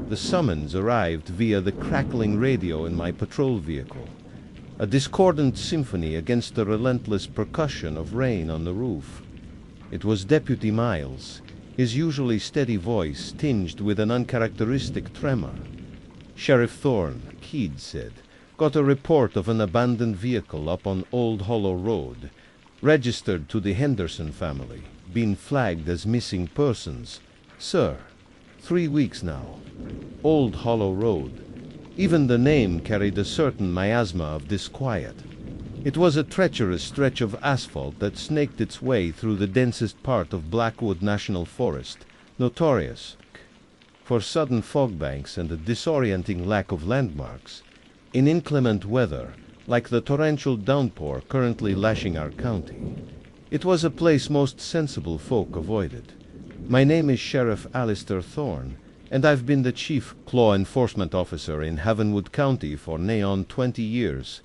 The summons arrived via the crackling radio in my patrol vehicle, a discordant symphony against the relentless percussion of rain on the roof. It was Deputy Miles, his usually steady voice tinged with an uncharacteristic tremor. "Sheriff Thorne," Keed said, "got a report of an abandoned vehicle up on Old Hollow Road, registered to the Henderson family, been flagged as missing persons. Sir, 3 weeks now. Old Hollow Road." Even the name carried a certain miasma of disquiet. It was a treacherous stretch of asphalt that snaked its way through the densest part of Blackwood National Forest, notorious for sudden fog banks and a disorienting lack of landmarks. In inclement weather, like the torrential downpour currently lashing our county, it was a place most sensible folk avoided. My name is Sheriff Alistair Thorne, and I've been the chief law enforcement officer in Havenwood County for nigh on 20 years.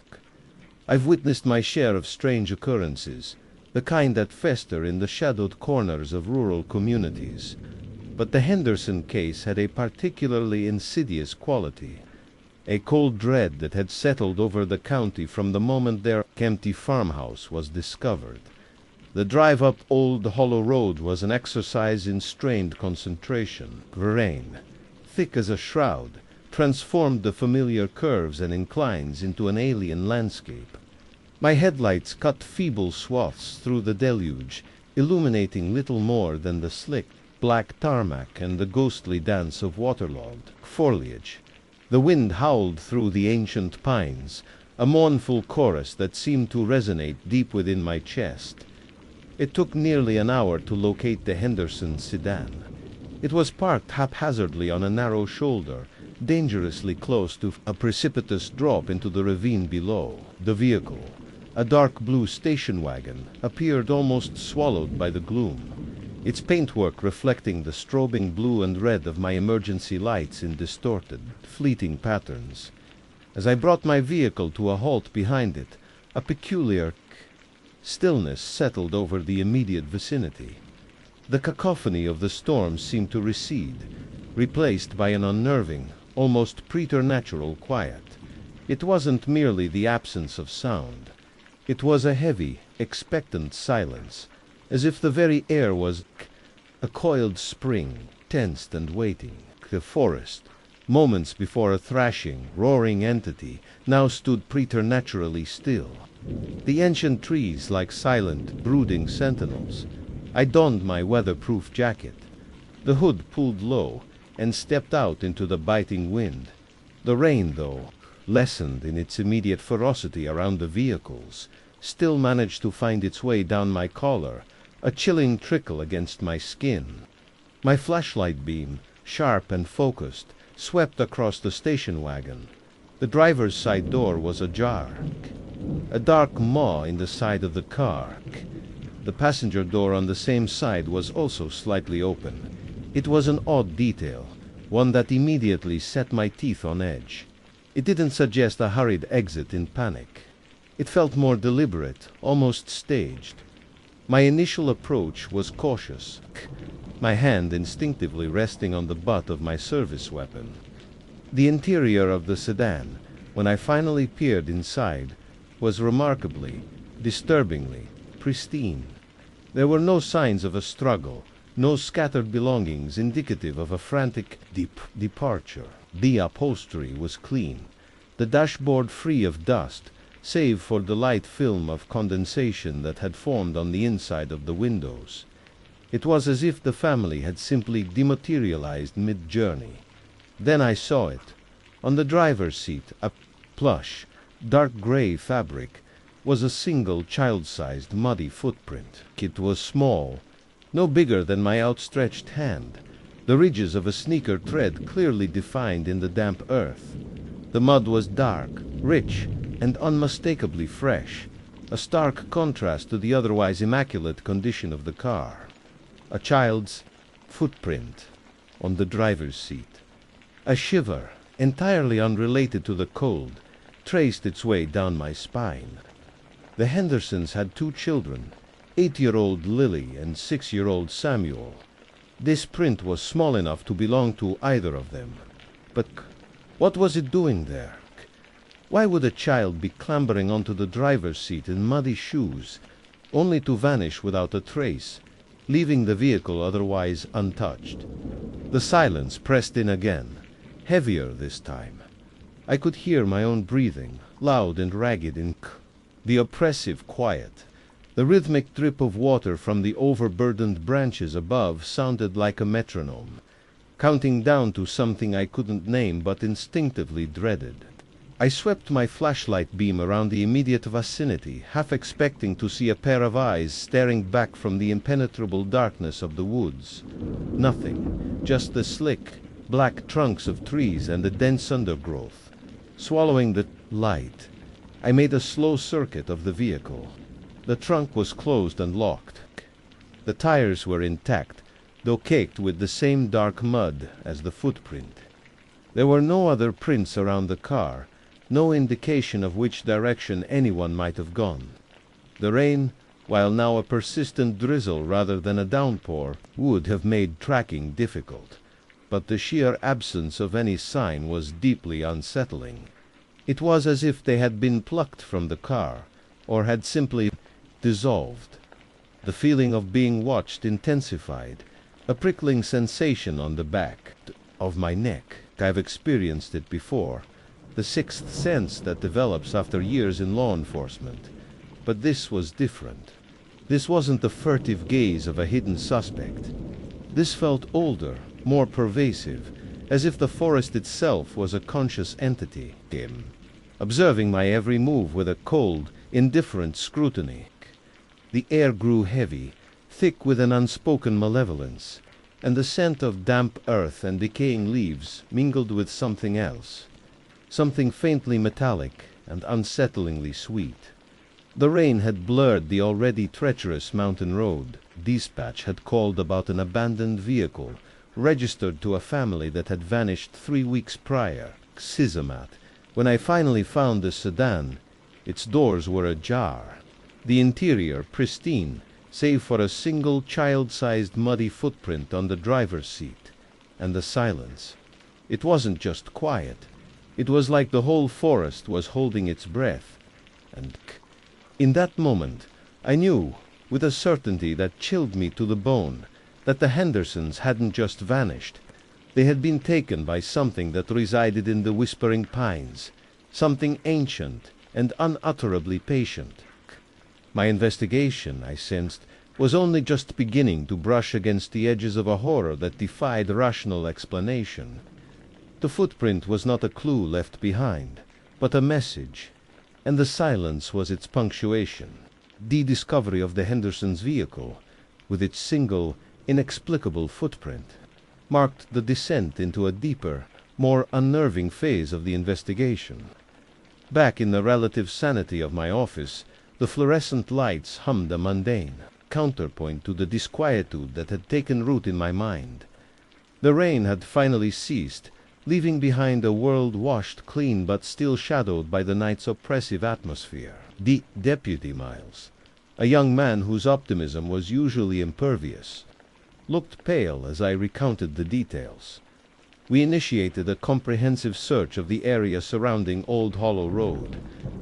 I've witnessed my share of strange occurrences, the kind that fester in the shadowed corners of rural communities. But the Henderson case had a particularly insidious quality, a cold dread that had settled over the county from the moment their empty farmhouse was discovered. The drive up Old Hollow Road was an exercise in strained concentration. Rain, thick as a shroud, transformed the familiar curves and inclines into an alien landscape. My headlights cut feeble swaths through the deluge, illuminating little more than the slick, black tarmac and the ghostly dance of waterlogged foliage. The wind howled through the ancient pines, a mournful chorus that seemed to resonate deep within my chest. It took nearly an hour to locate the Henderson sedan. It was parked haphazardly on a narrow shoulder, dangerously close to a precipitous drop into the ravine below. The vehicle, a dark blue station wagon, appeared almost swallowed by the gloom, its paintwork reflecting the strobing blue and red of my emergency lights in distorted, fleeting patterns. As I brought my vehicle to a halt behind it, a peculiar stillness settled over the immediate vicinity. The cacophony of the storm seemed to recede, replaced by an unnerving, almost preternatural quiet. It wasn't merely the absence of sound. It was a heavy, expectant silence, as if the very air was a coiled spring, tensed and waiting. The forest, moments before a thrashing, roaring entity, now stood preternaturally still. The ancient trees like silent, brooding sentinels. I donned my weatherproof jacket. The hood pulled low, and stepped out into the biting wind. The rain, though lessened in its immediate ferocity around the vehicles, still managed to find its way down my collar, a chilling trickle against my skin. My flashlight beam, sharp and focused, swept across the station wagon. The driver's side door was ajar. A dark maw in the side of the car. The passenger door on the same side was also slightly open. It was an odd detail, one that immediately set my teeth on edge. It didn't suggest a hurried exit in panic. It felt more deliberate, almost staged. My initial approach was cautious, my hand instinctively resting on the butt of my service weapon. The interior of the sedan, when I finally peered inside, was remarkably, disturbingly pristine. There were no signs of a struggle, no scattered belongings indicative of a frantic departure. The upholstery was clean, the dashboard free of dust, save for the light film of condensation that had formed on the inside of the windows. It was as if the family had simply dematerialized mid-journey. Then I saw it. On the driver's seat, a plush, dark gray fabric, was a single child-sized muddy footprint. It was small, no bigger than my outstretched hand, the ridges of a sneaker tread clearly defined in the damp earth. The mud was dark, rich, and unmistakably fresh, a stark contrast to the otherwise immaculate condition of the car. A child's footprint on the driver's seat. A shiver, entirely unrelated to the cold, traced its way down my spine. The Hendersons had 2 children, 8-year-old Lily and 6-year-old Samuel. This print was small enough to belong to either of them. But what was it doing there? Why would a child be clambering onto the driver's seat in muddy shoes, only to vanish without a trace, leaving the vehicle otherwise untouched? The silence pressed in again, heavier this time. I could hear my own breathing, loud and ragged in the oppressive quiet. The rhythmic drip of water from the overburdened branches above sounded like a metronome, counting down to something I couldn't name but instinctively dreaded. I swept my flashlight beam around the immediate vicinity, half expecting to see a pair of eyes staring back from the impenetrable darkness of the woods. Nothing, just the slick, black trunks of trees and the dense undergrowth. Swallowing the light, I made a slow circuit of the vehicle. The trunk was closed and locked. The tires were intact, though caked with the same dark mud as the footprint. There were no other prints around the car, no indication of which direction anyone might have gone. The rain, while now a persistent drizzle rather than a downpour, would have made tracking difficult, but the sheer absence of any sign was deeply unsettling. It was as if they had been plucked from the car, or had simply dissolved. The feeling of being watched intensified, a prickling sensation on the back of my neck. I've experienced it before, the sixth sense that develops after years in law enforcement. But this was different. This wasn't the furtive gaze of a hidden suspect. This felt older, more pervasive, as if the forest itself was a conscious entity, observing my every move with a cold, indifferent scrutiny. The air grew heavy, thick with an unspoken malevolence, and the scent of damp earth and decaying leaves mingled with something else, something faintly metallic and unsettlingly sweet. The rain had blurred the already treacherous mountain road. Dispatch had called about an abandoned vehicle, registered to a family that had vanished 3 weeks prior. Sizamat. When I finally found the sedan, its doors were ajar, the interior pristine, save for a single child-sized muddy footprint on the driver's seat, and the silence. It wasn't just quiet. It was like the whole forest was holding its breath. And in that moment, I knew, with a certainty that chilled me to the bone, that the Hendersons hadn't just vanished. They had been taken by something that resided in the whispering pines, something ancient and unutterably patient. My investigation, I sensed, was only just beginning to brush against the edges of a horror that defied rational explanation. The footprint was not a clue left behind, but a message, and the silence was its punctuation. The discovery of the Hendersons' vehicle, with its single, inexplicable footprint, marked the descent into a deeper, more unnerving phase of the investigation. Back in the relative sanity of my office, the fluorescent lights hummed a mundane counterpoint to the disquietude that had taken root in my mind. The rain had finally ceased, leaving behind a world washed clean but still shadowed by the night's oppressive atmosphere. The Deputy Miles, a young man whose optimism was usually impervious, looked pale as I recounted the details. We initiated a comprehensive search of the area surrounding Old Hollow Road.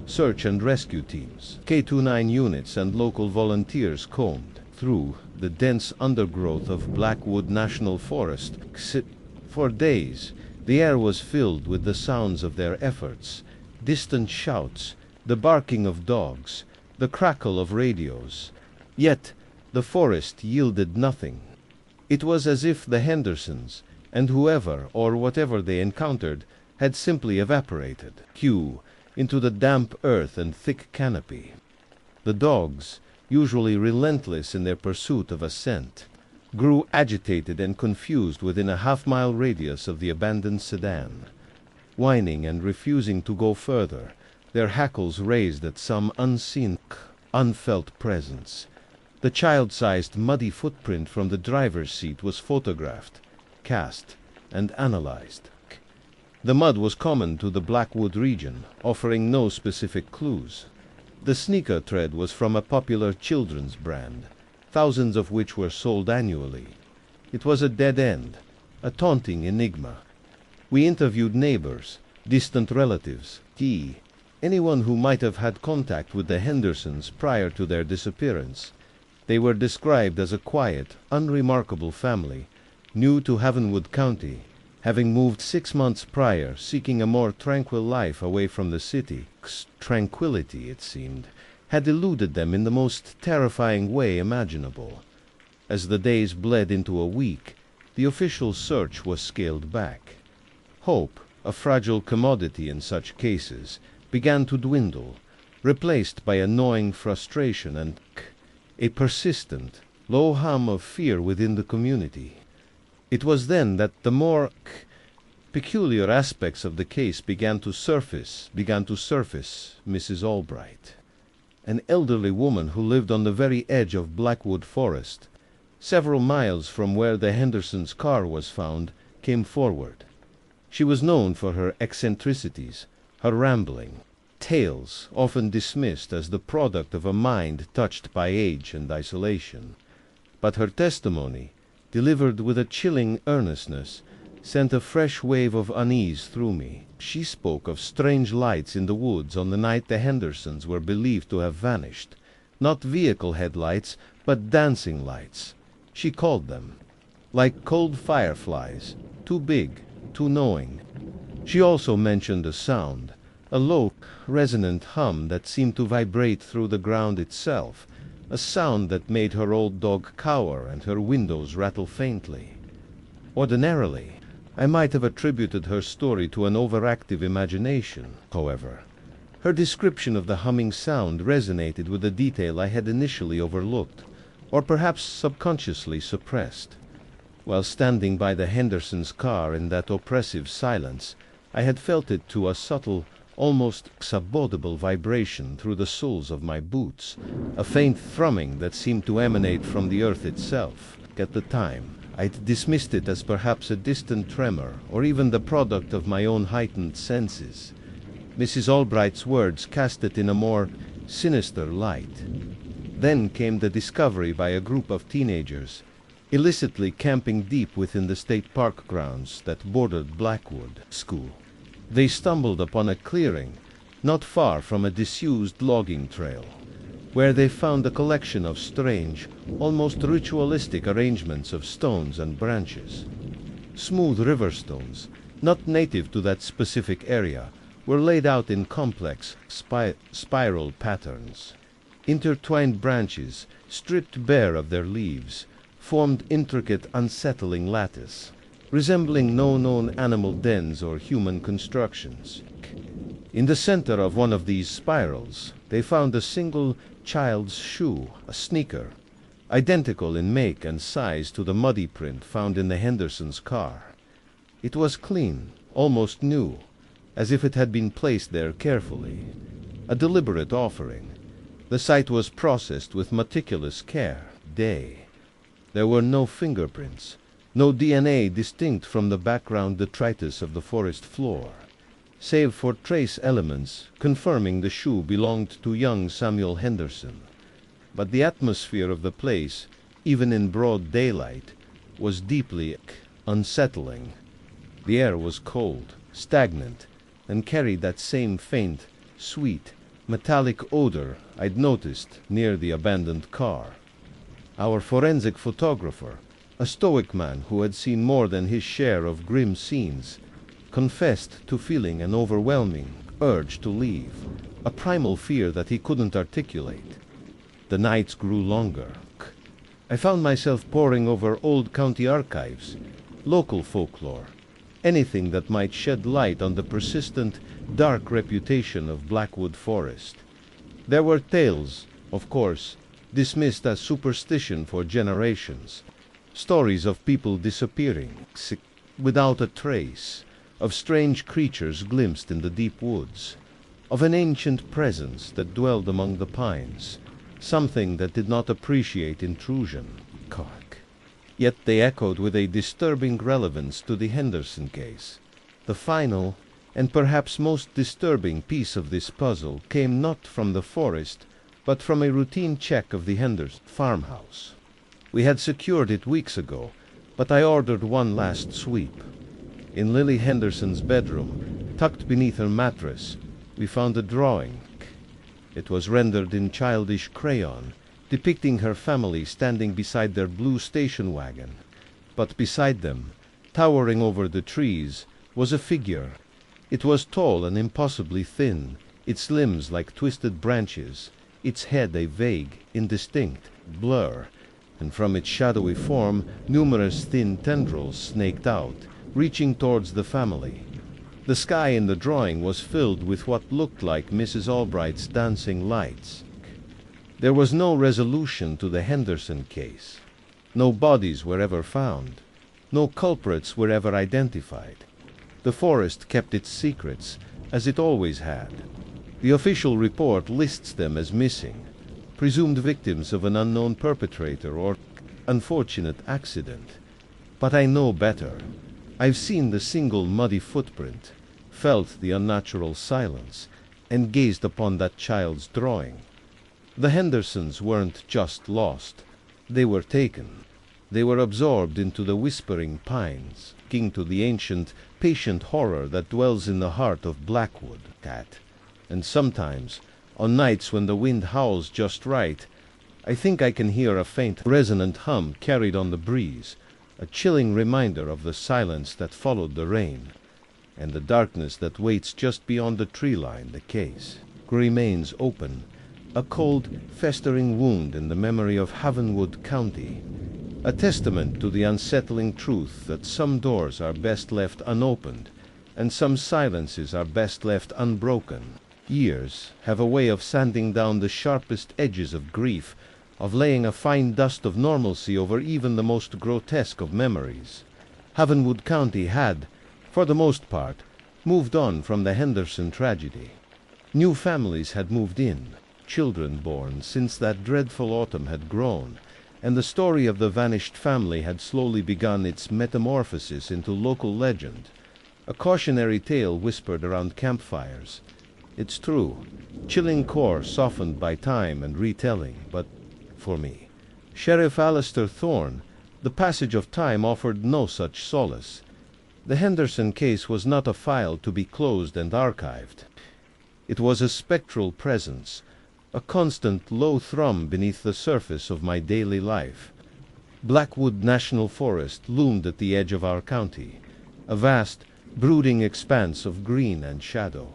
Search and rescue teams, K-29 units and local volunteers combed through the dense undergrowth of Blackwood National Forest. For days, the air was filled with the sounds of their efforts, distant shouts, the barking of dogs, the crackle of radios. Yet the forest yielded nothing. It was as if the Hendersons, and whoever or whatever they encountered, had simply evaporated, into the damp earth and thick canopy. The dogs, usually relentless in their pursuit of a scent, grew agitated and confused within a half-mile radius of the abandoned sedan, whining and refusing to go further, their hackles raised at some unseen, unfelt presence. The child-sized muddy footprint from the driver's seat was photographed, cast, and analyzed. The mud was common to the Blackwood region, offering no specific clues. The sneaker tread was from a popular children's brand, thousands of which were sold annually. It was a dead end, a taunting enigma. We interviewed neighbors, distant relatives, anyone who might have had contact with the Hendersons prior to their disappearance. They were described as a quiet, unremarkable family, new to Havenwood County, having moved 6 months prior, seeking a more tranquil life away from the city. Tranquility, it seemed, had eluded them in the most terrifying way imaginable. As the days bled into a week, the official search was scaled back. Hope, a fragile commodity in such cases, began to dwindle, replaced by a gnawing frustration and a persistent, low hum of fear within the community. It was then that the more peculiar aspects of the case began to surface. Mrs. Albright, an elderly woman who lived on the very edge of Blackwood Forest, several miles from where the Hendersons' car was found, came forward. She was known for her eccentricities, her rambling, tales often dismissed as the product of a mind touched by age and isolation. But her testimony, delivered with a chilling earnestness, sent a fresh wave of unease through me. She spoke of strange lights in the woods on the night the Hendersons were believed to have vanished. Not vehicle headlights, but dancing lights, she called them. Like cold fireflies, too big, too knowing. She also mentioned a sound, a low, resonant hum that seemed to vibrate through the ground itself, a sound that made her old dog cower and her windows rattle faintly. Ordinarily, I might have attributed her story to an overactive imagination. However, her description of the humming sound resonated with a detail I had initially overlooked, or perhaps subconsciously suppressed. While standing by the Hendersons' car in that oppressive silence, I had felt it to a subtle, almost subaudible vibration through the soles of my boots, a faint thrumming that seemed to emanate from the earth itself. At the time, I'd dismissed it as perhaps a distant tremor, or even the product of my own heightened senses. Mrs. Albright's words cast it in a more sinister light. Then came the discovery by a group of teenagers, illicitly camping deep within the state park grounds that bordered Blackwood School. They stumbled upon a clearing, not far from a disused logging trail, where they found a collection of strange, almost ritualistic arrangements of stones and branches. Smooth river stones, not native to that specific area, were laid out in complex, spiral patterns. Intertwined branches, stripped bare of their leaves, formed intricate, unsettling lattice, resembling no known animal dens or human constructions. In the center of one of these spirals, they found a single child's shoe, a sneaker, identical in make and size to the muddy print found in the Hendersons' car. It was clean, almost new, as if it had been placed there carefully, a deliberate offering. The site was processed with meticulous care. There were no fingerprints, no DNA distinct from the background detritus of the forest floor, save for trace elements confirming the shoe belonged to young Samuel Henderson. But the atmosphere of the place, even in broad daylight, was deeply unsettling. The air was cold, stagnant, and carried that same faint, sweet, metallic odor I'd noticed near the abandoned car. Our forensic photographer, a stoic man who had seen more than his share of grim scenes, confessed to feeling an overwhelming urge to leave, a primal fear that he couldn't articulate. The nights grew longer. I found myself poring over old county archives, local folklore, anything that might shed light on the persistent, dark reputation of Blackwood Forest. There were tales, of course, dismissed as superstition for generations, stories of people disappearing without a trace, of strange creatures glimpsed in the deep woods, of an ancient presence that dwelled among the pines, something that did not appreciate intrusion. Yet they echoed with a disturbing relevance to the Henderson case. The final, and perhaps most disturbing piece of this puzzle came not from the forest, but from a routine check of the Henderson farmhouse. We had secured it weeks ago, but I ordered one last sweep. In Lily Henderson's bedroom, tucked beneath her mattress, we found a drawing. It was rendered in childish crayon, depicting her family standing beside their blue station wagon. But beside them, towering over the trees, was a figure. It was tall and impossibly thin, its limbs like twisted branches, its head a vague, indistinct blur, and from its shadowy form numerous thin tendrils snaked out, reaching towards the family. The sky in the drawing was filled with what looked like Mrs. Albright's dancing lights. There was no resolution to the Henderson case. No bodies were ever found. No culprits were ever identified. The forest kept its secrets, as it always had. The official report lists them as missing, presumed victims of an unknown perpetrator or unfortunate accident. But I know better. I've seen the single muddy footprint, felt the unnatural silence, and gazed upon that child's drawing. The Hendersons weren't just lost. They were taken. They were absorbed into the whispering pines, akin to the ancient, patient horror that dwells in the heart of Blackwood. And sometimes, on nights when the wind howls just right, I think I can hear a faint, resonant hum carried on the breeze, a chilling reminder of the silence that followed the rain, and the darkness that waits just beyond the tree line. The case remains open, a cold, festering wound in the memory of Havenwood County, a testament to the unsettling truth that some doors are best left unopened, and some silences are best left unbroken. Years have a way of sanding down the sharpest edges of grief, of laying a fine dust of normalcy over even the most grotesque of memories. Havenwood County had, for the most part, moved on from the Henderson tragedy. New families had moved in, children born since that dreadful autumn had grown, and the story of the vanished family had slowly begun its metamorphosis into local legend, a cautionary tale whispered around campfires. It's true, chilling core softened by time and retelling, but for me, Sheriff Alistair Thorne, the passage of time offered no such solace. The Henderson case was not a file to be closed and archived. It was a spectral presence, a constant low thrum beneath the surface of my daily life. Blackwood National Forest loomed at the edge of our county, a vast, brooding expanse of green and shadow,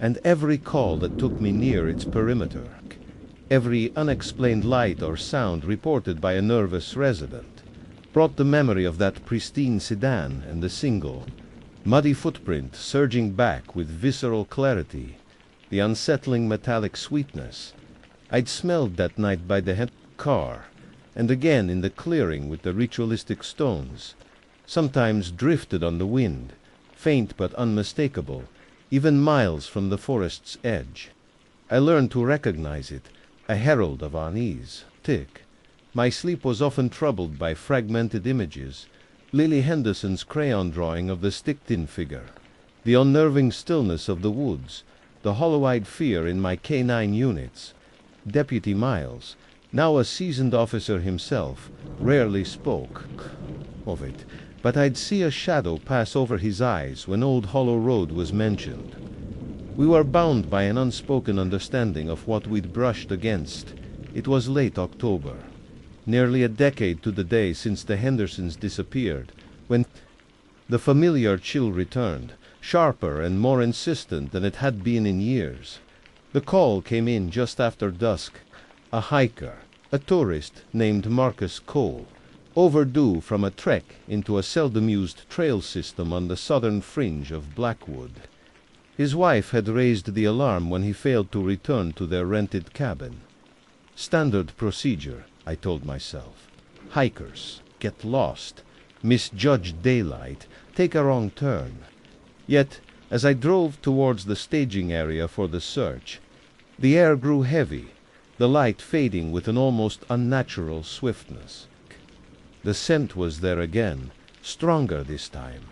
and every call that took me near its perimeter, every unexplained light or sound reported by a nervous resident, brought the memory of that pristine sedan and the single, muddy footprint surging back with visceral clarity, the unsettling metallic sweetness I'd smelled that night by the car, and again in the clearing with the ritualistic stones, sometimes drifted on the wind, faint but unmistakable, even miles from the forest's edge. I learned to recognize it, a herald of unease. My sleep was often troubled by fragmented images, Lily Henderson's crayon drawing of the stick-thin figure, the unnerving stillness of the woods, the hollow-eyed fear in my K-9 units. Deputy Miles, now a seasoned officer himself, rarely spoke of it, but I'd see a shadow pass over his eyes when Old Hollow Road was mentioned. We were bound by an unspoken understanding of what we'd brushed against. It was late October, nearly a decade to the day since the Hendersons disappeared, when the familiar chill returned, sharper and more insistent than it had been in years. The call came in just after dusk. A hiker, a tourist named Marcus Cole, overdue from a trek into a seldom-used trail system on the southern fringe of Blackwood. His wife had raised the alarm when he failed to return to their rented cabin. Standard procedure, I told myself. Hikers get lost, misjudge daylight, take a wrong turn. Yet, as I drove towards the staging area for the search, the air grew heavy, the light fading with an almost unnatural swiftness. The scent was there again, stronger this time,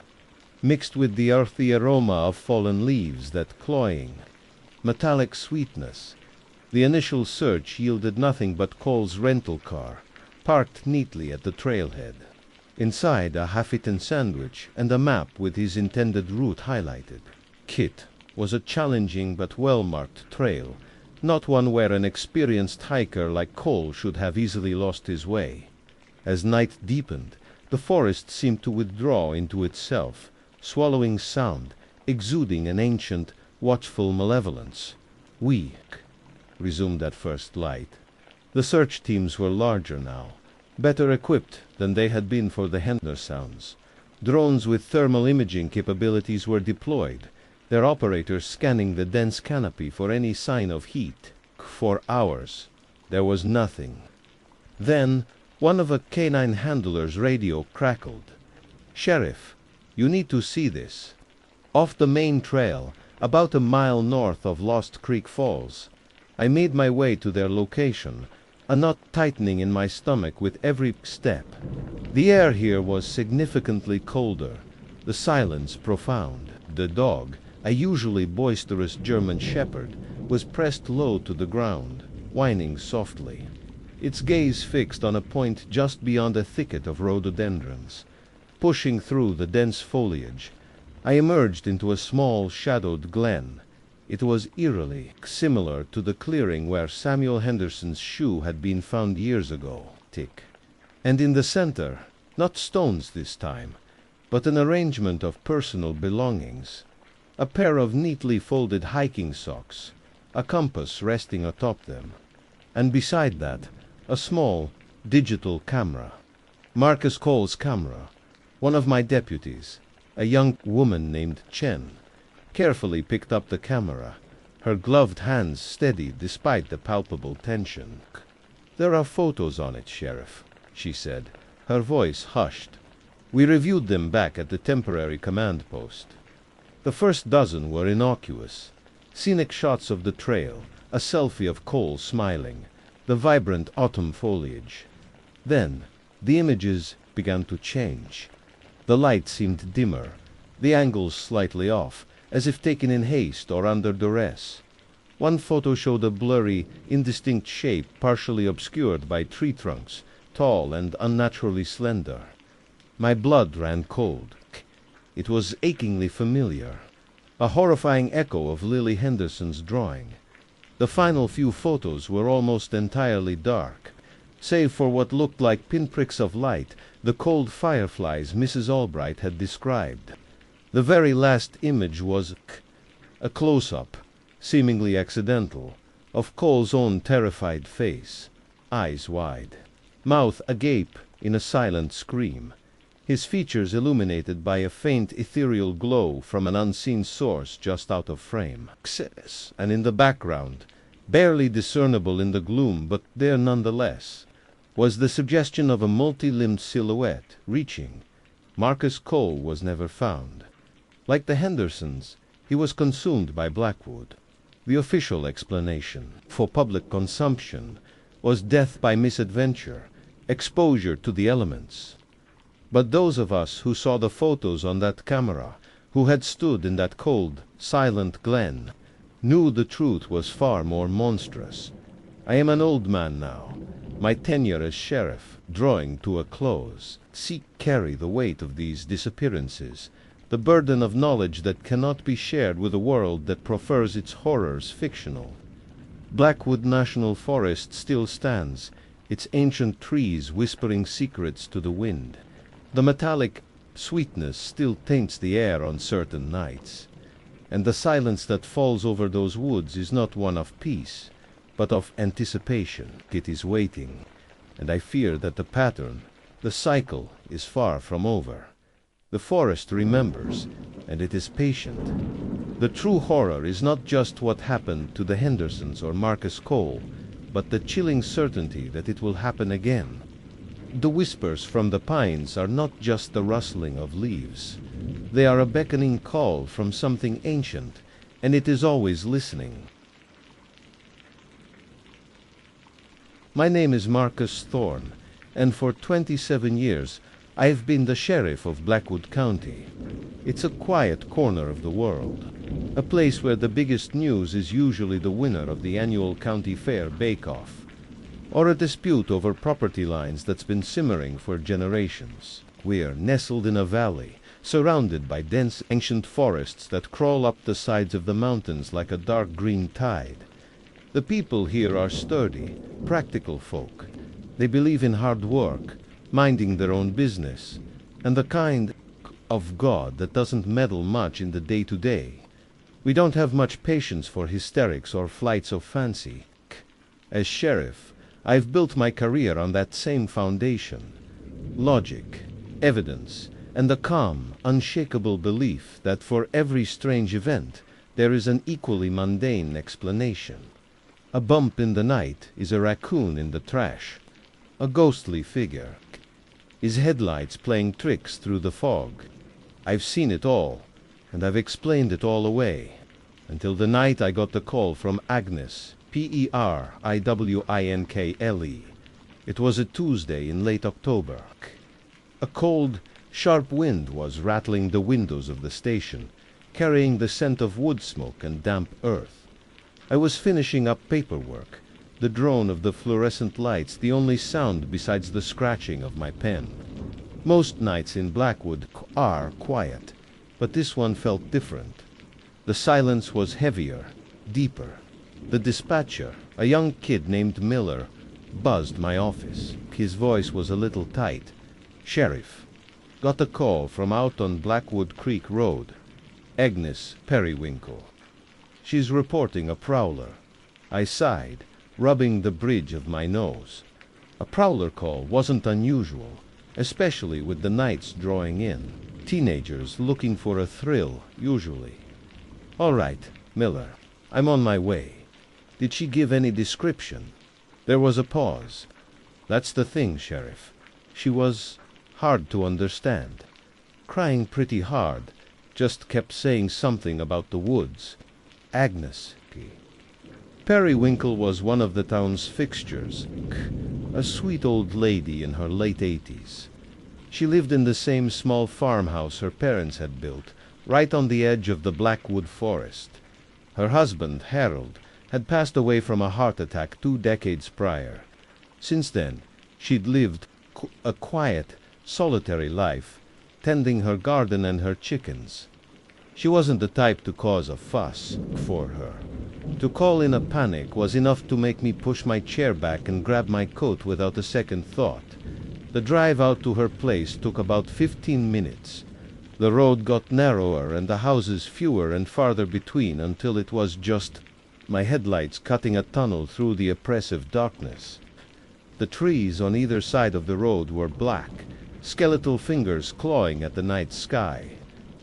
mixed with the earthy aroma of fallen leaves, that cloying, metallic sweetness. The initial search yielded nothing but Cole's rental car, parked neatly at the trailhead. Inside, a half-eaten sandwich and a map with his intended route highlighted. Kit was a challenging but well-marked trail, not one where an experienced hiker like Cole should have easily lost his way. As night deepened, the forest seemed to withdraw into itself, swallowing sound, exuding an ancient, watchful malevolence. We resumed at first light. The search teams were larger now, better equipped than they had been for the Hendersons. Drones with thermal imaging capabilities were deployed, their operators scanning the dense canopy for any sign of heat. For hours, there was nothing. Then, one of a canine handler's radio crackled. "Sheriff, you need to see this. Off the main trail, about a mile north of Lost Creek Falls." I made my way to their location, a knot tightening in my stomach with every step. The air here was significantly colder, the silence profound. The dog, a usually boisterous German shepherd, was pressed low to the ground, whining softly, its gaze fixed on a point just beyond a thicket of rhododendrons. Pushing through the dense foliage, I emerged into a small, shadowed glen. It was eerily similar to the clearing where Samuel Henderson's shoe had been found years ago. And in the center, not stones this time, but an arrangement of personal belongings. A pair of neatly folded hiking socks, a compass resting atop them, and beside that, a small, digital camera. Marcus Cole's camera. One of my deputies, a young woman named Chen, carefully picked up the camera, her gloved hands steady despite the palpable tension. "There are photos on it, Sheriff," she said, her voice hushed. We reviewed them back at the temporary command post. The first dozen were innocuous. Scenic shots of the trail, a selfie of Cole smiling, the vibrant autumn foliage. Then, the images began to change. The light seemed dimmer, the angles slightly off, as if taken in haste or under duress. One photo showed a blurry, indistinct shape partially obscured by tree trunks, tall and unnaturally slender. My blood ran cold. It was achingly familiar, a horrifying echo of Lily Henderson's drawing. The final few photos were almost entirely dark, save for what looked like pinpricks of light, the cold fireflies Mrs. Albright had described. The very last image was a close-up, seemingly accidental, of Cole's own terrified face, eyes wide, mouth agape in a silent scream, his features illuminated by a faint ethereal glow from an unseen source just out of frame. And in the background, barely discernible in the gloom but there nonetheless, was the suggestion of a multi-limbed silhouette reaching. Marcus Cole was never found. Like the Hendersons, he was consumed by Blackwood. The official explanation, for public consumption, was death by misadventure, exposure to the elements. But those of us who saw the photos on that camera, who had stood in that cold, silent glen, knew the truth was far more monstrous. I am an old man now, my tenure as sheriff drawing to a close. Carry the weight of these disappearances, the burden of knowledge that cannot be shared with a world that prefers its horrors fictional. Blackwood National Forest still stands, its ancient trees whispering secrets to the wind. The metallic sweetness still taints the air on certain nights, and the silence that falls over those woods is not one of peace, but of anticipation. It is waiting, and I fear that the pattern, the cycle, is far from over. The forest remembers, and it is patient. The true horror is not just what happened to the Hendersons or Marcus Cole, but the chilling certainty that it will happen again. The whispers from the pines are not just the rustling of leaves. They are a beckoning call from something ancient, and it is always listening. My name is Marcus Thorne, and for 27 years I've been the sheriff of Blackwood County. It's a quiet corner of the world, a place where the biggest news is usually the winner of the annual county fair bake-off, or a dispute over property lines that's been simmering for generations. We're nestled in a valley, surrounded by dense ancient forests that crawl up the sides of the mountains like a dark green tide. The people here are sturdy, practical folk. They believe in hard work, minding their own business, and the kind of God that doesn't meddle much in the day-to-day. We don't have much patience for hysterics or flights of fancy. As sheriff, I've built my career on that same foundation. Logic, evidence, and the calm, unshakable belief that for every strange event there is an equally mundane explanation. A bump in the night is a raccoon in the trash. A ghostly figure. His headlights playing tricks through the fog. I've seen it all, and I've explained it all away, until the night I got the call from Agnes, Periwinkle. It was a Tuesday in late October. A cold, sharp wind was rattling the windows of the station, carrying the scent of wood smoke and damp earth. I was finishing up paperwork, the drone of the fluorescent lights the only sound besides the scratching of my pen. Most nights in Blackwood are quiet, but this one felt different. The silence was heavier, deeper. The dispatcher, a young kid named Miller, buzzed my office. His voice was a little tight. "Sheriff, got a call from out on Blackwood Creek Road. Agnes Periwinkle. She's reporting a prowler." I sighed, rubbing the bridge of my nose. A prowler call wasn't unusual, especially with the nights drawing in. Teenagers looking for a thrill, usually. "All right, Miller, I'm on my way. Did she give any description?" There was a pause. "That's the thing, Sheriff. She was hard to understand. Crying pretty hard, just kept saying something about the woods. Agnes." Periwinkle was one of the town's fixtures, a sweet old lady in her late 80s. She lived in the same small farmhouse her parents had built, right on the edge of the Blackwood forest. Her husband, Harold, had passed away from a heart attack 2 decades prior. Since then, she'd lived a quiet, solitary life, tending her garden and her chickens. She wasn't the type to cause a fuss for her. To call in a panic was enough to make me push my chair back and grab my coat without a second thought. The drive out to her place took about 15 minutes. The road got narrower and the houses fewer and farther between until it was just my headlights cutting a tunnel through the oppressive darkness. The trees on either side of the road were black, skeletal fingers clawing at the night sky.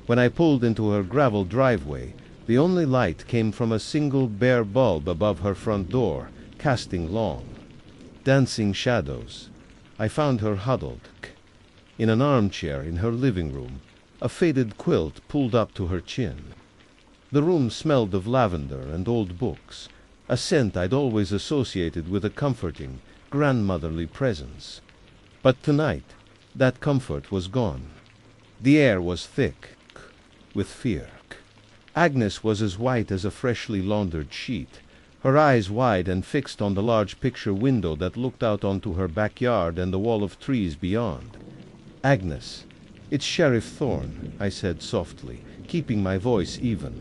When I pulled into her gravel driveway, the only light came from a single bare bulb above her front door, casting long, dancing shadows. I found her huddled in an armchair in her living room, a faded quilt pulled up to her chin. The room smelled of lavender and old books, a scent I'd always associated with a comforting, grandmotherly presence. But tonight, that comfort was gone. The air was thick with fear. Agnes was as white as a freshly laundered sheet, her eyes wide and fixed on the large picture window that looked out onto her backyard and the wall of trees beyond. "Agnes, it's Sheriff Thorne," I said softly, keeping my voice even.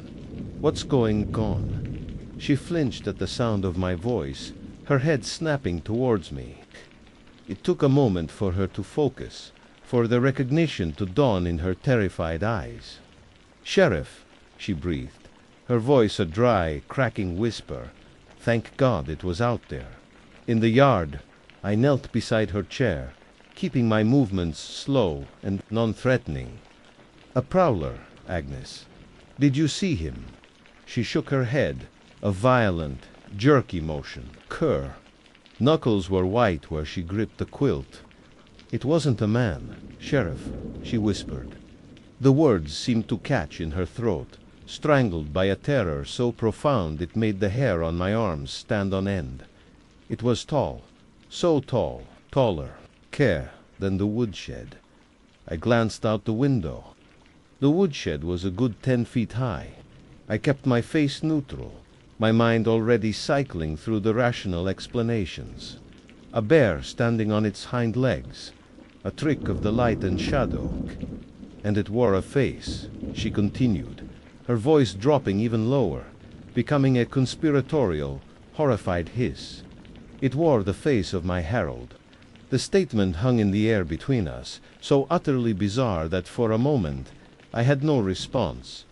"What's going on?" She flinched at the sound of my voice, her head snapping towards me. It took a moment for her to focus, for the recognition to dawn in her terrified eyes. "Sheriff," she breathed, her voice a dry, cracking whisper. Thank God it was out there. In the yard, I knelt beside her chair, keeping my movements slow and non-threatening. "A prowler, Agnes. Did you see him?" She shook her head, a violent, jerky motion. Cur. Knuckles were white where she gripped the quilt. "It wasn't a man, Sheriff," she whispered. The words seemed to catch in her throat, strangled by a terror so profound it made the hair on my arms stand on end. It was tall, so tall, taller, than the woodshed. I glanced out the window. The woodshed was a good 10 feet high. I kept my face neutral, my mind already cycling through the rational explanations. A bear standing on its hind legs, a trick of the light and shadow. And it wore a face, she continued, her voice dropping even lower, becoming a conspiratorial, horrified hiss. It wore the face of my Harold. The statement hung in the air between us, so utterly bizarre that for a moment I had no response.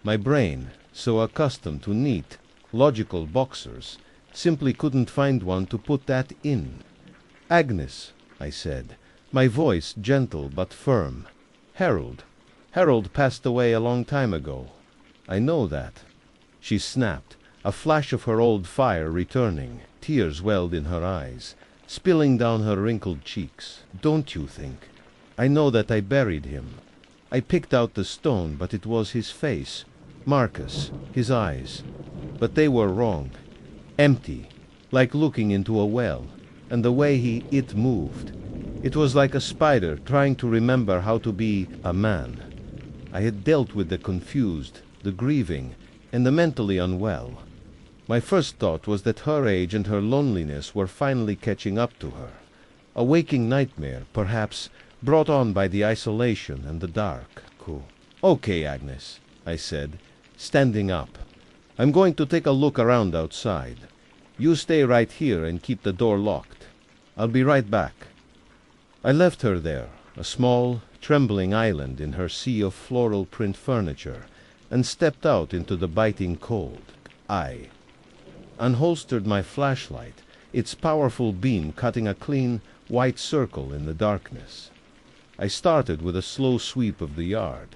My brain, so accustomed to neat, logical boxers, simply couldn't find one to put that in. "Agnes," I said, my voice gentle but firm. "Harold. Harold passed away a long time ago. I know that." She snapped, a flash of her old fire returning. Tears welled in her eyes, spilling down her wrinkled cheeks. "Don't you think? I know that I buried him. I picked out the stone, but it was his face, Marcus, his eyes. But they were wrong. Empty, like looking into a well, and the way it moved. It was like a spider trying to remember how to be a man. I had dealt with the confused, the grieving, and the mentally unwell. My first thought was that her age and her loneliness were finally catching up to her. A waking nightmare, perhaps, brought on by the isolation and the dark. Cool. "Okay, Agnes," I said, standing up. "I'm going to take a look around outside. You stay right here and keep the door locked. I'll be right back." I left her there, a small, trembling island in her sea of floral print furniture, and stepped out into the biting cold. I unholstered my flashlight, its powerful beam cutting a clean, white circle in the darkness. I started with a slow sweep of the yard.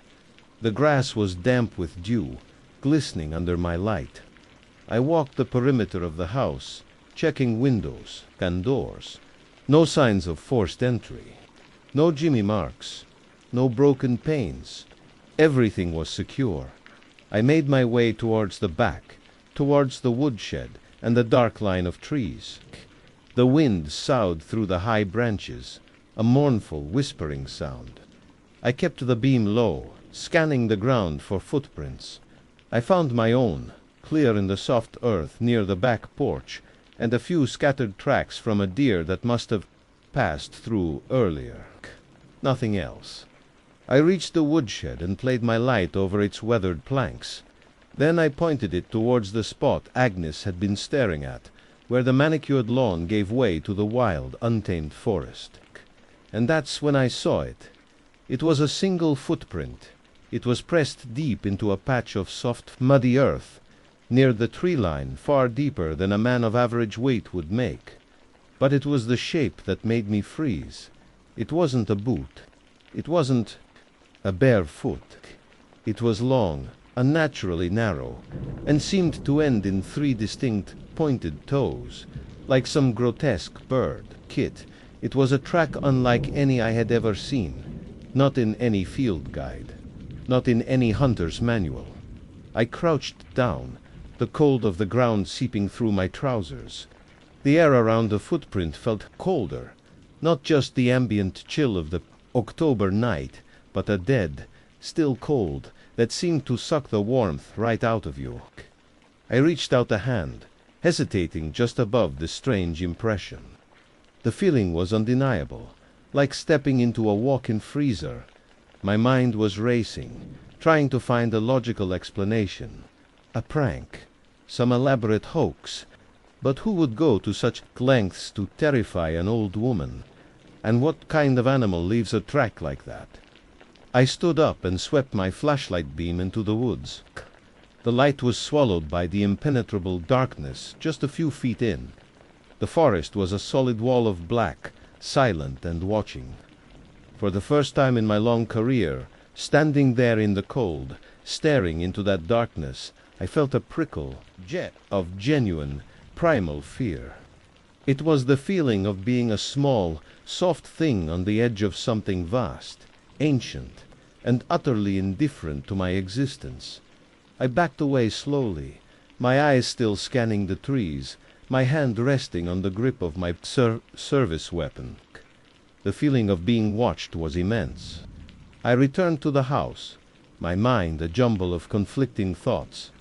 The grass was damp with dew, glistening under my light. I walked the perimeter of the house, checking windows and doors. No signs of forced entry. No Jimmy marks. No broken panes. Everything was secure. I made my way towards the back, towards the woodshed and the dark line of trees. The wind soughed through the high branches, a mournful, whispering sound. I kept the beam low, scanning the ground for footprints. I found my own, clear in the soft earth near the back porch, and a few scattered tracks from a deer that must have passed through earlier. Nothing else. I reached the woodshed and played my light over its weathered planks. Then I pointed it towards the spot Agnes had been staring at, where the manicured lawn gave way to the wild, untamed forest. And that's when I saw it. It was a single footprint. It was pressed deep into a patch of soft, muddy earth, near the tree line, far deeper than a man of average weight would make. But it was the shape that made me freeze. It wasn't a boot. It wasn't a bare foot. It was long, unnaturally narrow, and seemed to end in 3 distinct, pointed toes, like some grotesque bird. Kit, it was a track unlike any I had ever seen, not in any field guide, not in any hunter's manual. I crouched down, the cold of the ground seeping through my trousers. The air around the footprint felt colder, not just the ambient chill of the October night, but a dead, still cold that seemed to suck the warmth right out of you. I reached out a hand, hesitating just above the strange impression. The feeling was undeniable, like stepping into a walk-in freezer. My mind was racing, trying to find a logical explanation. A prank, some elaborate hoax. But who would go to such lengths to terrify an old woman? And what kind of animal leaves a track like that? I stood up and swept my flashlight beam into the woods. The light was swallowed by the impenetrable darkness just a few feet in. The forest was a solid wall of black, silent and watching. For the first time in my long career, standing there in the cold, staring into that darkness, I felt a prickle of genuine, primal fear. It was the feeling of being a small, soft thing on the edge of something vast, ancient, and utterly indifferent to my existence. I backed away slowly, my eyes still scanning the trees, my hand resting on the grip of my service weapon. The feeling of being watched was immense. I returned to the house, my mind a jumble of conflicting thoughts.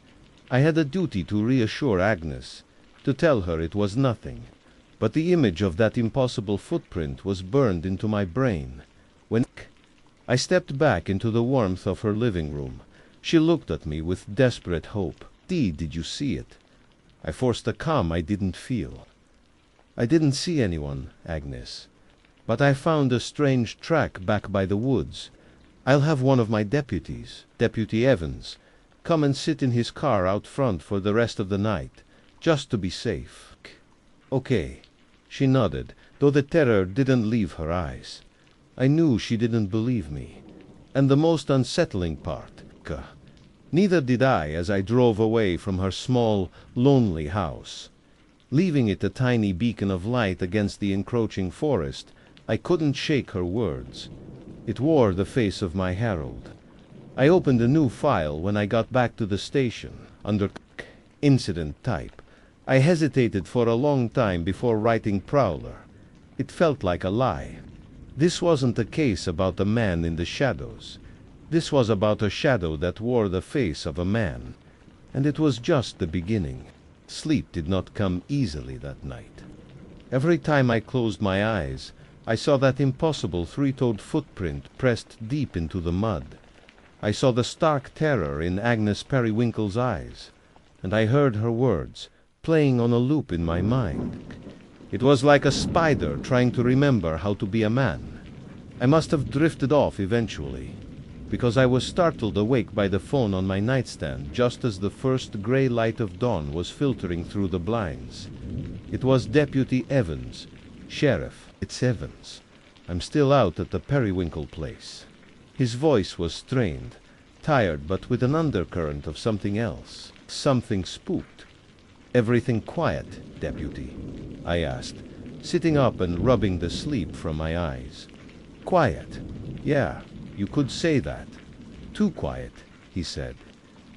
I had a duty to reassure Agnes, to tell her it was nothing. But the image of that impossible footprint was burned into my brain. When I stepped back into the warmth of her living room, she looked at me with desperate hope. Did you see it?" I forced a calm I didn't feel. "I didn't see anyone, Agnes. But I found a strange track back by the woods. I'll have one of my deputies, Deputy Evans, come and sit in his car out front for the rest of the night, just to be safe." "Okay." She nodded, though the terror didn't leave her eyes. I knew she didn't believe me. And the most unsettling part, neither did I as I drove away from her small, lonely house. Leaving it a tiny beacon of light against the encroaching forest, I couldn't shake her words. It wore the face of my herald. I opened a new file when I got back to the station, under incident type. I hesitated for a long time before writing Prowler. It felt like a lie. This wasn't a case about a man in the shadows. This was about a shadow that wore the face of a man. And it was just the beginning. Sleep did not come easily that night. Every time I closed my eyes, I saw that impossible three-toed footprint pressed deep into the mud. I saw the stark terror in Agnes Periwinkle's eyes, and I heard her words, playing on a loop in my mind. It was like a spider trying to remember how to be a man. I must have drifted off eventually, because I was startled awake by the phone on my nightstand just as the first gray light of dawn was filtering through the blinds. It was Deputy Evans. "Sheriff, it's Evans. I'm still out at the Periwinkle place." His voice was strained, tired, but with an undercurrent of something else, something spooked. "Everything quiet, Deputy?" I asked, sitting up and rubbing the sleep from my eyes. "Quiet? Yeah, you could say that. Too quiet," he said.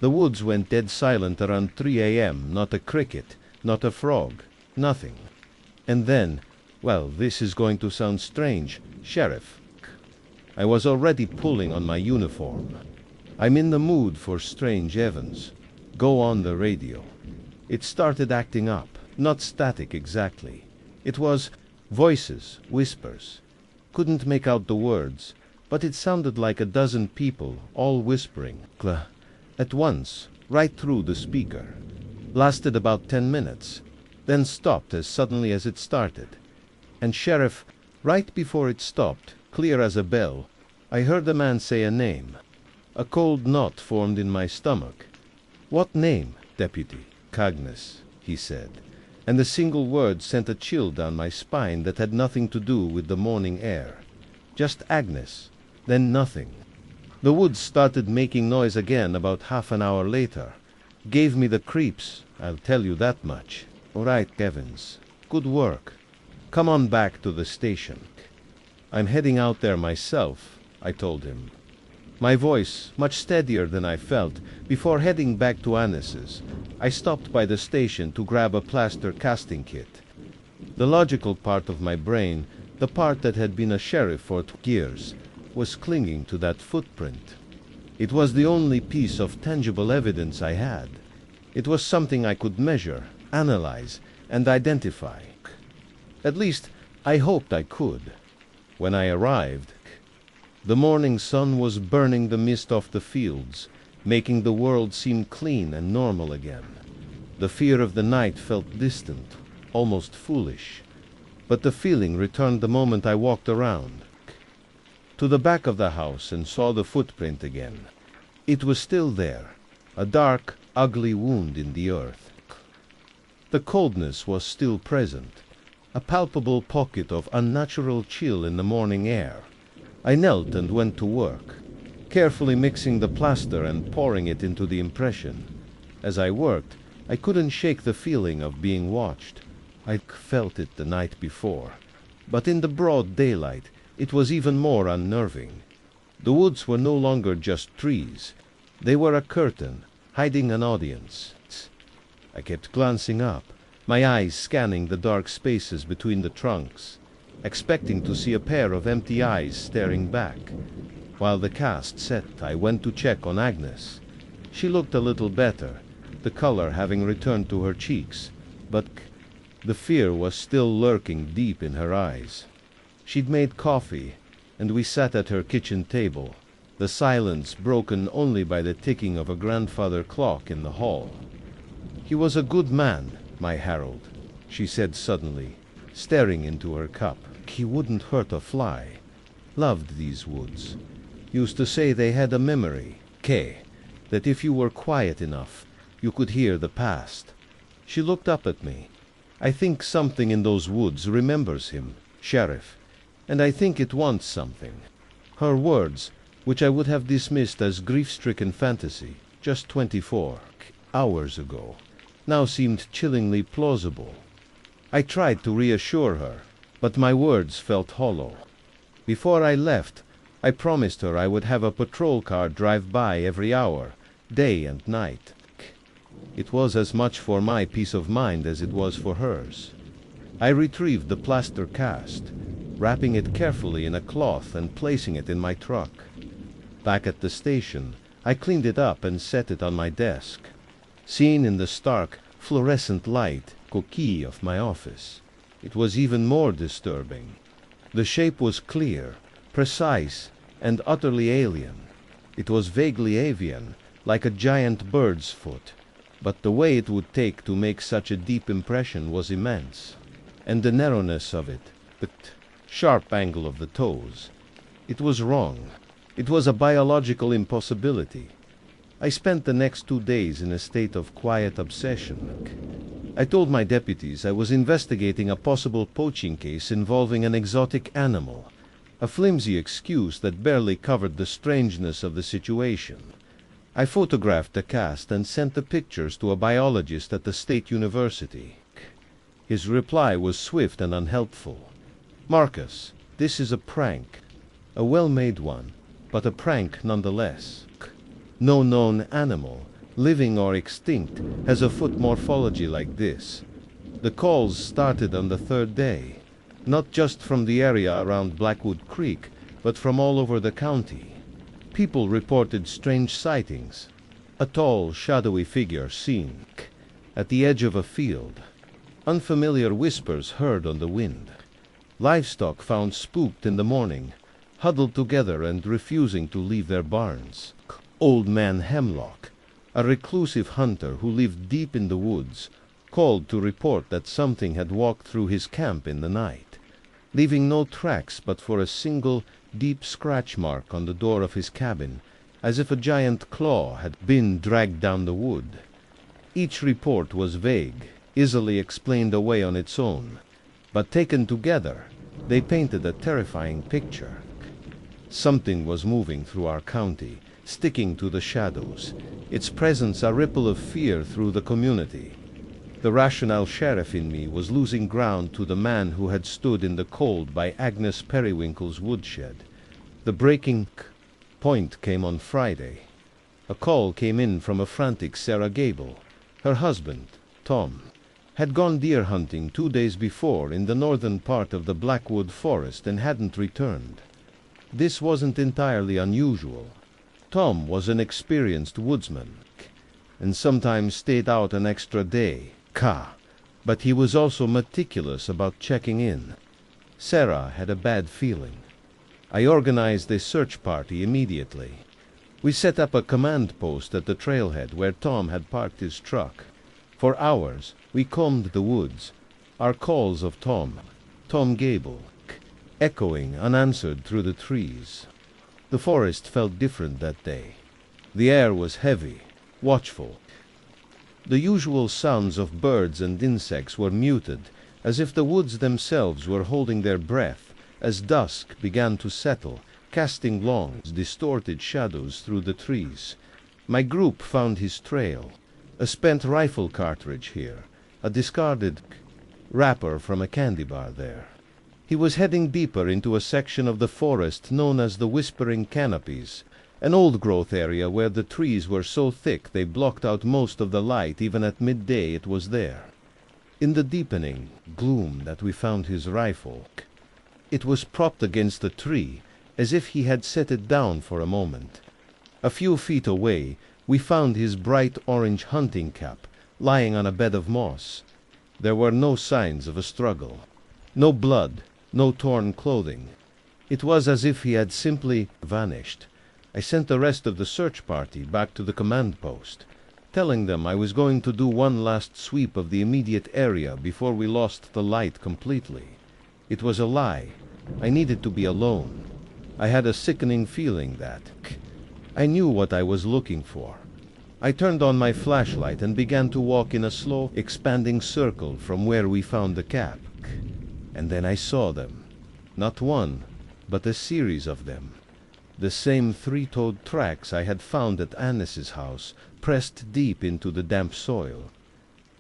"The woods went dead silent around 3 a.m., not a cricket, not a frog, nothing. And then, well, this is going to sound strange, Sheriff." I was already pulling on my uniform. "I'm in the mood for strange Evans. Go on the radio." It started acting up, not static exactly. It was voices, whispers. Couldn't make out the words, but it sounded like a dozen people, all whispering, at once, right through the speaker. Lasted about 10 minutes, then stopped as suddenly as it started. And Sheriff, right before it stopped, clear as a bell, I heard the man say a name. A cold knot formed in my stomach. "What name, Deputy?" "Agnes," he said, and the single word sent a chill down my spine that had nothing to do with the morning air. Just Agnes, then nothing. The woods started making noise again about half an hour later. Gave me the creeps, I'll tell you that much. "All right, Evans. Good work. Come on back to the station." "I'm heading out there myself," I told him. My voice much steadier than I felt. Before heading back to Annis's, I stopped by the station to grab a plaster casting kit. The logical part of my brain, the part that had been a sheriff for 2 years, was clinging to that footprint. It was the only piece of tangible evidence I had. It was something I could measure, analyze, and identify. At least, I hoped I could. When I arrived, the morning sun was burning the mist off the fields, making the world seem clean and normal again. The fear of the night felt distant, almost foolish. But the feeling returned the moment I walked around to the back of the house and saw the footprint again. It was still there, a dark, ugly wound in the earth. The coldness was still present, a palpable pocket of unnatural chill in the morning air. I knelt and went to work, carefully mixing the plaster and pouring it into the impression. As I worked, I couldn't shake the feeling of being watched. I'd felt it the night before, but in the broad daylight, it was even more unnerving. The woods were no longer just trees. They were a curtain, hiding an audience. I kept glancing up, my eyes scanning the dark spaces between the trunks, expecting to see a pair of empty eyes staring back. While the cast set, I went to check on Agnes. She looked a little better, the color having returned to her cheeks, but The fear was still lurking deep in her eyes. She'd made coffee, and we sat at her kitchen table, the silence broken only by the ticking of a grandfather clock in the hall. "He was a good man, my Harold," she said suddenly, staring into her cup. "He wouldn't hurt a fly. Loved these woods. Used to say they had a memory, that if you were quiet enough, you could hear the past." She looked up at me. "I think something in those woods remembers him, Sheriff, and I think it wants something." Her words, which I would have dismissed as grief-stricken fantasy just 24 hours ago, now seemed chillingly plausible. I tried to reassure her, but my words felt hollow. Before I left, I promised her I would have a patrol car drive by every hour, day and night. It was as much for my peace of mind as it was for hers. I retrieved the plaster cast, wrapping it carefully in a cloth and placing it in my truck. Back at the station, I cleaned it up and set it on my desk. Seen in the stark, fluorescent light coquille of my office, it was even more disturbing. The shape was clear, precise, and utterly alien. It was vaguely avian, like a giant bird's foot, but the way it would take to make such a deep impression was immense. And the narrowness of it, the sharp angle of the toes, it was wrong. It was a biological impossibility. I spent the next 2 days in a state of quiet obsession. I told my deputies I was investigating a possible poaching case involving an exotic animal, a flimsy excuse that barely covered the strangeness of the situation. I photographed the cast and sent the pictures to a biologist at the State University. His reply was swift and unhelpful. "Marcus, this is a prank. A well-made one, but a prank nonetheless. No known animal, living or extinct, has a foot morphology like this. The calls started on the 3rd day, not just from the area around Blackwood Creek, but from all over the county. People reported strange sightings. A tall, shadowy figure seen at the edge of a field. Unfamiliar whispers heard on the wind. Livestock found spooked in the morning, huddled together and refusing to leave their barns. Old Man Hemlock, a reclusive hunter who lived deep in the woods, called to report that something had walked through his camp in the night, leaving no tracks but for a single deep scratch mark on the door of his cabin, as if a giant claw had been dragged down the wood. Each report was vague, easily explained away on its own, but taken together, they painted a terrifying picture. Something was moving through our county, sticking to the shadows, its presence a ripple of fear through the community. The rational sheriff in me was losing ground to the man who had stood in the cold by Agnes Periwinkle's woodshed. The breaking point came on Friday. A call came in from a frantic Sarah Gable. Her husband, Tom, had gone deer hunting 2 days before in the northern part of the Blackwood Forest and hadn't returned. This wasn't entirely unusual. Tom was an experienced woodsman, and sometimes stayed out an extra day, but he was also meticulous about checking in. Sarah had a bad feeling. I organized a search party immediately. We set up a command post at the trailhead where Tom had parked his truck. For hours, we combed the woods, our calls of Tom Gable, echoing unanswered through the trees. The forest felt different that day. The air was heavy, watchful. The usual sounds of birds and insects were muted, as if the woods themselves were holding their breath as dusk began to settle, casting long, distorted shadows through the trees. My group found his trail, a spent rifle cartridge here, a discarded wrapper from a candy bar there. He was heading deeper into a section of the forest known as the Whispering Canopies, an old-growth area where the trees were so thick they blocked out most of the light. Even at midday it was there. In the deepening gloom that we found his rifle. It was propped against a tree, as if he had set it down for a moment. A few feet away we found his bright orange hunting cap lying on a bed of moss. There were no signs of a struggle. No blood, no torn clothing. It was as if he had simply vanished. I sent the rest of the search party back to the command post, telling them I was going to do one last sweep of the immediate area before we lost the light completely. It was a lie. I needed to be alone. I had a sickening feeling that I knew what I was looking for. I turned on my flashlight and began to walk in a slow, expanding circle from where we found the cap. And then I saw them. Not one, but a series of them. The same three-toed tracks I had found at Annis's house, pressed deep into the damp soil.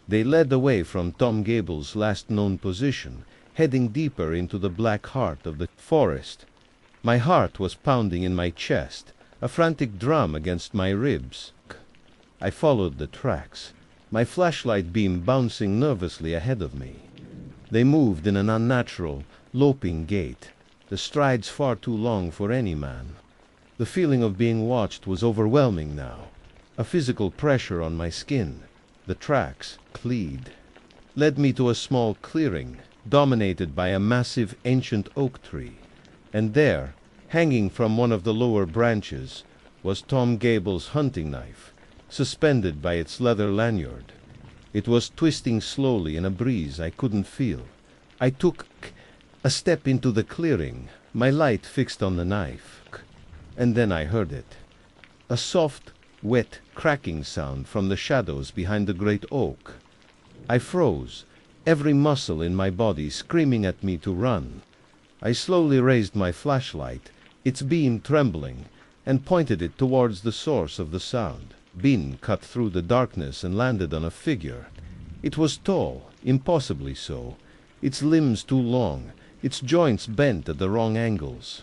They led away from Tom Gable's last known position, heading deeper into the black heart of the forest. My heart was pounding in my chest, a frantic drum against my ribs. I followed the tracks, my flashlight beam bouncing nervously ahead of me. They moved in an unnatural, loping gait, the strides far too long for any man. The feeling of being watched was overwhelming now, a physical pressure on my skin. The tracks, led me to a small clearing, dominated by a massive ancient oak tree. And there, hanging from one of the lower branches, was Tom Gable's hunting knife, suspended by its leather lanyard. It was twisting slowly in a breeze I couldn't feel. I took a step into the clearing, my light fixed on the knife. And then I heard it. A soft, wet, cracking sound from the shadows behind the great oak. I froze, every muscle in my body screaming at me to run. I slowly raised my flashlight, its beam trembling, and pointed it towards the source of the sound. Beam cut through the darkness and landed on a figure. It was tall, impossibly so, its limbs too long, its joints bent at the wrong angles.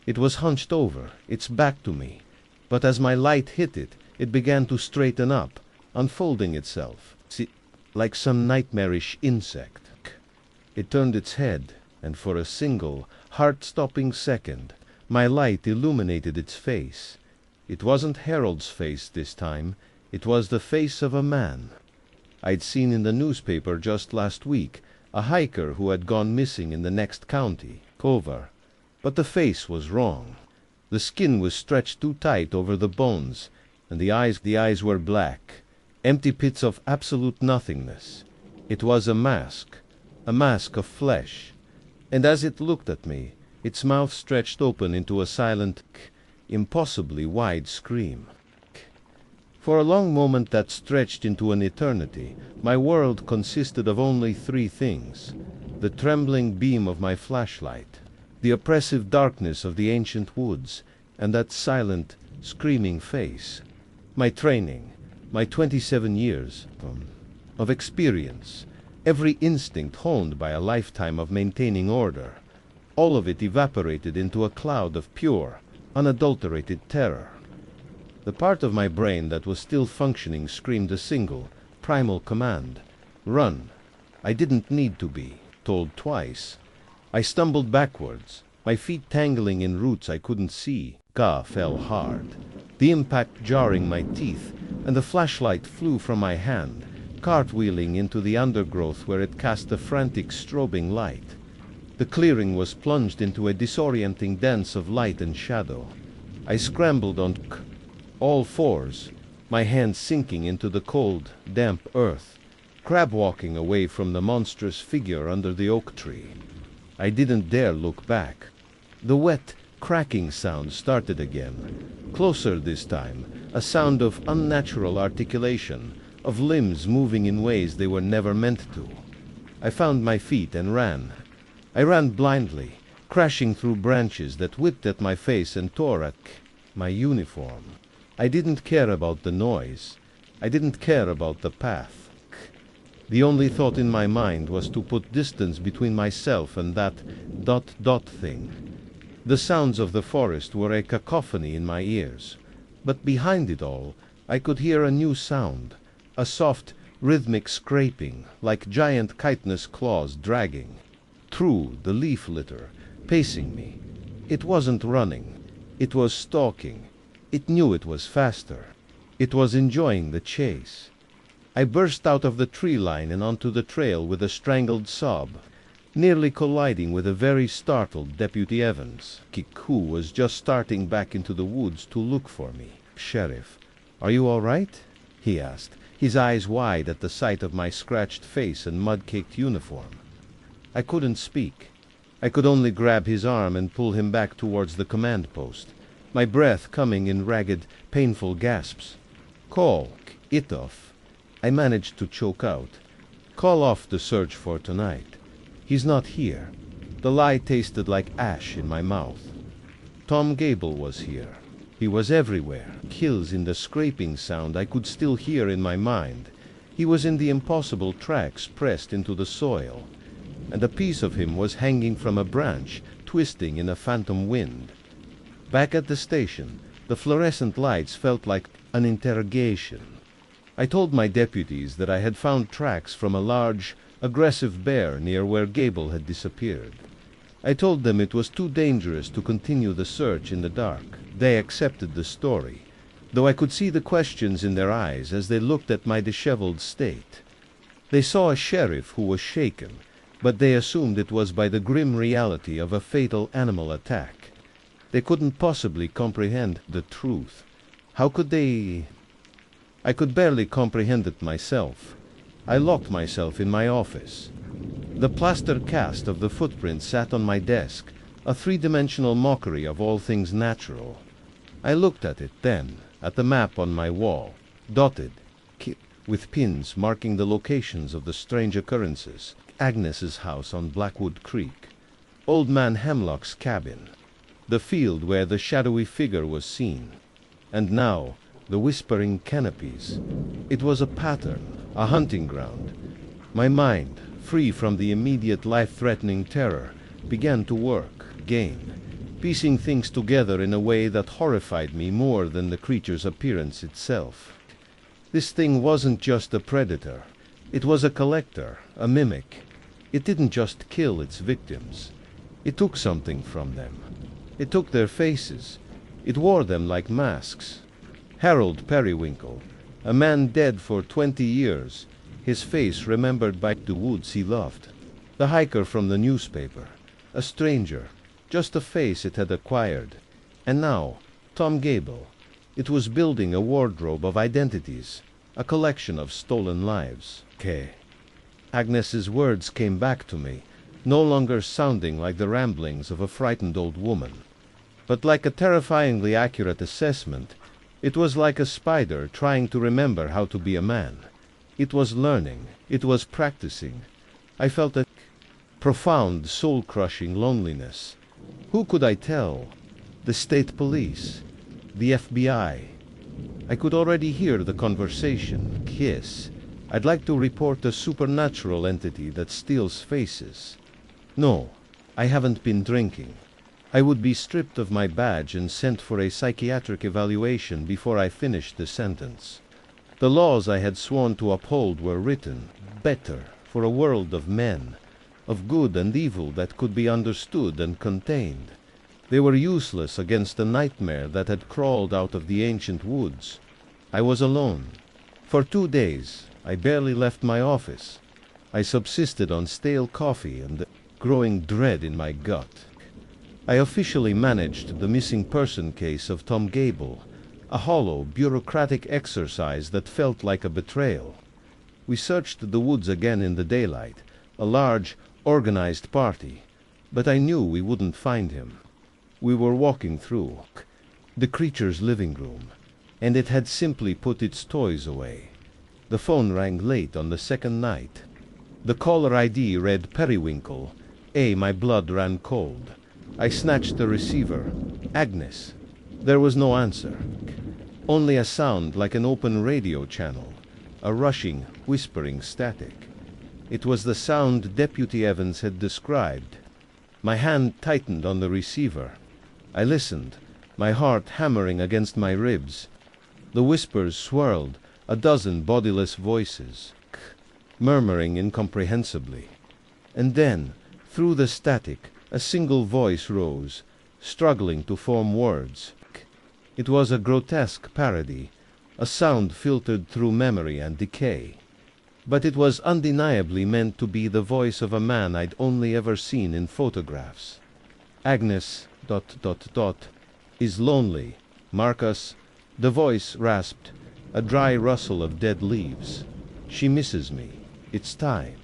It was hunched over, its back to me, but as my light hit it, it began to straighten up, unfolding itself, like some nightmarish insect. It turned its head, and for a single, heart-stopping second, my light illuminated its face. It wasn't Harold's face this time, it was the face of a man. I'd seen in the newspaper just last week a hiker who had gone missing in the next county, Cover. But the face was wrong. The skin was stretched too tight over the bones, and the eyes were black, empty pits of absolute nothingness. It was a mask of flesh, and as it looked at me, its mouth stretched open into a silent, impossibly wide scream. For a long moment that stretched into an eternity, my world consisted of only three things: the trembling beam of my flashlight, the oppressive darkness of the ancient woods, and that silent, screaming face. My training, my 27 years of experience, every instinct honed by a lifetime of maintaining order, all of it evaporated into a cloud of pure, unadulterated terror. The part of my brain that was still functioning screamed a single, primal command: run. I didn't need to be told twice. I stumbled backwards, my feet tangling in roots I couldn't see. Ka fell hard, the impact jarring my teeth, and the flashlight flew from my hand, cartwheeling into the undergrowth where it cast a frantic strobing light. The clearing was plunged into a disorienting dance of light and shadow. I scrambled on all fours, my hands sinking into the cold, damp earth, crab-walking away from the monstrous figure under the oak tree. I didn't dare look back. The wet, cracking sound started again, closer this time, a sound of unnatural articulation, of limbs moving in ways they were never meant to. I found my feet and ran. I ran blindly, crashing through branches that whipped at my face and tore at my uniform. I didn't care about the noise. I didn't care about the path. The only thought in my mind was to put distance between myself and that ... thing. The sounds of the forest were a cacophony in my ears, but behind it all I could hear a new sound, a soft, rhythmic scraping, like giant chitinous claws dragging. Through the leaf litter, pacing me. It wasn't running. It was stalking. It knew it was faster. It was enjoying the chase. I burst out of the tree line and onto the trail with a strangled sob, nearly colliding with a very startled Deputy Evans, who was just starting back into the woods to look for me. "Sheriff, are you all right?" he asked, his eyes wide at the sight of my scratched face and mud-caked uniform. I couldn't speak. I could only grab his arm and pull him back towards the command post, my breath coming in ragged, painful gasps. "Call it off," I managed to choke out. "Call off the search for tonight. He's not here." The lie tasted like ash in my mouth. Tom Gable was here. He was everywhere. Kills in the scraping sound I could still hear in my mind. He was in the impossible tracks pressed into the soil, and a piece of him was hanging from a branch, twisting in a phantom wind. Back at the station, the fluorescent lights felt like an interrogation. I told my deputies that I had found tracks from a large, aggressive bear near where Gable had disappeared. I told them it was too dangerous to continue the search in the dark. They accepted the story, though I could see the questions in their eyes as they looked at my disheveled state. They saw a sheriff who was shaken, but they assumed it was by the grim reality of a fatal animal attack. They couldn't possibly comprehend the truth. How could they? I could barely comprehend it myself. I locked myself in my office. The plaster cast of the footprint sat on my desk, a three-dimensional mockery of all things natural. I looked at it then, at the map on my wall, dotted, with pins marking the locations of the strange occurrences. Agnes's house on Blackwood Creek, Old Man Hemlock's cabin, the field where the shadowy figure was seen, and now the whispering canopies. It was a pattern, a hunting ground. My mind, free from the immediate life-threatening terror, began to work again, piecing things together in a way that horrified me more than the creature's appearance itself. This thing wasn't just a predator. It was a collector, a mimic. It didn't just kill its victims. It took something from them. It took their faces. It wore them like masks. Harold Periwinkle, a man dead for 20 years, his face remembered by the woods he loved. The hiker from the newspaper, a stranger, just a face it had acquired. And now, Tom Gable. It was building a wardrobe of identities, a collection of stolen lives. Agnes's words came back to me, no longer sounding like the ramblings of a frightened old woman, but like a terrifyingly accurate assessment. It was like a spider trying to remember how to be a man. It was learning. It was practicing. I felt a profound, soul-crushing loneliness. Who could I tell? The state police? The FBI? I could already hear the conversation. Kiss. I'd like to report a supernatural entity that steals faces. No, I haven't been drinking. I would be stripped of my badge and sent for a psychiatric evaluation before I finished the sentence. The laws I had sworn to uphold were written, better, for a world of men, of good and evil that could be understood and contained. They were useless against the nightmare that had crawled out of the ancient woods. I was alone. For 2 days, I barely left my office. I subsisted on stale coffee and the growing dread in my gut. I officially managed the missing person case of Tom Gable, a hollow, bureaucratic exercise that felt like a betrayal. We searched the woods again in the daylight, a large, organized party, but I knew we wouldn't find him. We were walking through the creature's living room, and it had simply put its toys away. The phone rang late on the second night. The caller ID read Periwinkle. My blood ran cold. I snatched the receiver. Agnes. There was no answer. Only a sound like an open radio channel. A rushing, whispering static. It was the sound Deputy Evans had described. My hand tightened on the receiver. I listened, my heart hammering against my ribs. The whispers swirled, a dozen bodiless voices, murmuring incomprehensibly. And then, through the static, a single voice rose, struggling to form words. It was a grotesque parody, a sound filtered through memory and decay. but it was undeniably meant to be the voice of a man I'd only ever seen in photographs. Agnes... is lonely. Marcus... The voice rasped, a dry rustle of dead leaves. She misses me. It's time.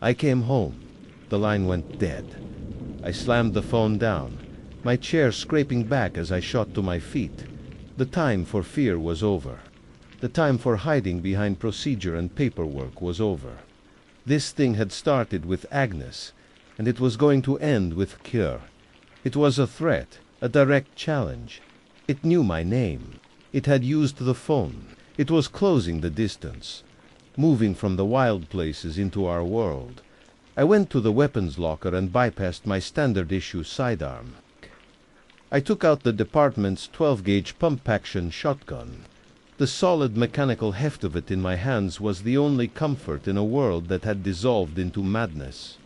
I came home. The line went dead. I slammed the phone down, my chair scraping back as I shot to my feet. The time for fear was over. The time for hiding behind procedure and paperwork was over. This thing had started with Agnes, and it was going to end with Cure. It was a threat, a direct challenge. It knew my name. It had used the phone. It was closing the distance, moving from the wild places into our world. I went to the weapons locker and bypassed my standard-issue sidearm. I took out the department's 12-gauge pump-action shotgun. The solid mechanical heft of it in my hands was the only comfort in a world that had dissolved into madness.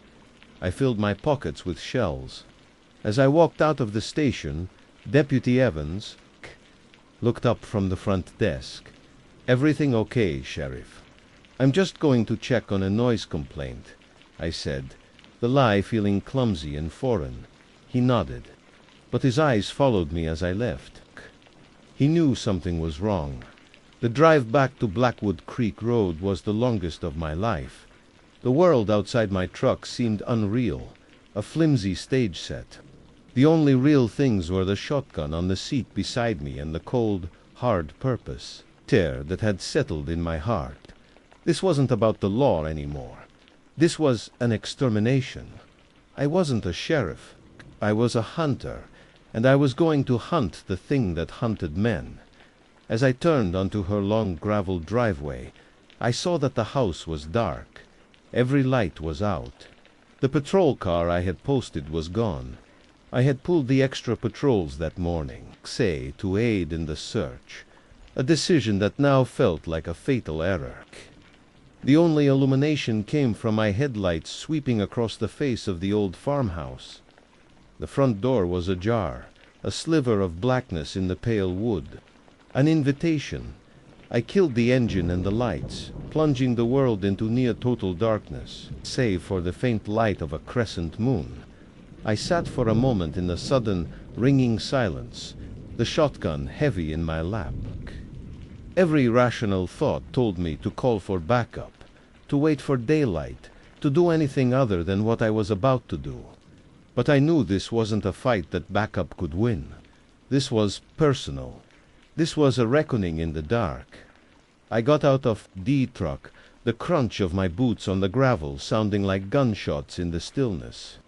I filled my pockets with shells. As I walked out of the station, Deputy Evans looked up from the front desk. "Everything okay, Sheriff?" "I'm just going to check on a noise complaint," I said, the lie feeling clumsy and foreign. He nodded, but his eyes followed me as I left. He knew something was wrong. The drive back to Blackwood Creek Road was the longest of my life. The world outside my truck seemed unreal, a flimsy stage set. The only real things were the shotgun on the seat beside me and the cold, hard purpose, tear that had settled in my heart. This wasn't about the law anymore. This was an extermination. I wasn't a sheriff. I was a hunter, and I was going to hunt the thing that hunted men. As I turned onto her long gravel driveway, I saw that the house was dark. Every light was out. The patrol car I had posted was gone. I had pulled the extra patrols that morning, say, to aid in the search, a decision that now felt like a fatal error. The only illumination came from my headlights sweeping across the face of the old farmhouse. The front door was ajar, a sliver of blackness in the pale wood. An invitation. I killed the engine and the lights, plunging the world into near-total darkness, save for the faint light of a crescent moon. I sat for a moment in the sudden, ringing silence, the shotgun heavy in my lap. Every rational thought told me to call for backup, to wait for daylight, to do anything other than what I was about to do. But I knew this wasn't a fight that backup could win. This was personal. This was a reckoning in the dark. I got out of D truck, the crunch of my boots on the gravel sounding like gunshots in the stillness.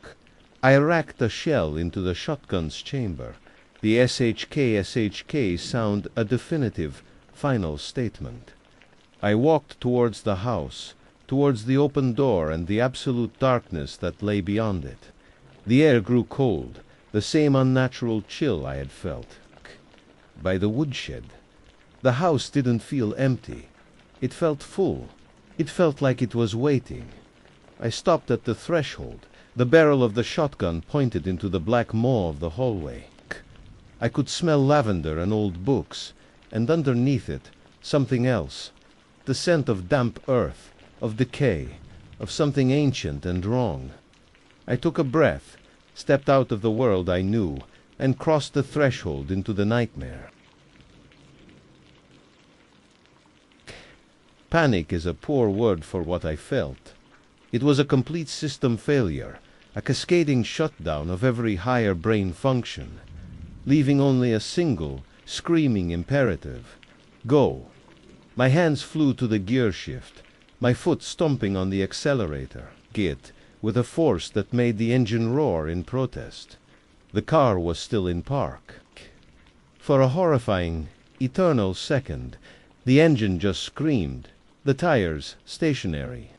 I racked a shell into the shotgun's chamber, the SHK sound a definitive, final statement. I walked towards the house, towards the open door and the absolute darkness that lay beyond it. The air grew cold, the same unnatural chill I had felt. By the woodshed. The house didn't feel empty. It felt full. It felt like it was waiting. I stopped at the threshold. The barrel of the shotgun pointed into the black maw of the hallway. I could smell lavender and old books, and underneath it, something else. The scent of damp earth, of decay, of something ancient and wrong. I took a breath, stepped out of the world I knew, and crossed the threshold into the nightmare. Panic is a poor word for what I felt. It was a complete system failure, a cascading shutdown of every higher brain function, leaving only a single, screaming imperative. Go. My hands flew to the gear shift, my foot stomping on the accelerator, git, with a force that made the engine roar in protest. The car was still in park. For a horrifying, eternal second, the engine just screamed, the tires stationary.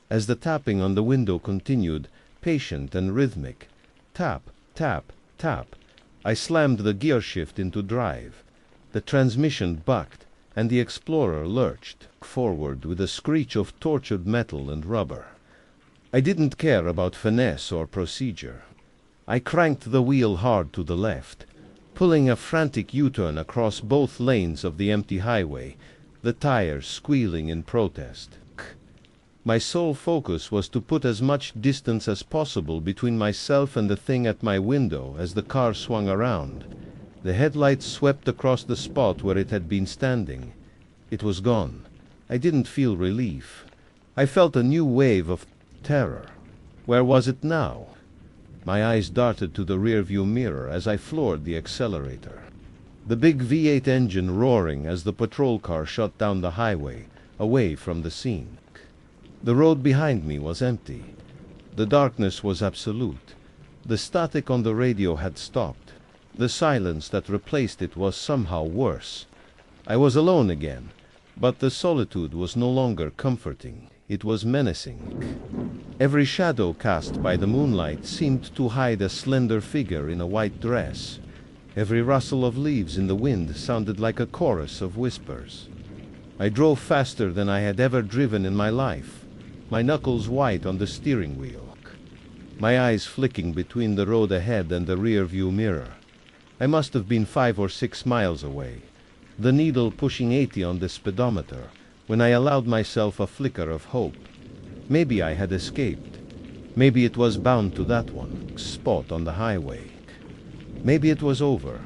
As the tapping on the window continued, patient and rhythmic, tap, tap, tap, I slammed the gear shift into drive. The transmission bucked, and the Explorer lurched forward with a screech of tortured metal and rubber. I didn't care about finesse or procedure. I cranked the wheel hard to the left, pulling a frantic U-turn across both lanes of the empty highway, the tires squealing in protest. My sole focus was to put as much distance as possible between myself and the thing at my window as the car swung around. The headlights swept across the spot where it had been standing. It was gone. I didn't feel relief. I felt a new wave of terror. Where was it now? My eyes darted to the rearview mirror as I floored the accelerator. The big V8 engine roaring as the patrol car shot down the highway, away from the scene. The road behind me was empty. The darkness was absolute. The static on the radio had stopped. The silence that replaced it was somehow worse. I was alone again, but the solitude was no longer comforting. It was menacing. Every shadow cast by the moonlight seemed to hide a slender figure in a white dress. Every rustle of leaves in the wind sounded like a chorus of whispers. I drove faster than I had ever driven in my life, my knuckles white on the steering wheel, my eyes flicking between the road ahead and the rear-view mirror. I must have been 5 or 6 miles away, the needle pushing 80 on the speedometer, when I allowed myself a flicker of hope. Maybe I had escaped. Maybe it was bound to that one spot on the highway. Maybe it was over.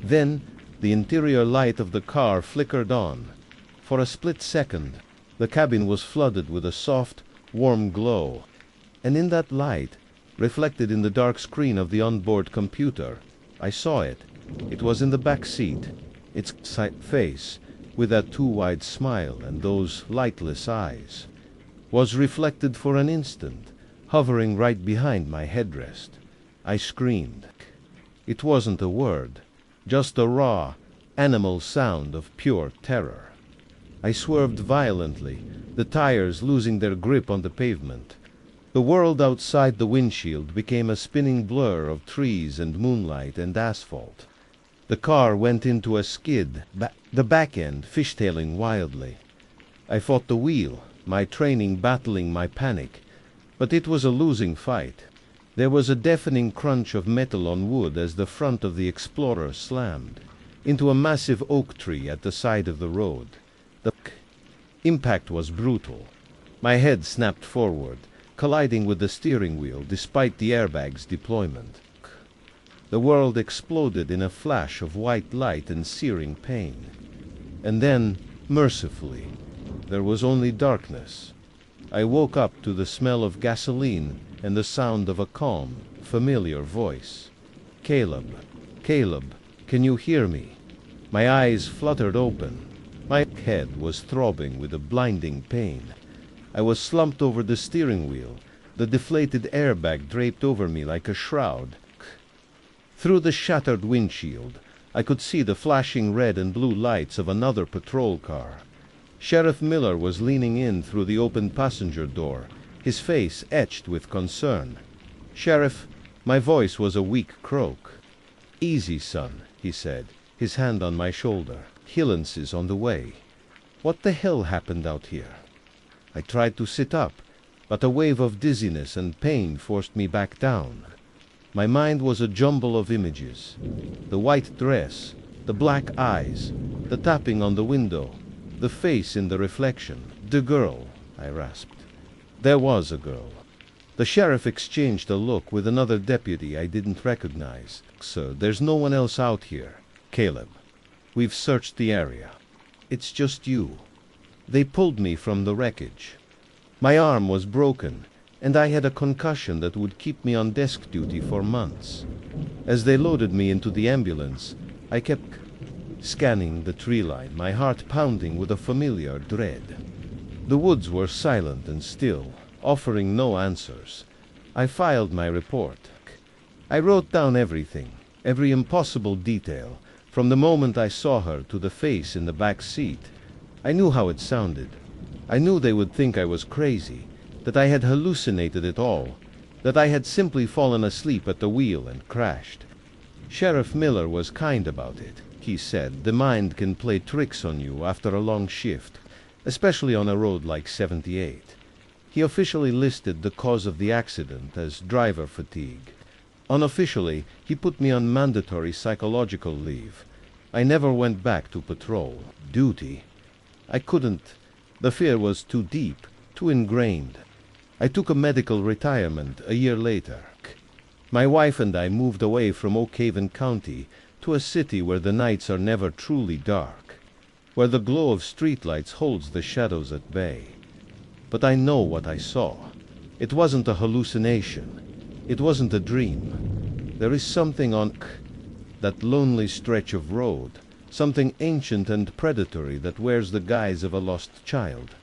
Then the interior light of the car flickered on. For a split second, the cabin was flooded with a soft, warm glow, and in that light, reflected in the dark screen of the onboard computer, I saw it. It was in the back seat. Its face, with that too wide smile and those lightless eyes, was reflected for an instant, hovering right behind my headrest. I screamed. It wasn't a word, just a raw, animal sound of pure terror. I swerved violently, the tires losing their grip on the pavement. The world outside the windshield became a spinning blur of trees and moonlight and asphalt. The car went into a skid, the back end fishtailing wildly. I fought the wheel, my training battling my panic, but it was a losing fight. There was a deafening crunch of metal on wood as the front of the Explorer slammed into a massive oak tree at the side of the road. The impact was brutal. My head snapped forward, colliding with the steering wheel despite the airbag's deployment. The world exploded in a flash of white light and searing pain. And then, mercifully, there was only darkness. I woke up to the smell of gasoline and the sound of a calm, familiar voice. "Caleb, Caleb, can you hear me?" My eyes fluttered open. My head was throbbing with a blinding pain. I was slumped over the steering wheel, the deflated airbag draped over me like a shroud. Through the shattered windshield, I could see the flashing red and blue lights of another patrol car. Sheriff Miller was leaning in through the open passenger door, his face etched with concern. "Sheriff," my voice was a weak croak. "Easy, son," he said, his hand on my shoulder. "Hillens is on the way." What the hell happened out here? I tried to sit up, but a wave of dizziness and pain forced me back down. My mind was a jumble of images. The white dress, the black eyes, the tapping on the window, the face in the reflection. "The girl," I rasped. There was a girl. The sheriff exchanged a look with another deputy I didn't recognize. "Sir, there's no one else out here. Caleb, we've searched the area. It's just you." They pulled me from the wreckage. My arm was broken, and I had a concussion that would keep me on desk duty for months. As they loaded me into the ambulance, I kept scanning the tree line, my heart pounding with a familiar dread. The woods were silent and still, offering no answers. I filed my report. I wrote down everything, every impossible detail, from the moment I saw her to the face in the back seat. I knew how it sounded. I knew they would think I was crazy, that I had hallucinated it all, that I had simply fallen asleep at the wheel and crashed. Sheriff Miller was kind about it. He said the mind can play tricks on you after a long shift, especially on a road like 78. He officially listed the cause of the accident as driver fatigue. Unofficially, he put me on mandatory psychological leave. I never went back to patrol. Duty. I couldn't. The fear was too deep, too ingrained. I took a medical retirement a year later. My wife and I moved away from Oak Haven County to a city where the nights are never truly dark, where the glow of streetlights holds the shadows at bay. But I know what I saw. It wasn't a hallucination. It wasn't a dream. There is something on that lonely stretch of road, something ancient and predatory that wears the guise of a lost child.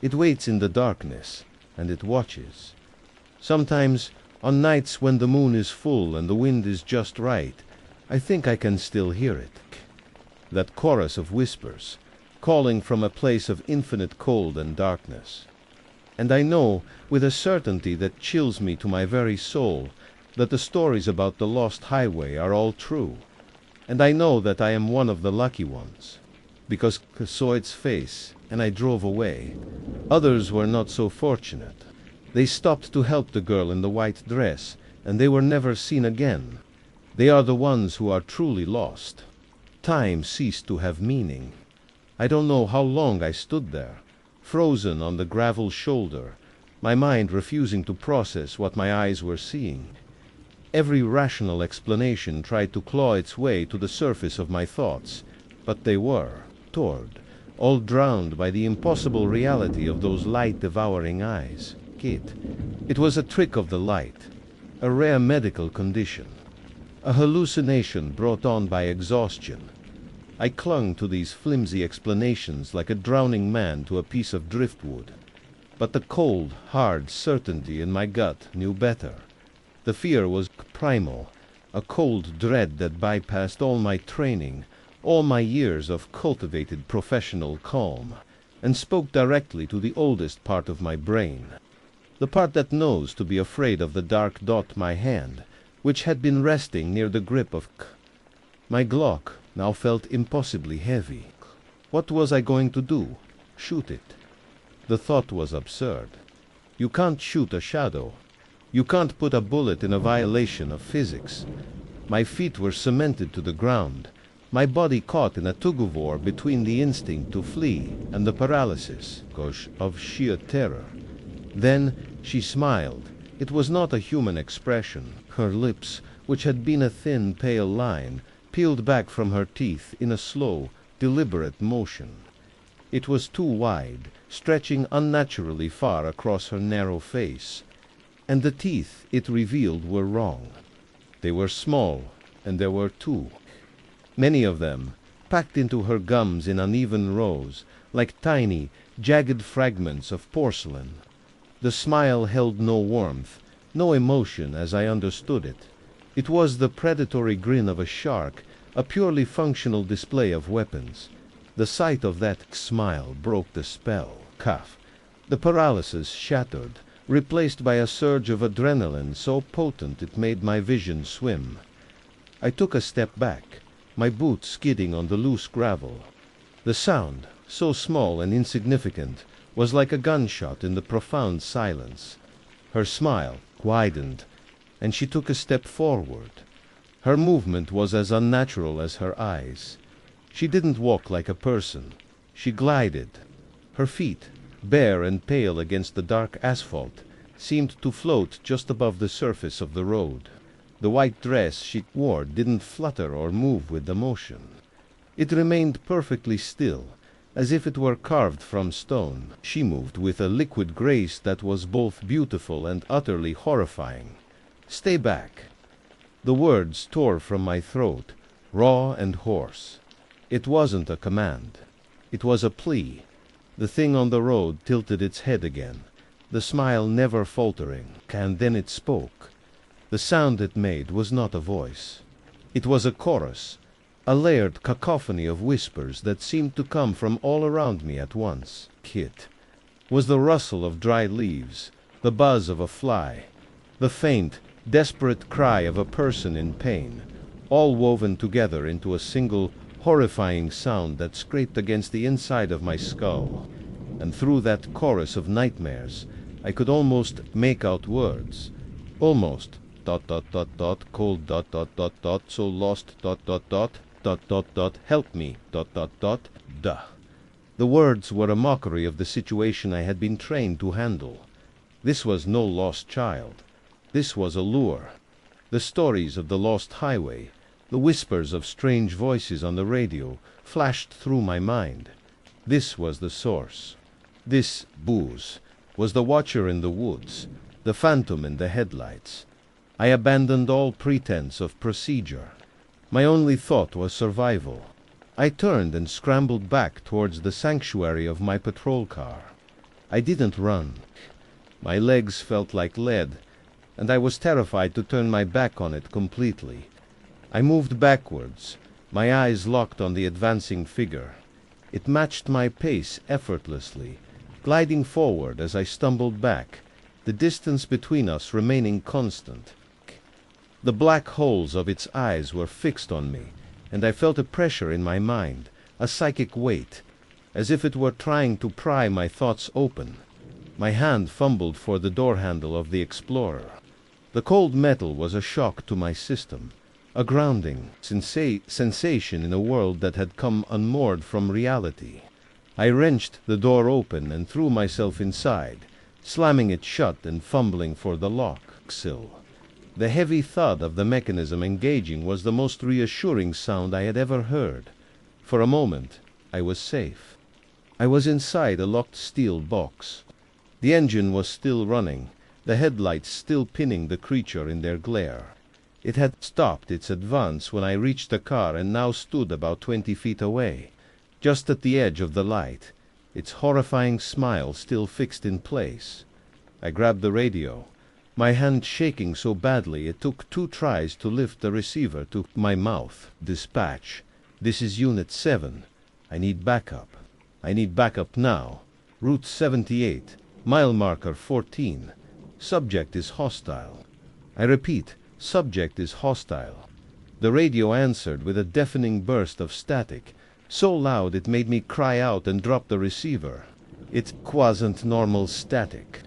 It waits in the darkness, and it watches. Sometimes, on nights when the moon is full and the wind is just right, I think I can still hear it. That chorus of whispers, calling from a place of infinite cold and darkness. And I know, with a certainty that chills me to my very soul, that the stories about the lost highway are all true. And I know that I am one of the lucky ones, because I saw its face, and I drove away. Others were not so fortunate. They stopped to help the girl in the white dress, and they were never seen again. They are the ones who are truly lost. Time ceased to have meaning. I don't know how long I stood there, frozen on the gravel shoulder, my mind refusing to process what my eyes were seeing. Every rational explanation tried to claw its way to the surface of my thoughts, but they were torn, all drowned by the impossible reality of those light-devouring eyes. It was a trick of the light, a rare medical condition, a hallucination brought on by exhaustion. I clung to these flimsy explanations like a drowning man to a piece of driftwood. But the cold, hard certainty in my gut knew better. The fear was primal, a cold dread that bypassed all my training, all my years of cultivated professional calm, and spoke directly to the oldest part of my brain. The part that knows to be afraid of the dark dot my hand, which had been resting near the grip of My Glock now felt impossibly heavy. What was I going to do? Shoot it? The thought was absurd. You can't shoot a shadow. You can't put a bullet in a violation of physics. My feet were cemented to the ground, my body caught in a tug-of-war between the instinct to flee and the paralysis of sheer terror. Then she smiled. It was not a human expression. Her lips, which had been a thin, pale line, peeled back from her teeth in a slow, deliberate motion. It was too wide, stretching unnaturally far across her narrow face. And the teeth it revealed were wrong. They were small, and there were two. Many of them, packed into her gums in uneven rows, like tiny, jagged fragments of porcelain. The smile held no warmth, no emotion as I understood it. It was the predatory grin of a shark, a purely functional display of weapons. The sight of that smile broke the spell. Cough. The paralysis shattered, replaced by a surge of adrenaline so potent it made my vision swim. I took a step back, my boots skidding on the loose gravel. The sound, so small and insignificant, was like a gunshot in the profound silence. Her smile widened, and she took a step forward. Her movement was as unnatural as her eyes. She didn't walk like a person. She glided. Her feet, bare and pale against the dark asphalt, seemed to float just above the surface of the road. The white dress she wore didn't flutter or move with the motion. It remained perfectly still, as if it were carved from stone. She moved with a liquid grace that was both beautiful and utterly horrifying. "Stay back." The words tore from my throat, raw and hoarse. It wasn't a command. It was a plea. The thing on the road tilted its head again, the smile never faltering, and then it spoke. The sound it made was not a voice. It was a chorus, a layered cacophony of whispers that seemed to come from all around me at once. It was the rustle of dry leaves, the buzz of a fly, the faint, desperate cry of a person in pain, all woven together into a single, horrifying sound that scraped against the inside of my skull. And through that chorus of nightmares, I could almost make out words. Almost. ... cold ... so lost ... help me ... duh. The words were a mockery of the situation I had been trained to handle. This was no lost child. This was a lure. The stories of the lost highway, the whispers of strange voices on the radio, flashed through my mind. This was the source. This booze was the watcher in the woods, the phantom in the headlights. I abandoned all pretense of procedure. My only thought was survival. I turned and scrambled back towards the sanctuary of my patrol car. I didn't run. My legs felt like lead, and I was terrified to turn my back on it completely. I moved backwards, my eyes locked on the advancing figure. It matched my pace effortlessly, gliding forward as I stumbled back, the distance between us remaining constant. The black holes of its eyes were fixed on me, and I felt a pressure in my mind, a psychic weight, as if it were trying to pry my thoughts open. My hand fumbled for the door handle of the Explorer. The cold metal was a shock to my system, a grounding sensation in a world that had come unmoored from reality. I wrenched the door open and threw myself inside, slamming it shut and fumbling for the lock sill. The heavy thud of the mechanism engaging was the most reassuring sound I had ever heard. For a moment, I was safe. I was inside a locked steel box. The engine was still running, the headlights still pinning the creature in their glare. It had stopped its advance when I reached the car and now stood about 20 feet away, just at the edge of the light, its horrifying smile still fixed in place. I grabbed the radio, my hand shaking so badly it took 2 tries to lift the receiver to my mouth. Dispatch. This is Unit 7. I need backup. I need backup now. Route 78. Mile marker 14. Subject is hostile. I repeat, subject is hostile. The radio answered with a deafening burst of static, so loud it made me cry out and drop the receiver. It wasn't normal static.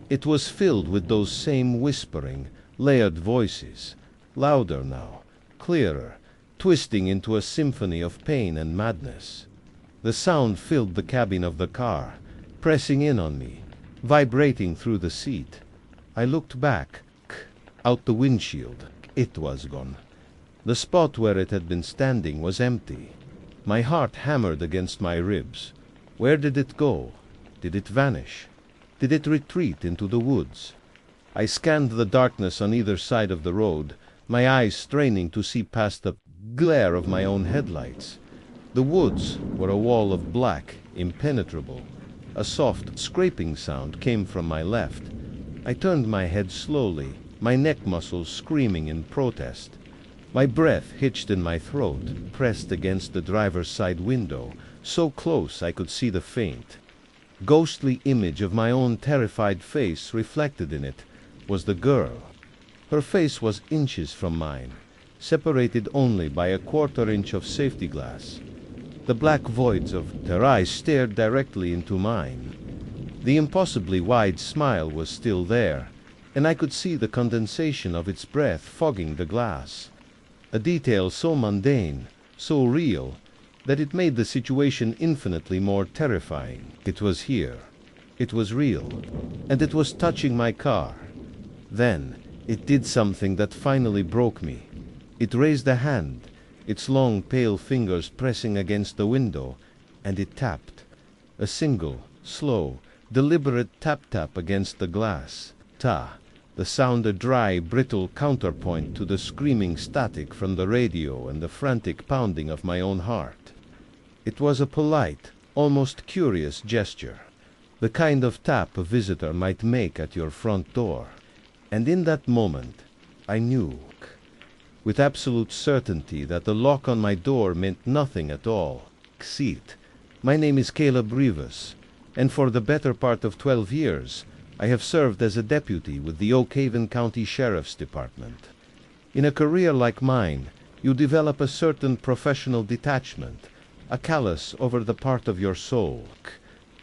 It was filled with those same whispering, layered voices, louder now, clearer, twisting into a symphony of pain and madness. The sound filled the cabin of the car, pressing in on me, vibrating through the seat. I looked back, out the windshield. It was gone. The spot where it had been standing was empty. My heart hammered against my ribs. Where did it go? Did it vanish? Did it retreat into the woods? I scanned the darkness on either side of the road, my eyes straining to see past the glare of my own headlights. The woods were a wall of black, impenetrable. A soft scraping sound came from my left. I turned my head slowly, my neck muscles screaming in protest. My breath hitched in my throat, pressed against the driver's side window, so close I could see the faint, ghostly image of my own terrified face reflected in it was the girl. Her face was inches from mine, separated only by a 1/4 inch of safety glass. The black voids of her eyes stared directly into mine. The impossibly wide smile was still there, and I could see the condensation of its breath fogging the glass. A detail so mundane, so real, that it made the situation infinitely more terrifying. It was here. It was real. And it was touching my car. Then it did something that finally broke me. It raised a hand, its long pale fingers pressing against the window, and it tapped. A single, slow, deliberate tap-tap against the glass. Ta! The sound a dry, brittle counterpoint to the screaming static from the radio and the frantic pounding of my own heart. It was a polite, almost curious gesture, the kind of tap a visitor might make at your front door. And in that moment, I knew, with absolute certainty, that the lock on my door meant nothing at all. Xit. My name is Caleb Rivas, and for the better part of 12 years, I have served as a deputy with the Oak Haven County Sheriff's Department. In a career like mine, you develop a certain professional detachment, a callus over the part of your soul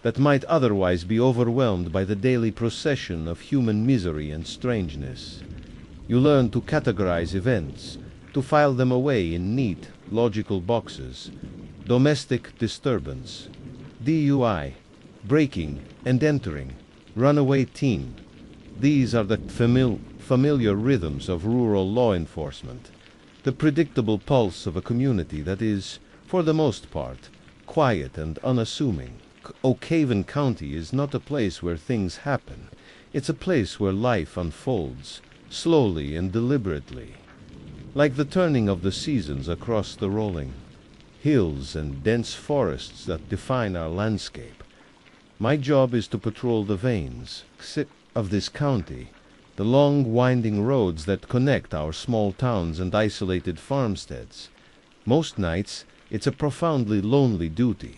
that might otherwise be overwhelmed by the daily procession of human misery and strangeness. You learn to categorize events, to file them away in neat, logical boxes. Domestic disturbance. DUI, breaking and entering, runaway teen. These are the familiar rhythms of rural law enforcement, the predictable pulse of a community that is, for the most part, quiet and unassuming. O'Cavan County is not a place where things happen. It's a place where life unfolds, slowly and deliberately, like the turning of the seasons across the rolling hills and dense forests that define our landscape. My job is to patrol the veins of this county, the long winding roads that connect our small towns and isolated farmsteads. Most nights, it's a profoundly lonely duty.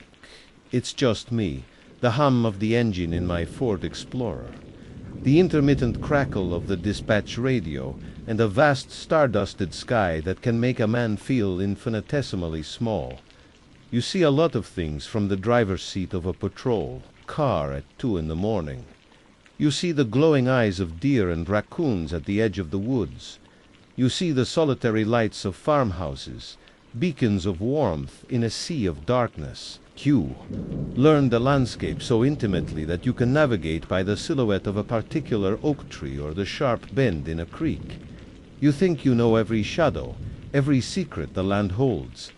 It's just me, the hum of the engine in my Ford Explorer, the intermittent crackle of the dispatch radio, and a vast stardusted sky that can make a man feel infinitesimally small. You see a lot of things from the driver's seat of a patrol car at 2 in the morning. You see the glowing eyes of deer and raccoons at the edge of the woods. You see the solitary lights of farmhouses, beacons of warmth in a sea of darkness. You learn the landscape so intimately that you can navigate by the silhouette of a particular oak tree or the sharp bend in a creek. You think you know every shadow, every secret the land holds.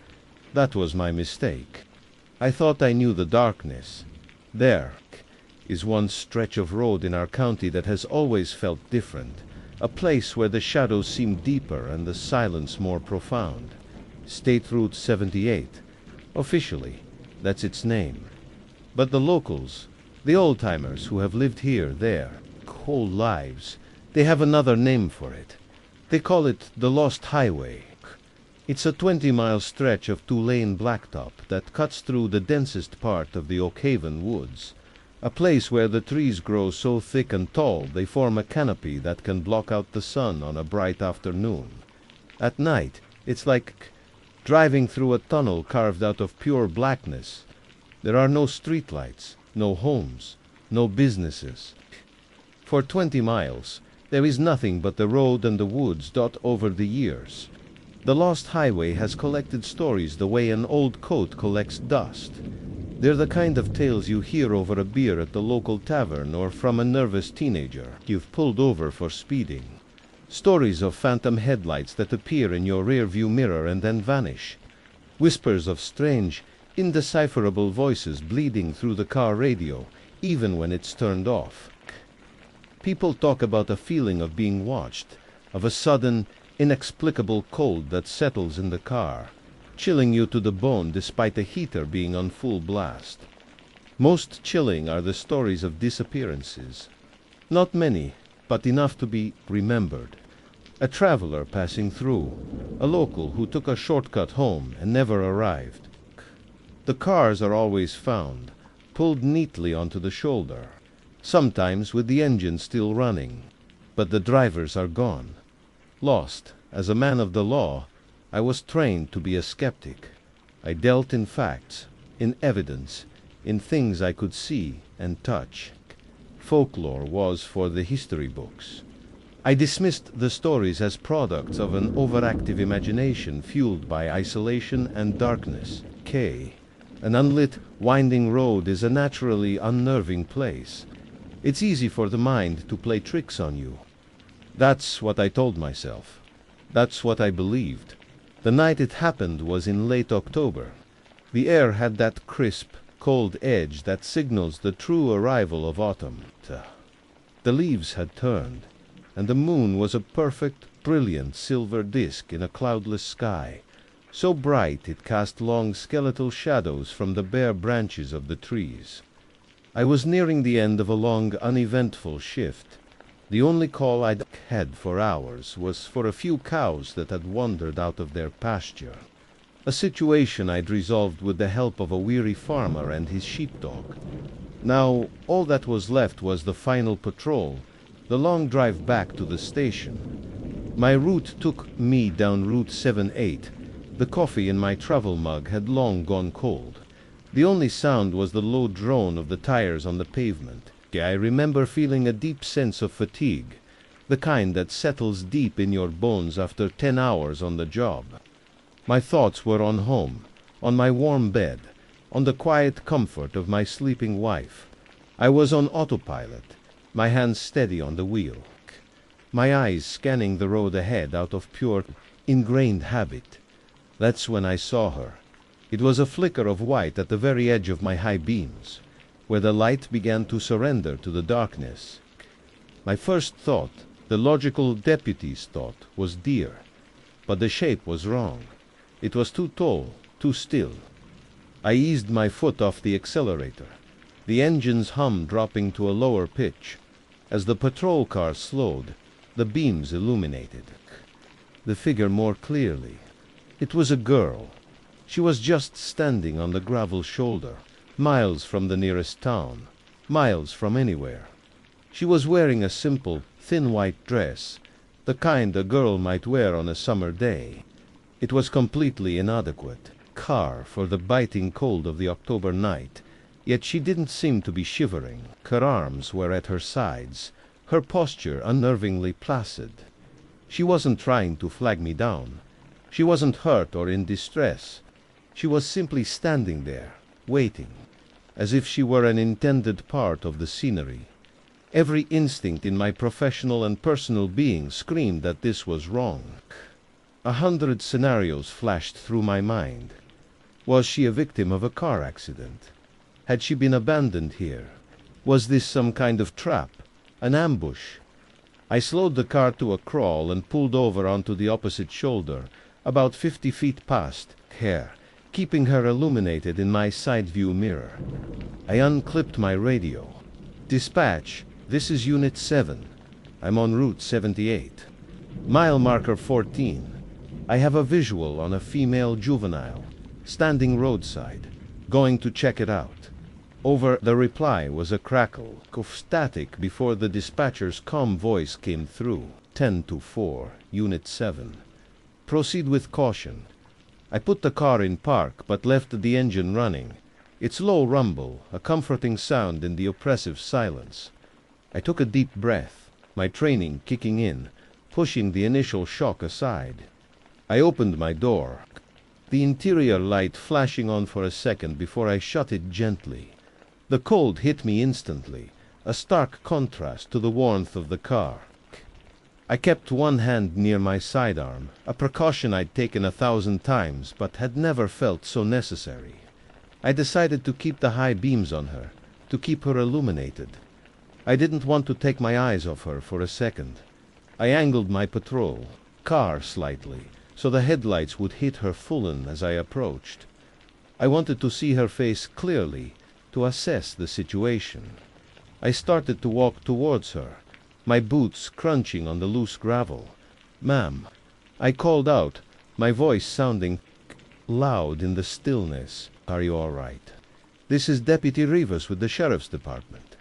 That was my mistake. I thought I knew the darkness. There is one stretch of road in our county that has always felt different, a place where the shadows seem deeper and the silence more profound. State Route 78. Officially, that's its name. But the locals, the old-timers who have lived here, there, whole lives, they have another name for it. They call it the Lost Highway. It's a 20-mile stretch of two-lane blacktop that cuts through the densest part of the O'Cavan woods, a place where the trees grow so thick and tall they form a canopy that can block out the sun on a bright afternoon. At night, it's like driving through a tunnel carved out of pure blackness. There are no streetlights, no homes, no businesses. For 20 miles, there is nothing but the road and the woods dot over the years. The Lost Highway has collected stories the way an old coat collects dust. They're the kind of tales you hear over a beer at the local tavern or from a nervous teenager you've pulled over for speeding. Stories of phantom headlights that appear in your rear-view mirror and then vanish. Whispers of strange, indecipherable voices bleeding through the car radio, even when it's turned off. People talk about a feeling of being watched, of a sudden, inexplicable cold that settles in the car, chilling you to the bone despite the heater being on full blast. Most chilling are the stories of disappearances. Not many, but enough to be remembered. A traveler passing through, a local who took a shortcut home and never arrived. The cars are always found, pulled neatly onto the shoulder, sometimes with the engine still running, but the drivers are gone. Lost, as a man of the law, I was trained to be a skeptic. I dealt in facts, in evidence, in things I could see and touch. Folklore was for the history books. I dismissed the stories as products of an overactive imagination fueled by isolation and darkness. An unlit, winding road is a naturally unnerving place. It's easy for the mind to play tricks on you. That's what I told myself. That's what I believed. The night it happened was in late October. The air had that crisp, cold edge that signals the true arrival of autumn. The leaves had turned, and the moon was a perfect, brilliant silver disk in a cloudless sky, so bright it cast long skeletal shadows from the bare branches of the trees. I was nearing the end of a long, uneventful shift. The only call I'd had for hours was for a few cows that had wandered out of their pasture. A situation I'd resolved with the help of a weary farmer and his sheepdog. Now, all that was left was the final patrol, the long drive back to the station. My route took me down Route 78. The coffee in my travel mug had long gone cold. The only sound was the low drone of the tires on the pavement. I remember feeling a deep sense of fatigue, the kind that settles deep in your bones after 10 hours on the job. My thoughts were on home, on my warm bed, on the quiet comfort of my sleeping wife. I was on autopilot, my hands steady on the wheel, my eyes scanning the road ahead out of pure, ingrained habit. That's when I saw her. It was a flicker of white at the very edge of my high beams, where the light began to surrender to the darkness. My first thought, the logical deputy's thought, was deer. But the shape was wrong. It was too tall, too still. I eased my foot off the accelerator, the engine's hum dropping to a lower pitch. As the patrol car slowed, the beams illuminated the figure more clearly. It was a girl. She was just standing on the gravel shoulder, miles from the nearest town, miles from anywhere. She was wearing a simple, thin white dress, the kind a girl might wear on a summer day. It was completely inadequate, for the biting cold of the October night, yet she didn't seem to be shivering. Her arms were at her sides, her posture unnervingly placid. She wasn't trying to flag me down. She wasn't hurt or in distress. She was simply standing there, waiting, as if she were an intended part of the scenery. Every instinct in my professional and personal being screamed that this was wrong. 100 scenarios flashed through my mind. Was she a victim of a car accident? Had she been abandoned here? Was this some kind of trap, an ambush? I slowed the car to a crawl and pulled over onto the opposite shoulder, about 50 feet past her, keeping her illuminated in my side view mirror. I unclipped my radio. Dispatch, this is Unit 7. I'm on Route 78. Mile marker 14. I have a visual on a female juvenile, standing roadside, going to check it out. Over the reply was a crackle of static before the dispatcher's calm voice came through. 10-4, Unit 7. Proceed with caution. I put the car in park but left the engine running. Its low rumble, a comforting sound in the oppressive silence. I took a deep breath, my training kicking in, pushing the initial shock aside. I opened my door, the interior light flashing on for a second before I shut it gently. The cold hit me instantly, a stark contrast to the warmth of the car. I kept one hand near my sidearm, a precaution I'd taken 1,000 times but had never felt so necessary. I decided to keep the high beams on her, to keep her illuminated. I didn't want to take my eyes off her for a second. I angled my patrol car slightly, so the headlights would hit her full-on as I approached. I wanted to see her face clearly, to assess the situation. I started to walk towards her, my boots crunching on the loose gravel. "Ma'am," I called out, my voice sounding loud in the stillness. "Are you all right? This is Deputy Rivas with the Sheriff's Department."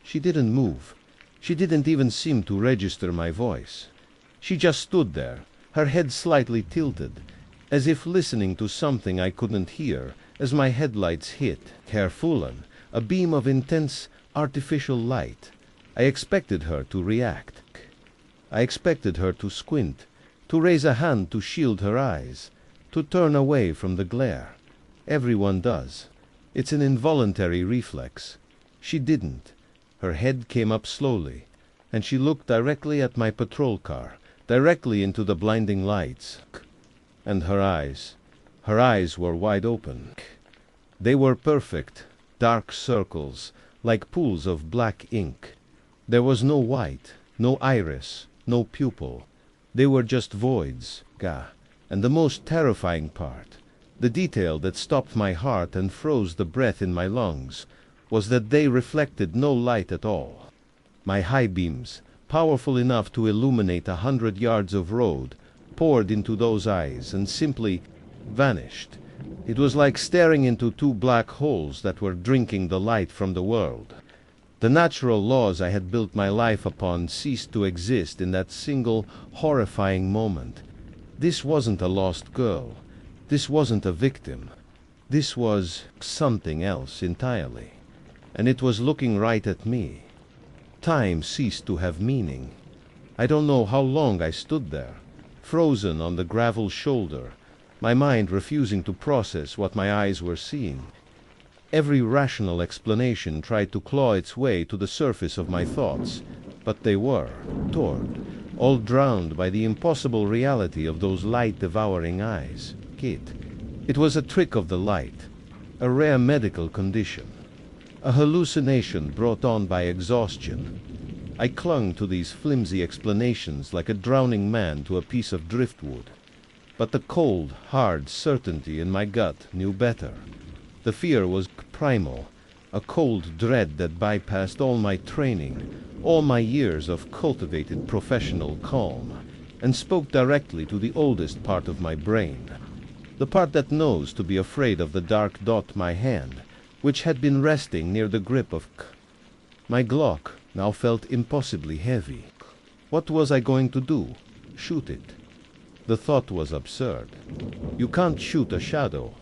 She didn't move. She didn't even seem to register my voice. She just stood there, her head slightly tilted, as if listening to something I couldn't hear, as my headlights hit her full-on, a beam of intense artificial light. I expected her to react. I expected her to squint, to raise a hand to shield her eyes, to turn away from the glare. Everyone does. It's an involuntary reflex. She didn't. Her head came up slowly, and she looked directly at my patrol car, directly into the blinding lights. And her eyes were wide open. They were perfect, dark circles, like pools of black ink. There was no white, no iris, no pupil. They were just voids. And the most terrifying part, the detail that stopped my heart and froze the breath in my lungs, was that they reflected no light at all. My high beams, powerful enough to illuminate 100 yards of road, poured into those eyes and simply vanished. It was like staring into two black holes that were drinking the light from the world. The natural laws I had built my life upon ceased to exist in that single horrifying moment. This wasn't a lost girl. This wasn't a victim. This was something else entirely. And it was looking right at me. Time ceased to have meaning. I don't know how long I stood there, frozen on the gravel shoulder, my mind refusing to process what my eyes were seeing. Every rational explanation tried to claw its way to the surface of my thoughts, but they were torn, all drowned by the impossible reality of those light-devouring eyes. It was a trick of the light, a rare medical condition, a hallucination brought on by exhaustion. I clung to these flimsy explanations like a drowning man to a piece of driftwood. But the cold, hard certainty in my gut knew better. The fear was primal, a cold dread that bypassed all my training, all my years of cultivated professional calm, and spoke directly to the oldest part of my brain, the part that knows to be afraid of the dark dot my hand, which had been resting near the grip of My Glock now felt impossibly heavy. What was I going to do? Shoot it? The thought was absurd. You can't shoot a shadow.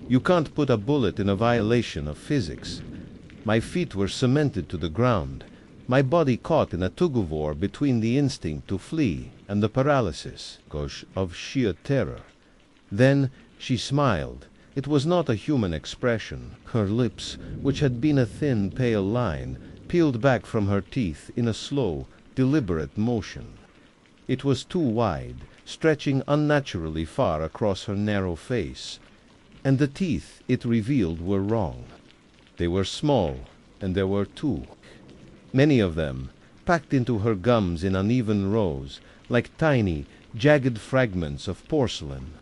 You can't put a bullet in a violation of physics. My feet were cemented to the ground, my body caught in a tug-of-war between the instinct to flee and the paralysis of sheer terror. Then she smiled. It was not a human expression. Her lips, which had been a thin, pale line, peeled back from her teeth in a slow, deliberate motion. It was too wide, stretching unnaturally far across her narrow face, and the teeth it revealed were wrong. They were small, and there were two. Many of them, packed into her gums in uneven rows, like tiny, jagged fragments of porcelain.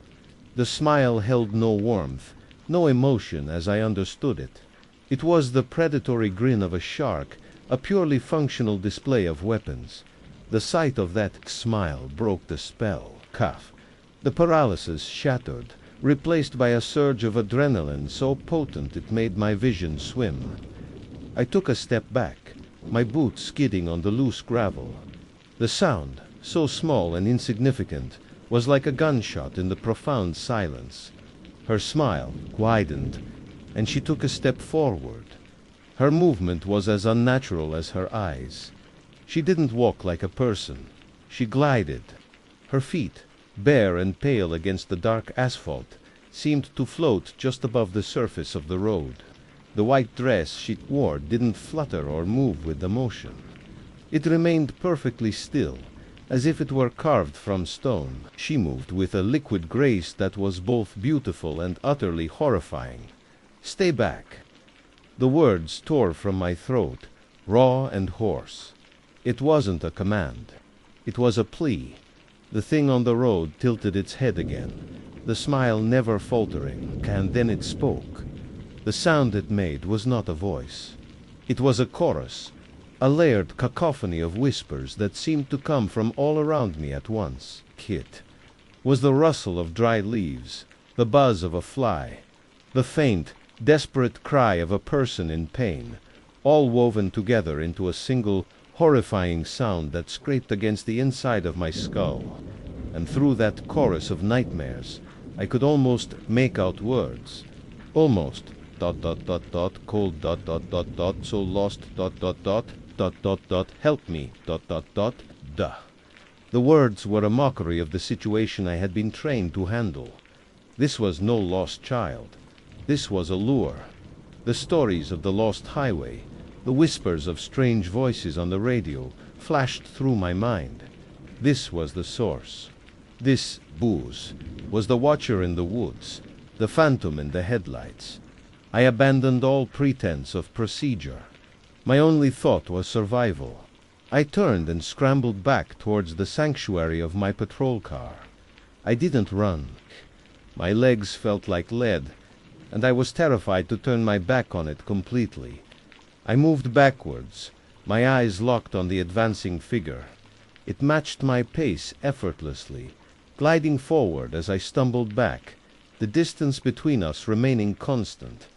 The smile held no warmth, no emotion as I understood it. It was the predatory grin of a shark, a purely functional display of weapons. The sight of that smile broke the spell. The paralysis shattered, replaced by a surge of adrenaline so potent it made my vision swim. I took a step back, my boots skidding on the loose gravel. The sound, so small and insignificant, was like a gunshot in the profound silence. Her smile widened, and she took a step forward. Her movement was as unnatural as her eyes. She didn't walk like a person. She glided. Her feet, bare and pale against the dark asphalt, seemed to float just above the surface of the road. The white dress she wore didn't flutter or move with the motion. It remained perfectly still, as if it were carved from stone. She moved with a liquid grace that was both beautiful and utterly horrifying. "Stay back." The words tore from my throat, raw and hoarse. It wasn't a command. It was a plea. The thing on the road tilted its head again, the smile never faltering, and then it spoke. The sound it made was not a voice. It was a chorus, a layered cacophony of whispers that seemed to come from all around me at once. It was the rustle of dry leaves, the buzz of a fly, the faint, desperate cry of a person in pain, all woven together into a single, horrifying sound that scraped against the inside of my skull. And through that chorus of nightmares, I could almost make out words. Almost. ... cold ... so lost ... help me ... duh. The words were a mockery of the situation I had been trained to handle. This was no lost child. This was a lure. The stories of the lost highway, the whispers of strange voices on the radio, flashed through my mind. This was the source. This booze was the watcher in the woods, the phantom in the headlights. I abandoned all pretense of procedure. My only thought was survival. I turned and scrambled back towards the sanctuary of my patrol car. I didn't run. My legs felt like lead, and I was terrified to turn my back on it completely. I moved backwards, my eyes locked on the advancing figure. It matched my pace effortlessly, gliding forward as I stumbled back, the distance between us remaining constant.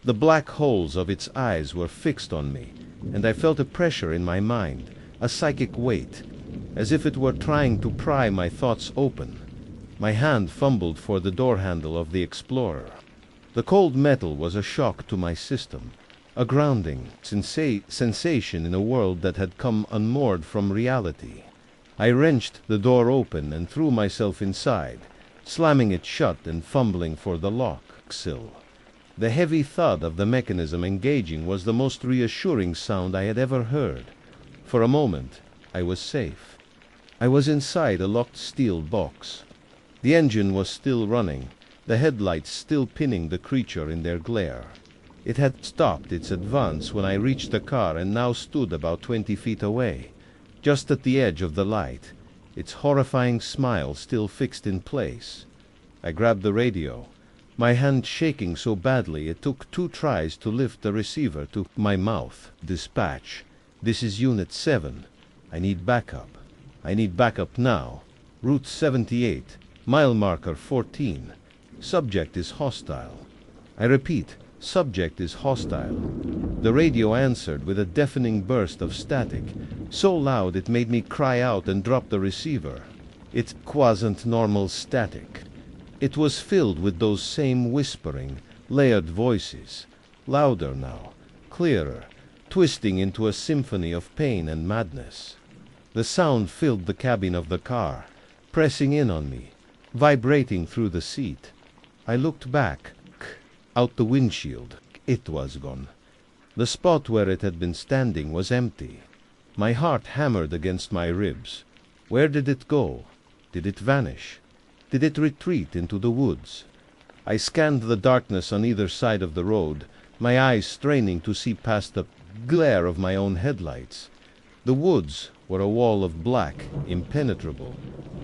The black holes of its eyes were fixed on me, and I felt a pressure in my mind, a psychic weight, as if it were trying to pry my thoughts open. My hand fumbled for the door handle of the Explorer. The cold metal was a shock to my system, a grounding sensation in a world that had come unmoored from reality. I wrenched the door open and threw myself inside, slamming it shut and fumbling for the lock sill. The heavy thud of the mechanism engaging was the most reassuring sound I had ever heard. For a moment, I was safe. I was inside a locked steel box. The engine was still running, the headlights still pinning the creature in their glare. It had stopped its advance when I reached the car and now stood about 20 feet away, just at the edge of the light, its horrifying smile still fixed in place. I grabbed the radio, my hand shaking so badly it took 2 tries to lift the receiver to my mouth. Dispatch. This is Unit 7. I need backup. I need backup now. Route 78. Mile marker 14. Subject is hostile. I repeat, subject is hostile. The radio answered with a deafening burst of static, so loud it made me cry out and drop the receiver. It wasn't normal static. It was filled with those same whispering, layered voices, louder now, clearer, twisting into a symphony of pain and madness. The sound filled the cabin of the car, pressing in on me, vibrating through the seat. I looked back, out the windshield. It was gone. The spot where it had been standing was empty. My heart hammered against my ribs. Where did it go? Did it vanish? Did it retreat into the woods? I scanned the darkness on either side of the road, my eyes straining to see past the glare of my own headlights. The woods were a wall of black, impenetrable.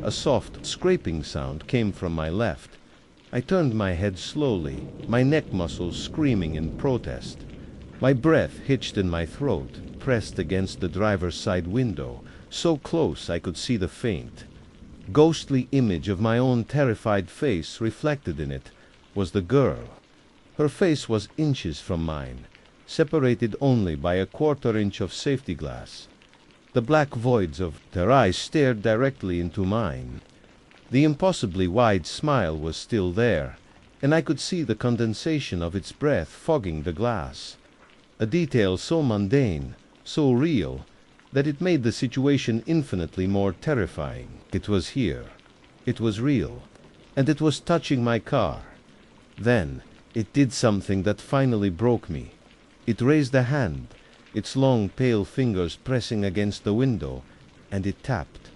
A soft scraping sound came from my left. I turned my head slowly, my neck muscles screaming in protest. My breath hitched in my throat, pressed against the driver's side window, so close I could see the faint, ghostly image of my own terrified face reflected in it was the girl. Her face was inches from mine, separated only by a 1/4 inch of safety glass. The black voids of their eyes stared directly into mine. The impossibly wide smile was still there, and I could see the condensation of its breath fogging the glass. A detail so mundane, so real, that it made the situation infinitely more terrifying. It was here. It was real. And it was touching my car. Then it did something that finally broke me. It raised a hand, its long pale fingers pressing against the window, and it tapped.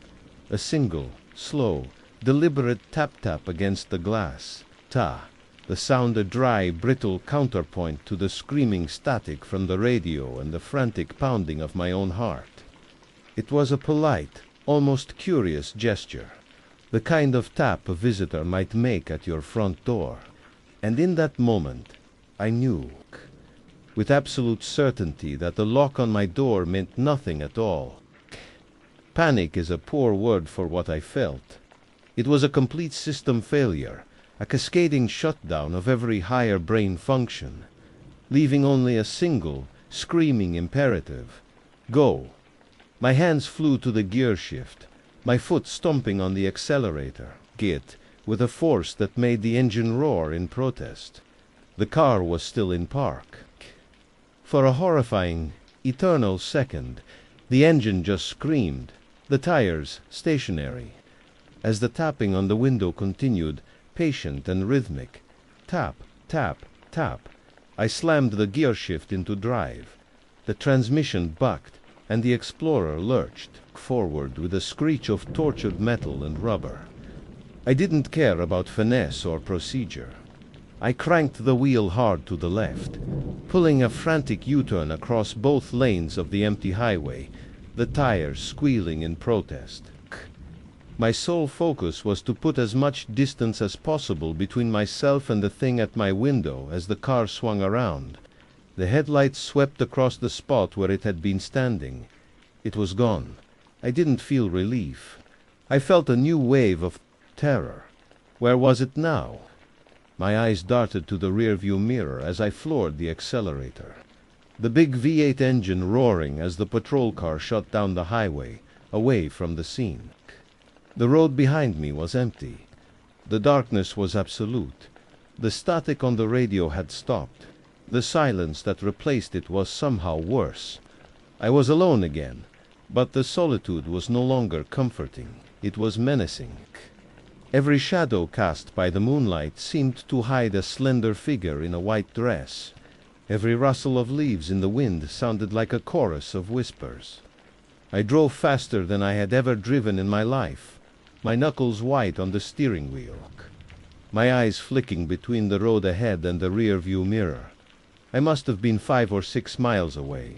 A single, slow, deliberate tap-tap against the glass. Ta! The sound a dry, brittle counterpoint to the screaming static from the radio and the frantic pounding of my own heart. It was a polite, almost curious gesture, the kind of tap a visitor might make at your front door. And in that moment, I knew, with absolute certainty, that the lock on my door meant nothing at all. Panic is a poor word for what I felt. It was a complete system failure, a cascading shutdown of every higher brain function, leaving only a single, screaming imperative: go. My hands flew to the gear shift, my foot stomping on the accelerator, git, with a force that made the engine roar in protest. The car was still in park. For a horrifying, eternal second, the engine just screamed, the tires stationary. As the tapping on the window continued, patient and rhythmic, tap, tap, tap, I slammed the gear shift into drive. The transmission bucked, and the Explorer lurched forward with a screech of tortured metal and rubber. I didn't care about finesse or procedure. I cranked the wheel hard to the left, pulling a frantic U-turn across both lanes of the empty highway, the tires squealing in protest. My sole focus was to put as much distance as possible between myself and the thing at my window as the car swung around. The headlights swept across the spot where it had been standing. It was gone. I didn't feel relief. I felt a new wave of terror. Where was it now? My eyes darted to the rearview mirror as I floored the accelerator. The big V8 engine roaring as the patrol car shot down the highway, away from the scene. The road behind me was empty. The darkness was absolute. The static on the radio had stopped. The silence that replaced it was somehow worse. I was alone again, but the solitude was no longer comforting. It was menacing. Every shadow cast by the moonlight seemed to hide a slender figure in a white dress. Every rustle of leaves in the wind sounded like a chorus of whispers. I drove faster than I had ever driven in my life, my knuckles white on the steering wheel, my eyes flicking between the road ahead and the rear-view mirror. I must have been 5 or 6 miles away,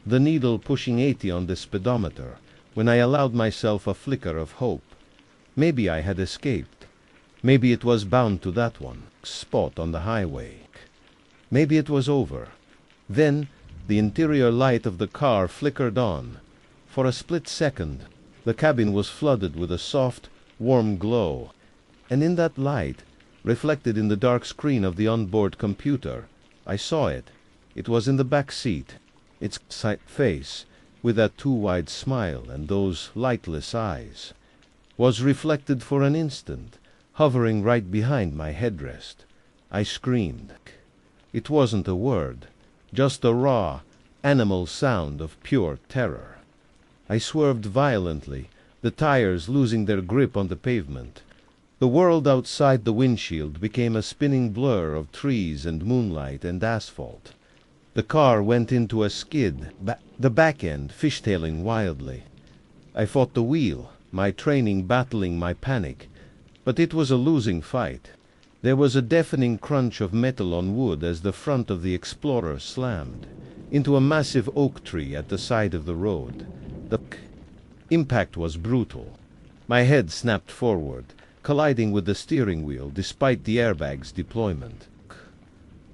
the needle pushing 80 on the speedometer, when I allowed myself a flicker of hope. Maybe I had escaped. Maybe it was bound to that one spot on the highway. Maybe it was over. Then the interior light of the car flickered on. For a split second, the cabin was flooded with a soft, warm glow, and in that light, reflected in the dark screen of the onboard computer, I saw it. It was in the back seat. Its face, with that too wide smile and those lightless eyes, was reflected for an instant, hovering right behind my headrest. I screamed. It wasn't a word, just a raw, animal sound of pure terror. I swerved violently, the tires losing their grip on the pavement. The world outside the windshield became a spinning blur of trees and moonlight and asphalt. The car went into a skid, the back end fishtailing wildly. I fought the wheel, my training battling my panic, but it was a losing fight. There was a deafening crunch of metal on wood as the front of the Explorer slammed into a massive oak tree at the side of the road. The impact was brutal. My head snapped forward, colliding with the steering wheel despite the airbag's deployment.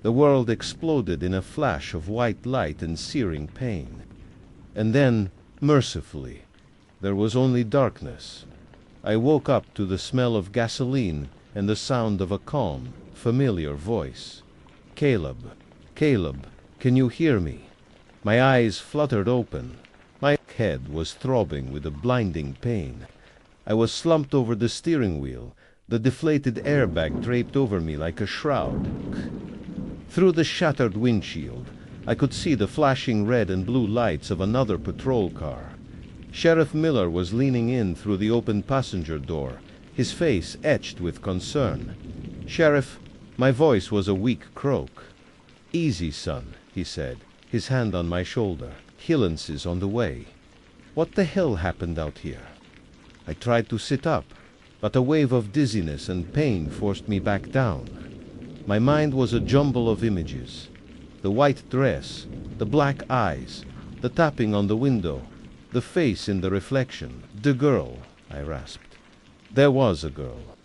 The world exploded in a flash of white light and searing pain. And then, mercifully, there was only darkness. I woke up to the smell of gasoline and the sound of a calm, familiar voice. "Caleb, Caleb, can you hear me?" My eyes fluttered open. My head was throbbing with a blinding pain. I was slumped over the steering wheel, the deflated airbag draped over me like a shroud. Through the shattered windshield, I could see the flashing red and blue lights of another patrol car. Sheriff Miller was leaning in through the open passenger door, his face etched with concern. "Sheriff," my voice was a weak croak. "Easy, son," he said, his hand on my shoulder. "Hillens is on the way." What the hell happened out here? I tried to sit up, but a wave of dizziness and pain forced me back down. My mind was a jumble of images. The white dress, the black eyes, the tapping on the window, the face in the reflection. "The girl," I rasped. There was a girl.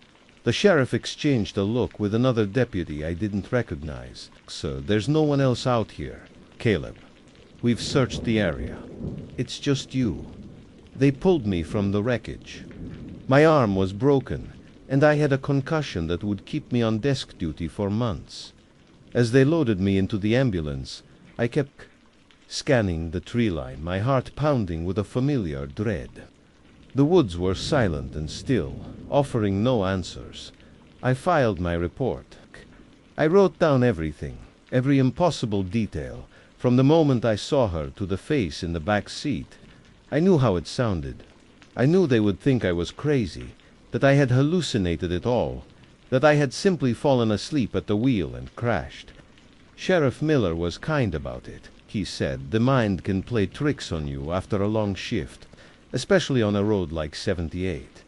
The sheriff exchanged a look with another deputy I didn't recognize. "Sir, there's no one else out here. Caleb, we've searched the area. It's just you." They pulled me from the wreckage. My arm was broken, and I had a concussion that would keep me on desk duty for months. As they loaded me into the ambulance, I kept scanning the tree line, my heart pounding with a familiar dread. The woods were silent and still, offering no answers. I filed my report. I wrote down everything, every impossible detail, from the moment I saw her to the face in the back seat. I knew how it sounded. I knew they would think I was crazy, that I had hallucinated it all, that I had simply fallen asleep at the wheel and crashed. Sheriff Miller was kind about it. He said the mind can play tricks on you after a long shift, especially on a road like 78.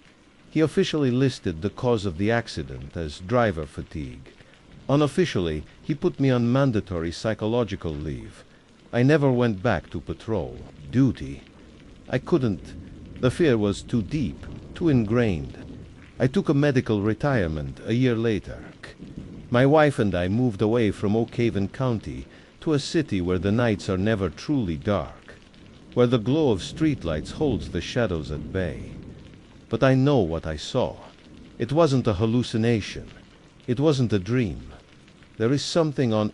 He officially listed the cause of the accident as driver fatigue. Unofficially, he put me on mandatory psychological leave. I never went back to patrol. Duty? I couldn't. The fear was too deep, too ingrained. I took a medical retirement a year later. My wife and I moved away from Oak Haven County to a city where the nights are never truly dark, where the glow of streetlights holds the shadows at bay. But I know what I saw. It wasn't a hallucination. It wasn't a dream. There is something on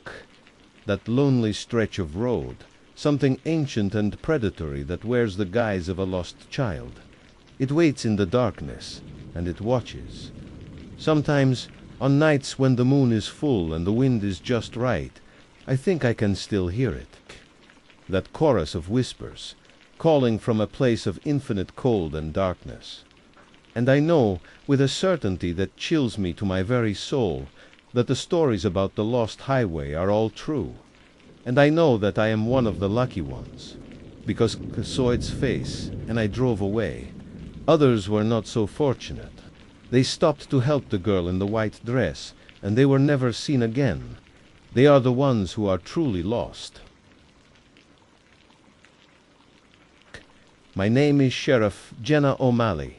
that lonely stretch of road, something ancient and predatory that wears the guise of a lost child. It waits in the darkness, and it watches. Sometimes, on nights when the moon is full and the wind is just right, I think I can still hear it. That chorus of whispers, calling from a place of infinite cold and darkness. And I know, with a certainty that chills me to my very soul, that the stories about the lost highway are all true. And I know that I am one of the lucky ones, because I saw its face, and I drove away. Others were not so fortunate. They stopped to help the girl in the white dress, and they were never seen again. They are the ones who are truly lost. My name is Sheriff Jenna O'Malley.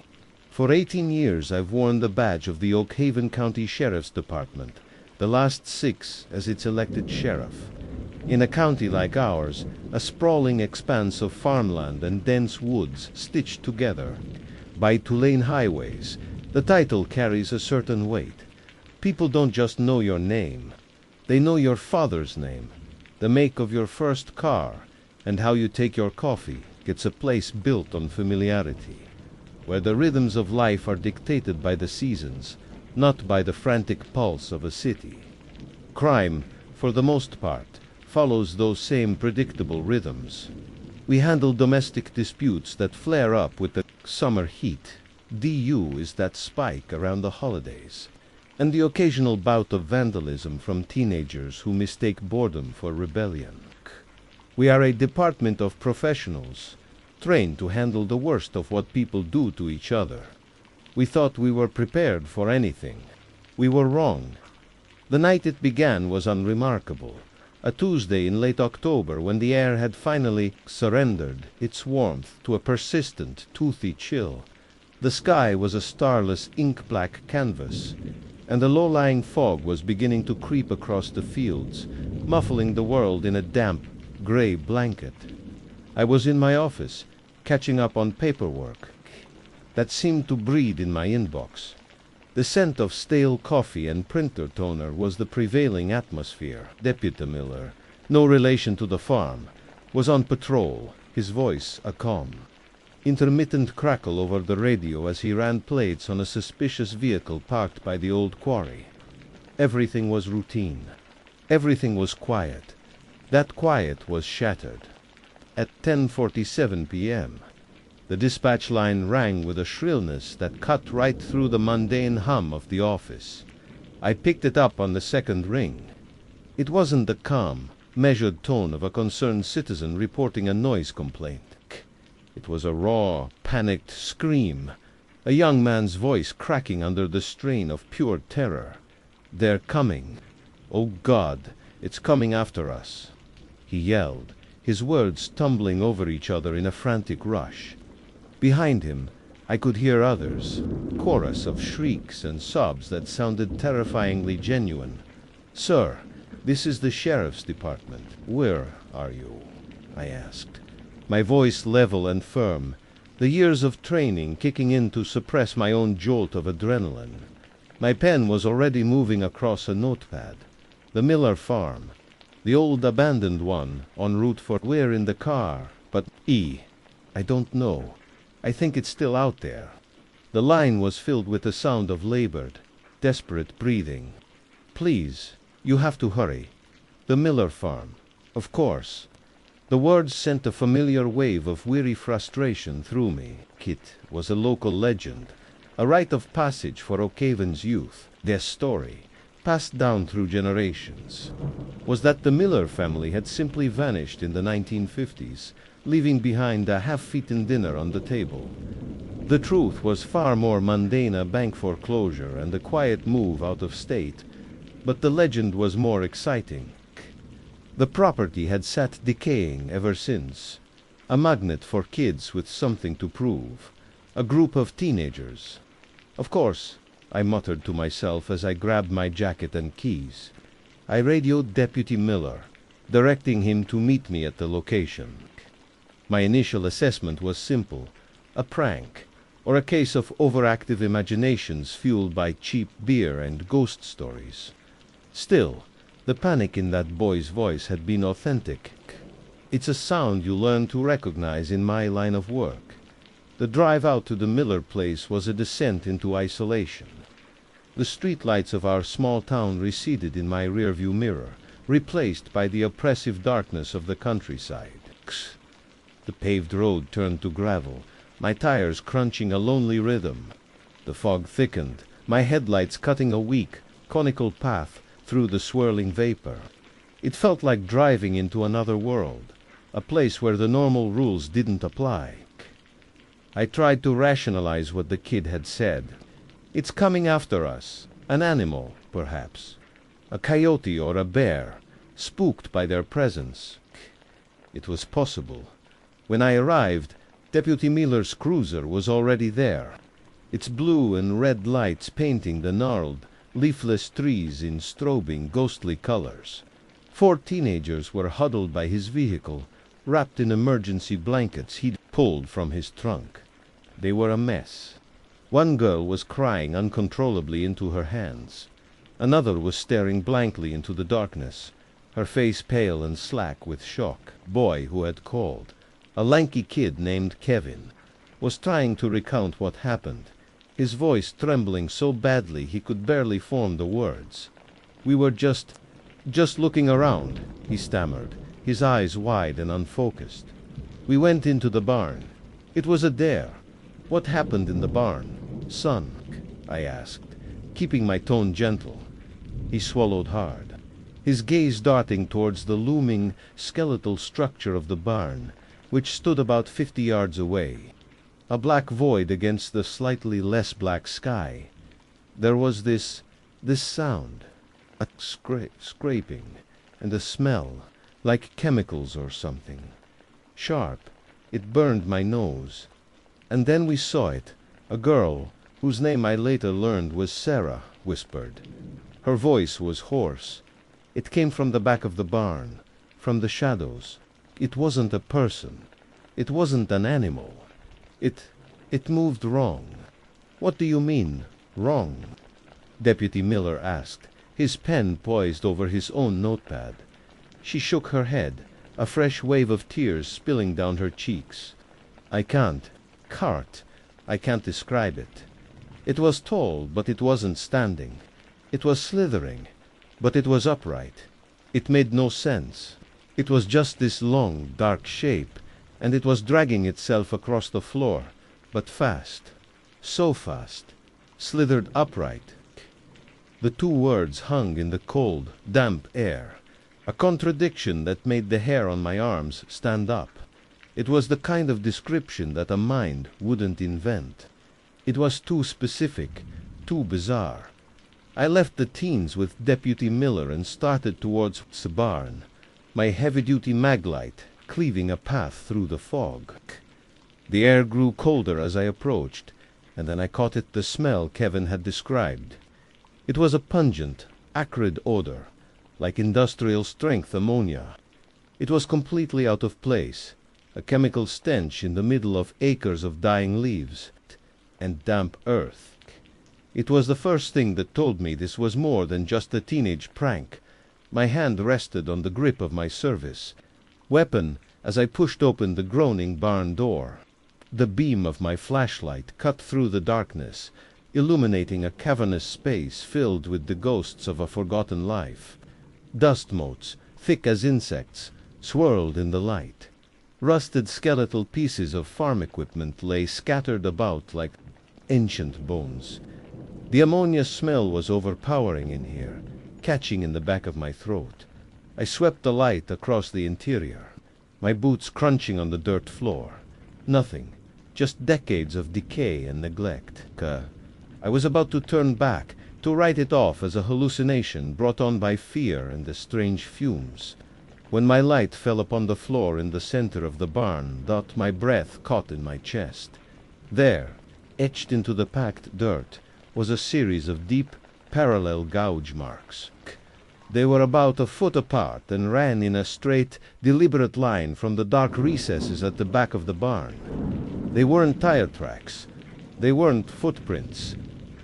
For 18 years I've worn the badge of the Oak Haven County Sheriff's Department, the last 6 as its elected sheriff. In a county like ours, a sprawling expanse of farmland and dense woods stitched together by 2-lane highways, the title carries a certain weight. People don't just know your name. They know your father's name, the make of your first car, and how you take your coffee. It's a place built on familiarity, where the rhythms of life are dictated by the seasons, not by the frantic pulse of a city. Crime, for the most part, follows those same predictable rhythms. We handle domestic disputes that flare up with the summer heat. DU is that spike around the holidays, and the occasional bout of vandalism from teenagers who mistake boredom for rebellion. We are a department of professionals, trained to handle the worst of what people do to each other. We thought we were prepared for anything. We were wrong. The night it began was unremarkable, a Tuesday in late October when the air had finally surrendered its warmth to a persistent, toothy chill. The sky was a starless, ink-black canvas, and the low-lying fog was beginning to creep across the fields, muffling the world in a damp, gray blanket. I was in my office, catching up on paperwork that seemed to breed in my inbox. The scent of stale coffee and printer toner was the prevailing atmosphere. Deputy Miller, no relation to the farm, was on patrol, his voice a calm, intermittent crackle over the radio as he ran plates on a suspicious vehicle parked by the old quarry. Everything was routine. Everything was quiet. That quiet was shattered. At 10:47 p.m., the dispatch line rang with a shrillness that cut right through the mundane hum of the office. I picked it up on the second ring. It wasn't the calm, measured tone of a concerned citizen reporting a noise complaint. It was a raw, panicked scream, a young man's voice cracking under the strain of pure terror. "They're coming. Oh God, it's coming after us," he yelled, his words tumbling over each other in a frantic rush. Behind him, I could hear others, chorus of shrieks and sobs that sounded terrifyingly genuine. "Sir, this is the sheriff's department. Where are you?" I asked, my voice level and firm, the years of training kicking in to suppress my own jolt of adrenaline. My pen was already moving across a notepad. The Miller farm, the old abandoned one, en route for "We're in the car, but I don't know. I think it's still out there." The line was filled with the sound of labored, desperate breathing. "Please, you have to hurry. The Miller farm. Of course." The words sent a familiar wave of weary frustration through me. It was a local legend, a rite of passage for Oak Haven's youth. Their story, passed down through generations, was that the Miller family had simply vanished in the 1950s, leaving behind a half-eaten dinner on the table. The truth was far more mundane: a bank foreclosure and a quiet move out of state, but the legend was more exciting. The property had sat decaying ever since, a magnet for kids with something to prove, a group of teenagers. "Of course," I muttered to myself as I grabbed my jacket and keys. I radioed Deputy Miller, directing him to meet me at the location. My initial assessment was simple: a prank, or a case of overactive imaginations fueled by cheap beer and ghost stories. Still, the panic in that boy's voice had been authentic. It's a sound you learn to recognize in my line of work. The drive out to the Miller place was a descent into isolation. The streetlights of our small town receded in my rearview mirror, replaced by the oppressive darkness of the countryside. The paved road turned to gravel, my tires crunching a lonely rhythm. The fog thickened, my headlights cutting a weak, conical path through the swirling vapor. It felt like driving into another world, a place where the normal rules didn't apply. I tried to rationalize what the kid had said. It's coming after us. An animal, perhaps. A coyote or a bear, spooked by their presence. It was possible. When I arrived, Deputy Miller's cruiser was already there, its blue and red lights painting the gnarled, leafless trees in strobing, ghostly colors. 4 teenagers were huddled by his vehicle, wrapped in emergency blankets he'd pulled from his trunk. They were a mess. One girl was crying uncontrollably into her hands. Another was staring blankly into the darkness, her face pale and slack with shock. Boy who had called, a lanky kid named Kevin, was trying to recount what happened, his voice trembling so badly he could barely form the words. "We were just looking around," he stammered, his eyes wide and unfocused. "We went into the barn. It was a dare. What happened in the barn, son?" I asked, keeping my tone gentle. He swallowed hard, his gaze darting towards the looming, skeletal structure of the barn, which stood about 50 yards away, a black void against the slightly less black sky. There was this sound, a scraping, and a smell, like chemicals or something. Sharp, it burned my nose. And then we saw it. A girl, whose name I later learned was Sarah, whispered. Her voice was hoarse. It came from the back of the barn, from the shadows. It wasn't a person. It wasn't an animal. It moved wrong. "What do you mean, wrong?" Deputy Miller asked, his pen poised over his own notepad. She shook her head, a fresh wave of tears spilling down her cheeks. I can't describe it. It was tall, but it wasn't standing. It was slithering, but it was upright. It made no sense. It was just this long, dark shape, and it was dragging itself across the floor, but fast. So fast. Slithered upright. The 2 words hung in the cold, damp air, a contradiction that made the hair on my arms stand up. It was the kind of description that a mind wouldn't invent. It was too specific, too bizarre. I left the teens with Deputy Miller and started towards the barn, my heavy-duty maglite cleaving a path through the fog. The air grew colder as I approached, and then I caught the smell Kevin had described. It was a pungent, acrid odor, like industrial-strength ammonia. It was completely out of place, a chemical stench in the middle of acres of dying leaves and damp earth. It was the first thing that told me this was more than just a teenage prank. My hand rested on the grip of my service weapon as I pushed open the groaning barn door. The beam of my flashlight cut through the darkness, illuminating a cavernous space filled with the ghosts of a forgotten life. Dust motes, thick as insects, swirled in the light. Rusted skeletal pieces of farm equipment lay scattered about like ancient bones. The ammonia smell was overpowering in here, catching in the back of my throat. I swept the light across the interior, my boots crunching on the dirt floor. Nothing, just decades of decay and neglect. I was about to turn back, to write it off as a hallucination brought on by fear and the strange fumes, when my light fell upon the floor in the center of the barn that my breath caught in my chest. There, etched into the packed dirt, was a series of deep, parallel gouge marks. They were about a foot apart and ran in a straight, deliberate line from the dark recesses at the back of the barn. They weren't tire tracks. They weren't footprints.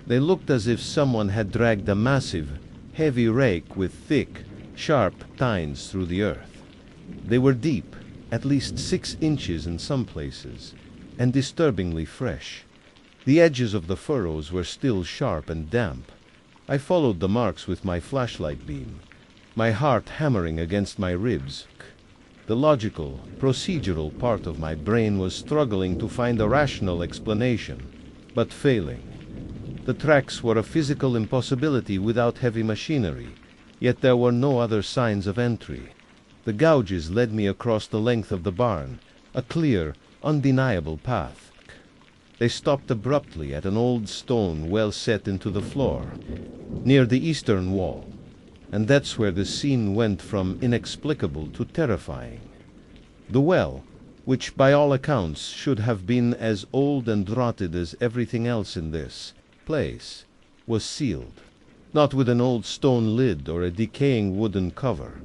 They looked as if someone had dragged a massive, heavy rake with thick, sharp tines through the earth. They were deep, at least 6 inches in some places, and disturbingly fresh. The edges of the furrows were still sharp and damp. I followed the marks with my flashlight beam, my heart hammering against my ribs. The logical, procedural part of my brain was struggling to find a rational explanation, but failing. The tracks were a physical impossibility without heavy machinery, yet there were no other signs of entry. The gouges led me across the length of the barn, a clear, undeniable path. They stopped abruptly at an old stone well set into the floor, near the eastern wall, and that's where the scene went from inexplicable to terrifying. The well, which by all accounts should have been as old and rotted as everything else in this place, was sealed, not with an old stone lid or a decaying wooden cover.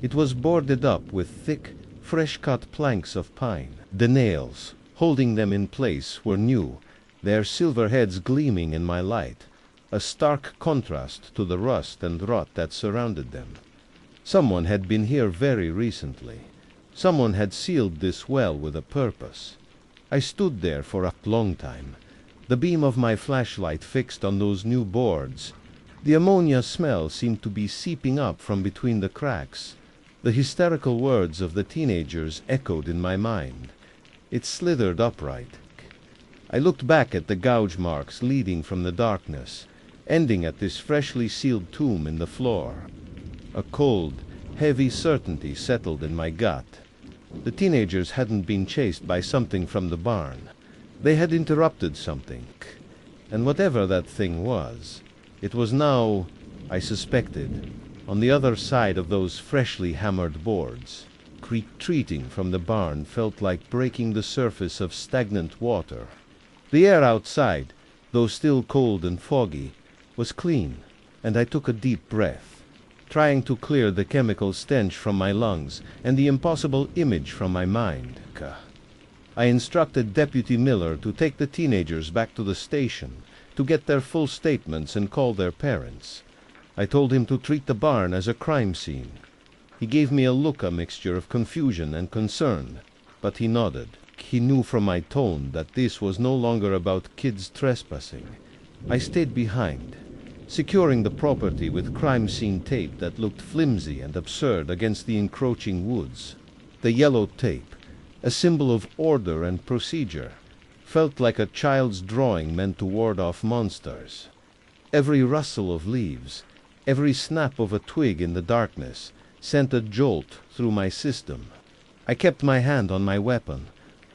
It was boarded up with thick, fresh-cut planks of pine. The nails, holding them in place, were new, their silver heads gleaming in my light, a stark contrast to the rust and rot that surrounded them. Someone had been here very recently. Someone had sealed this well with a purpose. I stood there for a long time, the beam of my flashlight fixed on those new boards. The ammonia smell seemed to be seeping up from between the cracks. The hysterical words of the teenagers echoed in my mind. It slithered upright. I looked back at the gouge marks leading from the darkness, ending at this freshly sealed tomb in the floor. A cold, heavy certainty settled in my gut. The teenagers hadn't been chased by something from the barn. They had interrupted something, and whatever that thing was, it was now, I suspected, on the other side of those freshly hammered boards. Retreating from the barn felt like breaking the surface of stagnant water. The air outside, though still cold and foggy, was clean, and I took a deep breath, trying to clear the chemical stench from my lungs and the impossible image from my mind. I instructed Deputy Miller to take the teenagers back to the station, to get their full statements and call their parents. I told him to treat the barn as a crime scene. He gave me a look, a mixture of confusion and concern, but he nodded. He knew from my tone that this was no longer about kids trespassing. I stayed behind, securing the property with crime scene tape that looked flimsy and absurd against the encroaching woods. The yellow tape, a symbol of order and procedure, felt like a child's drawing meant to ward off monsters. Every rustle of leaves, every snap of a twig in the darkness, sent a jolt through my system. I kept my hand on my weapon,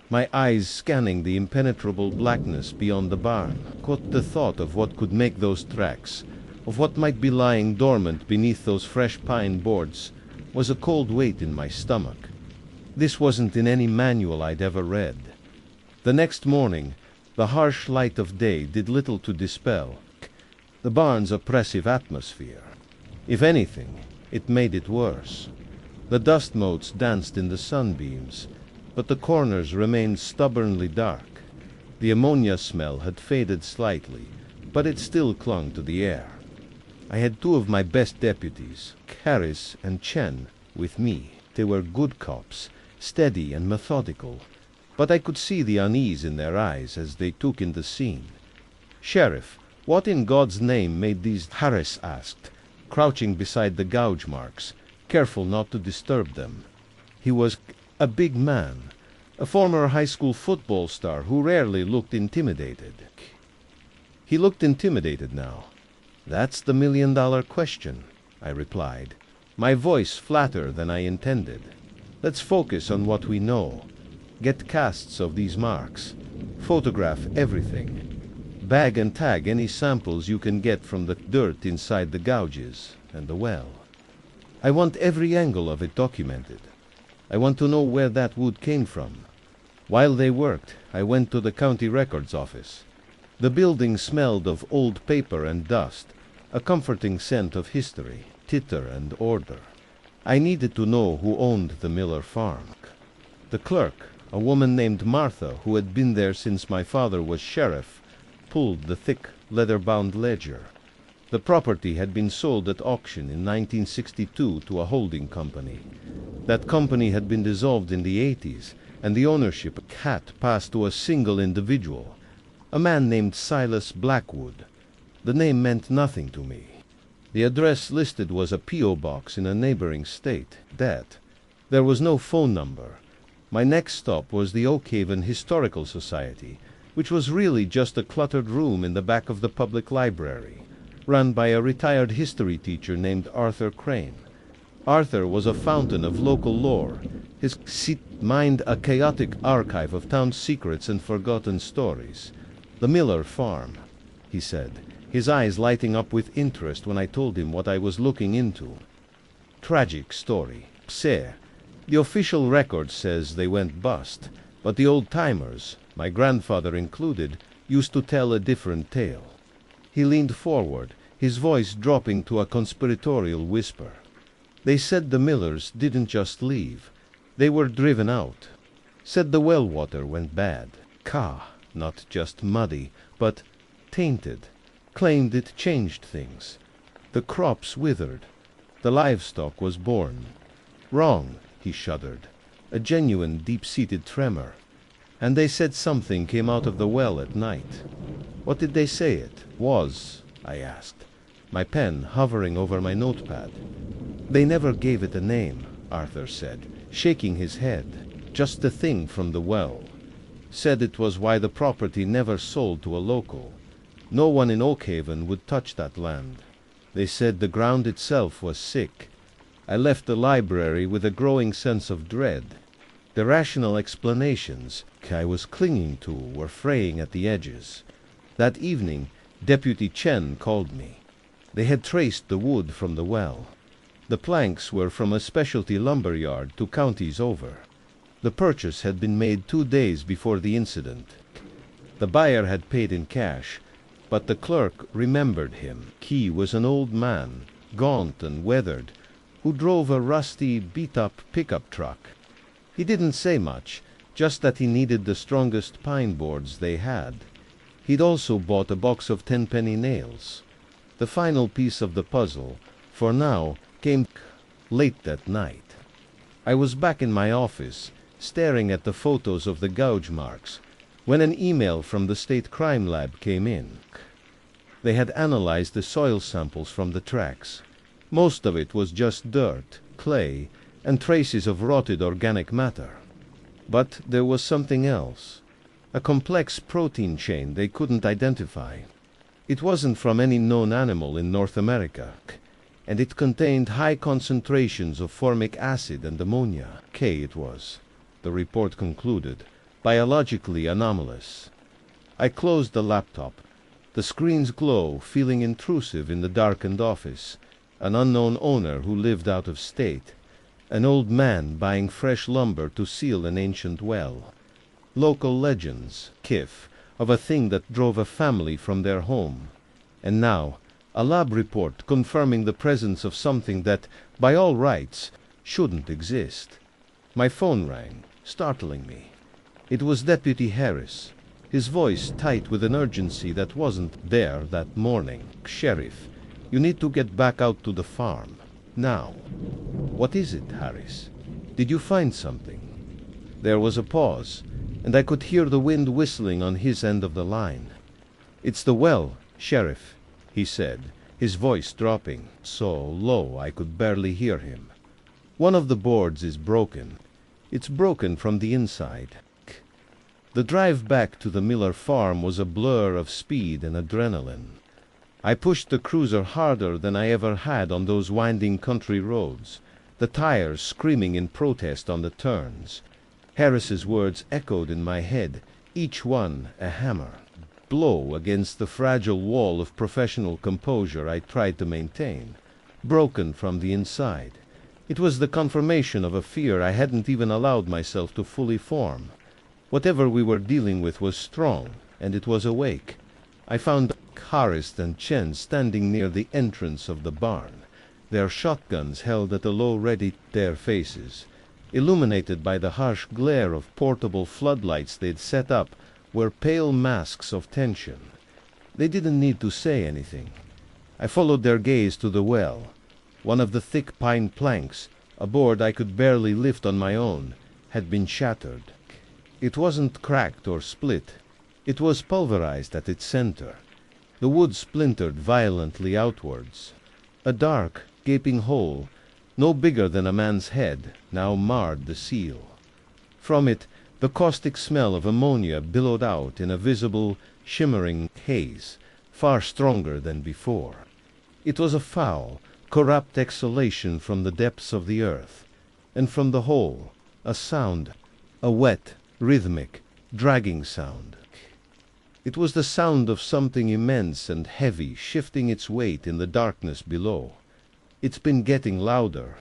my eyes scanning the impenetrable blackness beyond the barn. Caught the thought of what could make those tracks, of what might be lying dormant beneath those fresh pine boards, was a cold weight in my stomach. This wasn't in any manual I'd ever read. The next morning, the harsh light of day did little to dispel the barn's oppressive atmosphere. If anything, it made it worse. The dust motes danced in the sunbeams, but the corners remained stubbornly dark. The ammonia smell had faded slightly, but it still clung to the air. I had two of my best deputies, Harris and Chen, with me. They were good cops, steady and methodical, but I could see the unease in their eyes as they took in the scene. "Sheriff, what in God's name made these?" Harris asked, crouching beside the gouge marks, careful not to disturb them. He was a big man, a former high school football star who rarely looked intimidated. He looked intimidated now. "That's the million-dollar question," I replied, my voice flatter than I intended. "Let's focus on what we know. Get casts of these marks. Photograph everything. Bag and tag any samples you can get from the dirt inside the gouges and the well. I want every angle of it documented. I want to know where that wood came from." While they worked, I went to the county records office. The building smelled of old paper and dust, a comforting scent of history, titter and order. I needed to know who owned the Miller farm. The clerk, a woman named Martha, who had been there since my father was sheriff, pulled the thick, leather-bound ledger. The property had been sold at auction in 1962 to a holding company. That company had been dissolved in the 80s, and the ownership had passed to a single individual, a man named Silas Blackwood. The name meant nothing to me. The address listed was a P.O. box in a neighboring state. There was no phone number. My next stop was the Oak Haven Historical Society, which was really just a cluttered room in the back of the public library, run by a retired history teacher named Arthur Crane. Arthur was a fountain of local lore. His seat mined a chaotic archive of town secrets and forgotten stories. "The Miller farm," he said, his eyes lighting up with interest when I told him what I was looking into. "Tragic story. Pse. The official record says they went bust, but the old-timers, my grandfather included, used to tell a different tale." He leaned forward, his voice dropping to a conspiratorial whisper. "They said the Millers didn't just leave. They were driven out. Said the well water went bad. Not just muddy, but tainted. Claimed it changed things. The crops withered. The livestock was born. Wrong," he shuddered, a genuine deep-seated tremor. "And they said something came out of the well at night." "What did they say it was?" I asked, my pen hovering over my notepad. "They never gave it a name," Arthur said, shaking his head. "Just the thing from the well. Said it was why the property never sold to a local. No one in Oakhaven would touch that land. They said the ground itself was sick." I left the library with a growing sense of dread. The rational explanations I was clinging to were fraying at the edges. That evening, Deputy Chen called me. They had traced the wood from the well. The planks were from a specialty lumber yard 2 counties over. The purchase had been made 2 days before the incident. The buyer had paid in cash, but the clerk remembered him. He was an old man, gaunt and weathered, who drove a rusty, beat-up pickup truck. He didn't say much, just that he needed the strongest pine boards they had. He'd also bought a box of 10-penny nails. The final piece of the puzzle, for now, came late that night. I was back in my office, staring at the photos of the gouge marks, when an email from the State Crime Lab came in. They had analyzed the soil samples from the tracks. Most of it was just dirt, clay, and traces of rotted organic matter. But there was something else, a complex protein chain they couldn't identify. It wasn't from any known animal in North America, and it contained high concentrations of formic acid and ammonia. It was, the report concluded, biologically anomalous. I closed the laptop, the screen's glow feeling intrusive in the darkened office. An unknown owner who lived out of state. An old man buying fresh lumber to seal an ancient well. Local legends, of a thing that drove a family from their home. And now, a lab report confirming the presence of something that, by all rights, shouldn't exist. My phone rang, startling me. It was Deputy Harris, his voice tight with an urgency that wasn't there that morning. "Sheriff, you need to get back out to the farm. Now." "What is it, Harris? Did you find something?" There was a pause, and I could hear the wind whistling on his end of the line. "It's the well, Sheriff," he said, his voice dropping so low I could barely hear him. "One of the boards is broken. It's broken from the inside." The drive back to the Miller farm was a blur of speed and adrenaline. I pushed the cruiser harder than I ever had on those winding country roads, the tires screaming in protest on the turns. Harris's words echoed in my head, each one a hammer, blow against the fragile wall of professional composure I tried to maintain, broken from the inside. It was the confirmation of a fear I hadn't even allowed myself to fully form. Whatever we were dealing with was strong, and it was awake. I found Harris and Chen standing near the entrance of the barn, their shotguns held at a low ready, their faces, illuminated by the harsh glare of portable floodlights they'd set up, were pale masks of tension. They didn't need to say anything. I followed their gaze to the well. One of the thick pine planks, a board I could barely lift on my own, had been shattered. It wasn't cracked or split. It was pulverized at its center. The wood splintered violently outwards. A dark, gaping hole, no bigger than a man's head, now marred the seal. From it, The caustic smell of ammonia billowed out in a visible, shimmering haze, far stronger than before. It was a foul, corrupt exhalation from the depths of the earth, and from the whole, a sound, a wet, rhythmic, dragging sound. It was the sound of something immense and heavy shifting its weight in the darkness below. "It's been getting louder,"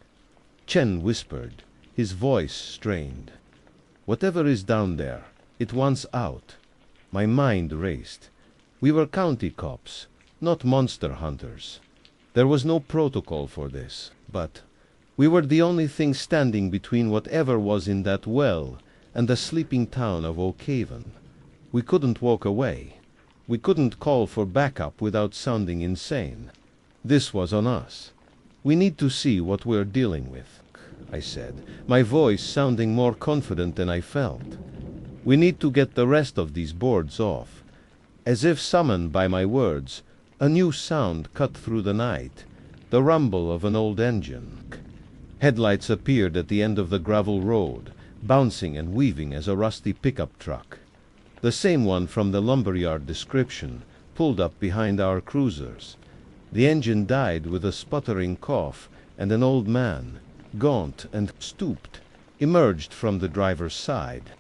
Chen whispered, his voice strained. "Whatever is down there, it wants out." My mind raced. We were county cops, not monster hunters. There was no protocol for this, but we were the only thing standing between whatever was in that well and the sleeping town of Oak Haven. We couldn't walk away. We couldn't call for backup without sounding insane. This was on us. "We need to see what we're dealing with," I said, my voice sounding more confident than I felt. "We need to get the rest of these boards off." As if summoned by my words, a new sound cut through the night, the rumble of an old engine. Headlights appeared at the end of the gravel road, bouncing and weaving as a rusty pickup truck. The same one from the lumberyard description pulled up behind our cruisers. The engine died with a sputtering cough, and an old man, gaunt and stooped, emerged from the driver's side.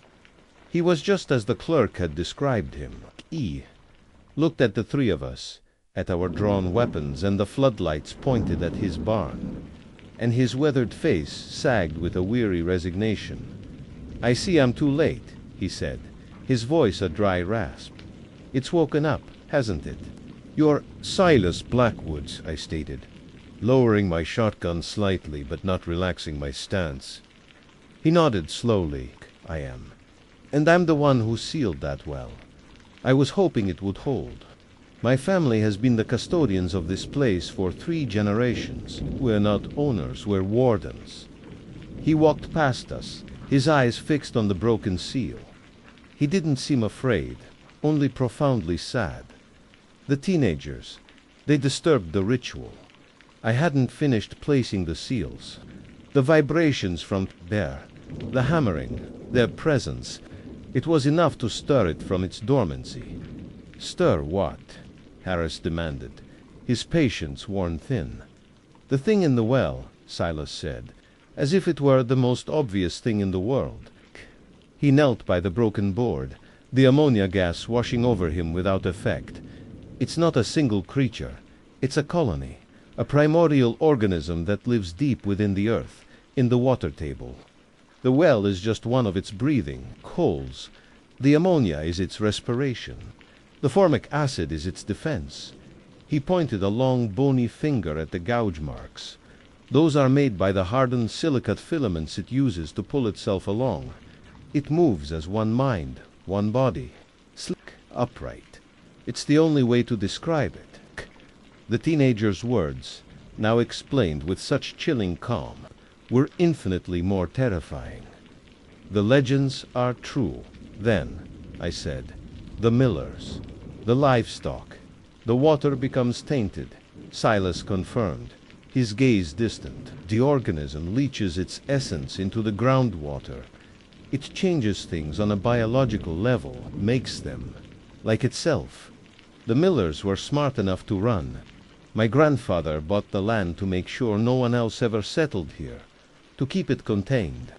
He was just as the clerk had described him. He looked at the three of us, at our drawn weapons and the floodlights pointed at his barn, and his weathered face sagged with a weary resignation. "I see I'm too late," he said, his voice a dry rasp. "It's woken up, hasn't it?" "You're Silas Blackwood," I stated, lowering my shotgun slightly but not relaxing my stance. He nodded slowly. "I am. And I'm the one who sealed that well. I was hoping it would hold. My family has been the custodians of this place for 3 generations. We're not owners, we're wardens." He walked past us, his eyes fixed on the broken seal. He didn't seem afraid, only profoundly sad. The teenagers, they disturbed the ritual. I hadn't finished placing the seals. The vibrations from there, the hammering, their presence, it was enough to stir it from its dormancy. "Stir what?" Harris demanded, his patience worn thin. "The thing in the well," Silas said, as if it were the most obvious thing in the world. He knelt by the broken board, the ammonia gas washing over him without effect. "It's not a single creature. It's a colony, a primordial organism that lives deep within the earth, in the water table. The well is just one of its breathing, holes. The ammonia is its respiration. The formic acid is its defense." He pointed a long bony finger at the gouge marks. "Those are made by the hardened silicate filaments it uses to pull itself along. It moves as one mind, one body, slick, upright. It's the only way to describe it." The teenager's words, now explained with such chilling calm, were infinitely more terrifying. "The legends are true, then," I said. "The millers, the livestock, the water becomes tainted," Silas confirmed, his gaze distant. "The organism leaches its essence into the groundwater. It changes things on a biological level, makes them, like itself. The millers were smart enough to run. My grandfather bought the land to make sure no one else ever settled here, to keep it contained.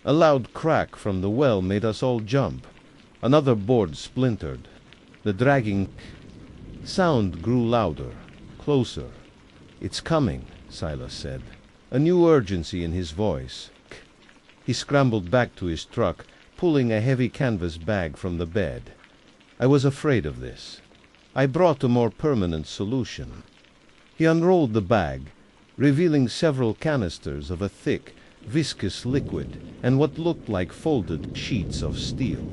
A loud crack from the well made us all jump. Another board splintered. The dragging sound grew louder, closer. "It's coming," Silas said, a new urgency in his voice. He scrambled back to his truck, pulling a heavy canvas bag from the bed. I was afraid of this. I brought a more permanent solution. He unrolled the bag, revealing several canisters of a thick, viscous liquid and what looked like folded sheets of steel.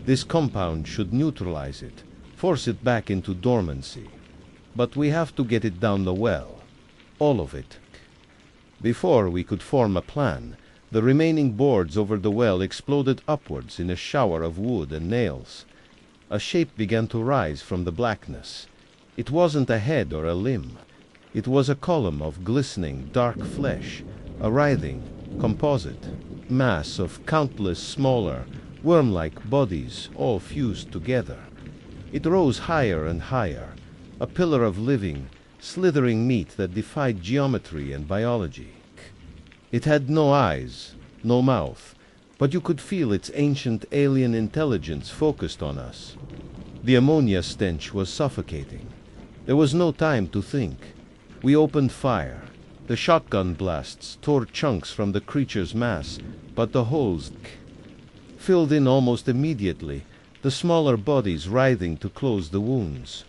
This compound should neutralize it, force it back into dormancy. But we have to get it down the well. All of it. Before we could form a plan, the remaining boards over the well exploded upwards in a shower of wood and nails. A shape began to rise from the blackness. It wasn't a head or a limb. It was a column of glistening, dark flesh, a writhing, composite mass of countless smaller, worm-like bodies all fused together. It rose higher and higher, a pillar of living, slithering meat that defied geometry and biology. It had no eyes, no mouth, but you could feel its ancient alien intelligence focused on us. The ammonia stench was suffocating. There was no time to think. We opened fire. The shotgun blasts tore chunks from the creature's mass, but the holes filled in almost immediately, the smaller bodies writhing to close the wounds.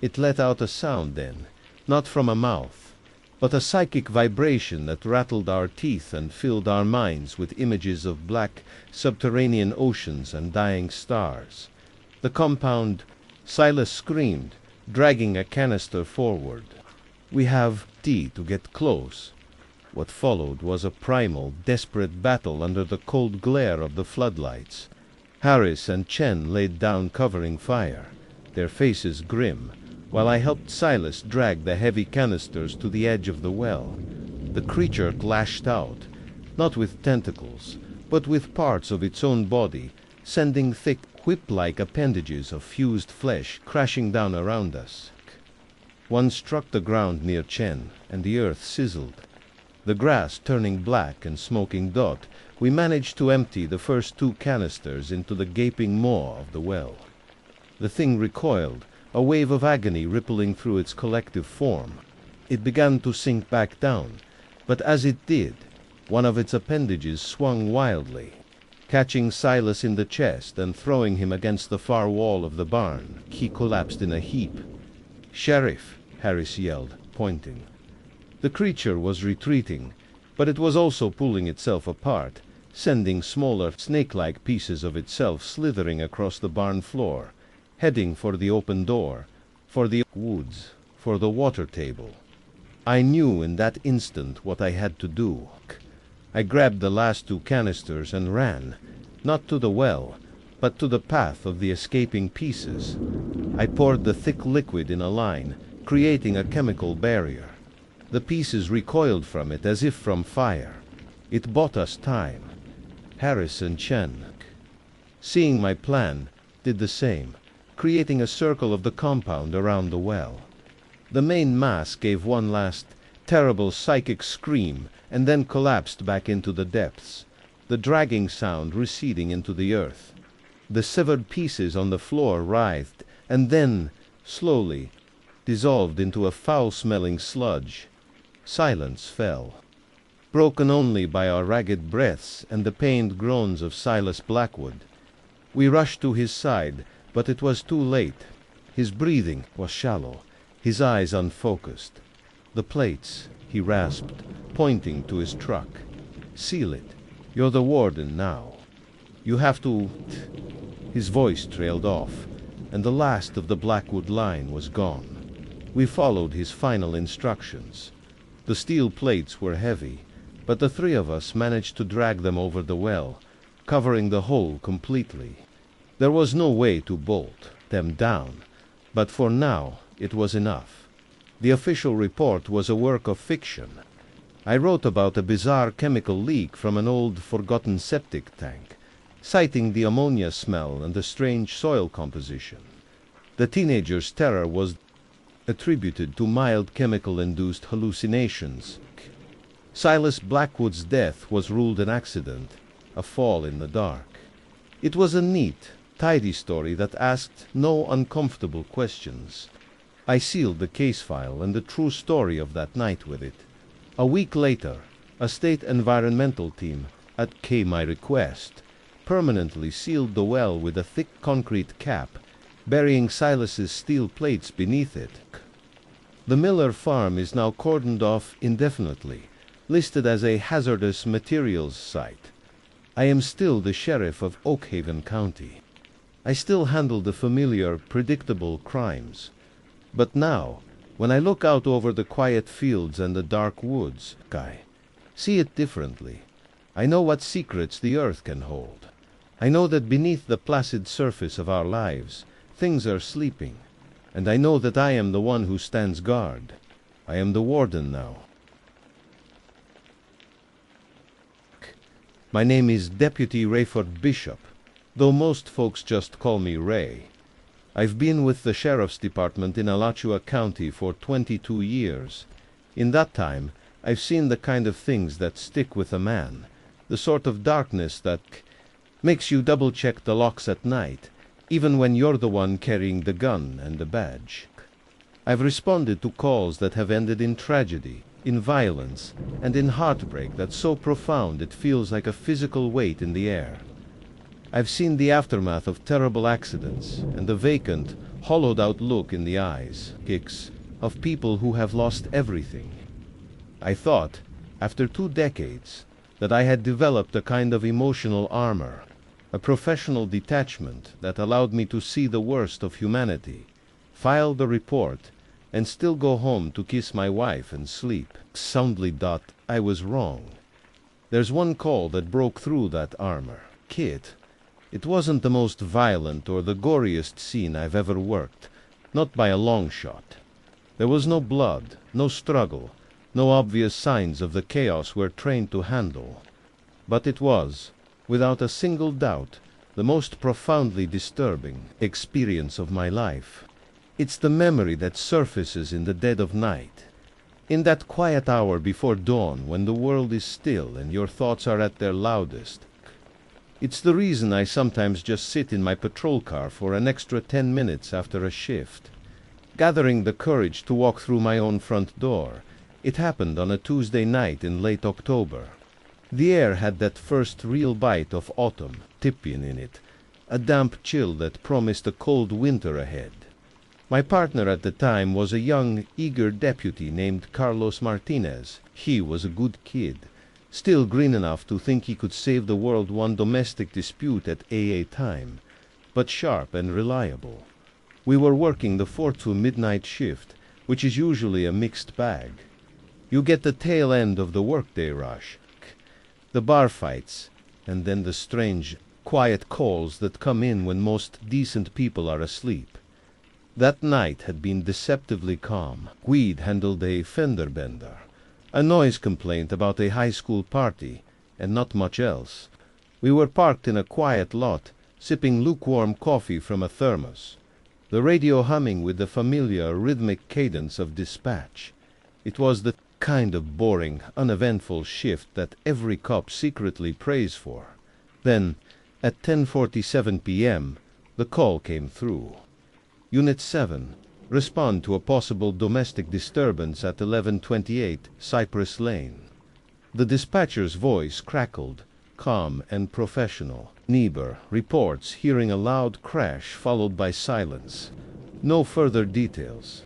It let out a sound then, not from a mouth, but a psychic vibration that rattled our teeth and filled our minds with images of black subterranean oceans and dying stars. The compound, Silas screamed, dragging a canister forward. "We have to get close." What followed was a primal, desperate battle under the cold glare of the floodlights. Harris and Chen laid down covering fire, their faces grim, while I helped Silas drag the heavy canisters to the edge of the well. The creature lashed out, not with tentacles, but with parts of its own body, sending thick, whip-like appendages of fused flesh crashing down around us. One struck the ground near Chen, and the earth sizzled. The grass turning black and smoking dot, we managed to empty the first 2 canisters into the gaping maw of the well. The thing recoiled, a wave of agony rippling through its collective form. It began to sink back down, but as it did, one of its appendages swung wildly, catching Silas in the chest and throwing him against the far wall of the barn. He collapsed in a heap. "Sheriff!" Harris yelled, pointing. The creature was retreating, but it was also pulling itself apart, sending smaller, snake-like pieces of itself slithering across the barn floor, heading for the open door, for the woods, for the water table. I knew in that instant what I had to do. I grabbed the last 2 canisters and ran, not to the well, but to the path of the escaping pieces. I poured the thick liquid in a line, creating a chemical barrier. The pieces recoiled from it as if from fire. It bought us time. Harris and Chen, seeing my plan, did the same, creating a circle of the compound around the well. The main mass gave one last, terrible psychic scream and then collapsed back into the depths, the dragging sound receding into the earth. The severed pieces on the floor writhed and then, slowly, dissolved into a foul-smelling sludge. Silence fell, broken only by our ragged breaths and the pained groans of Silas Blackwood. We rushed to his side, but it was too late. His breathing was shallow, his eyes unfocused. "The plates," he rasped, pointing to his truck. "Seal it. You're the warden now. You have to—" His voice trailed off, and the last of the Blackwood line was gone. We followed his final instructions. The steel plates were heavy, but the 3 of us managed to drag them over the well, covering the hole completely. There was no way to bolt them down, but for now it was enough. The official report was a work of fiction. I wrote about a bizarre chemical leak from an old, forgotten septic tank, citing the ammonia smell and the strange soil composition. The teenager's terror was attributed to mild chemical-induced hallucinations. Silas Blackwood's death was ruled an accident, a fall in the dark. It was a neat, tidy story that asked no uncomfortable questions. I sealed the case file and the true story of that night with it. A week later, a state environmental team, at my request, permanently sealed the well with a thick concrete cap, burying Silas's steel plates beneath it. The Miller farm is now cordoned off indefinitely, listed as a hazardous materials site. I am still the sheriff of Oakhaven County. I still handle the familiar, predictable crimes. But now, when I look out over the quiet fields and the dark woods, I see it differently. I know what secrets the earth can hold. I know that beneath the placid surface of our lives, things are sleeping, and I know that I am the one who stands guard. I am the warden now. My name is Deputy Rayford Bishop, though most folks just call me Ray. I've been with the sheriff's department in Alachua County for 22 years. In that time, I've seen the kind of things that stick with a man, the sort of darkness that makes you double-check the locks at night, even when you're the one carrying the gun and the badge. I've responded to calls that have ended in tragedy, in violence, and in heartbreak that's so profound it feels like a physical weight in the air. I've seen the aftermath of terrible accidents and the vacant, hollowed-out look in the eyes, kicks, of people who have lost everything. I thought, after 2 decades, that I had developed a kind of emotional armor, a professional detachment that allowed me to see the worst of humanity, file the report, and still go home to kiss my wife and sleep soundly. I was wrong. There's one call that broke through that armor. Kit. It wasn't the most violent or the goriest scene I've ever worked, not by a long shot. There was no blood, no struggle, no obvious signs of the chaos we're trained to handle. But it was, without a single doubt, the most profoundly disturbing experience of my life. It's the memory that surfaces in the dead of night, in that quiet hour before dawn when the world is still and your thoughts are at their loudest. It's the reason I sometimes just sit in my patrol car for an extra 10 minutes after a shift, gathering the courage to walk through my own front door. It happened on a Tuesday night in late October. The air had that first real bite of autumn, tipping in it, a damp chill that promised a cold winter ahead. My partner at the time was a young, eager deputy named Carlos Martinez. He was a good kid, still green enough to think he could save the world one domestic dispute at AA time, but sharp and reliable. We were working the 4 to midnight shift, which is usually a mixed bag. You get the tail end of the workday rush, the bar fights, and then the strange, quiet calls that come in when most decent people are asleep. That night had been deceptively calm. We'd handled a fender bender, a noise complaint about a high school party, and not much else. We were parked in a quiet lot, sipping lukewarm coffee from a thermos, the radio humming with the familiar rhythmic cadence of dispatch. It was the kind of boring, uneventful shift that every cop secretly prays for. Then, at 10:47 p.m., the call came through. Unit 7, respond to a possible domestic disturbance at 1128 Cypress Lane. The dispatcher's voice crackled, calm and professional. Niebuhr reports hearing a loud crash followed by silence. No further details.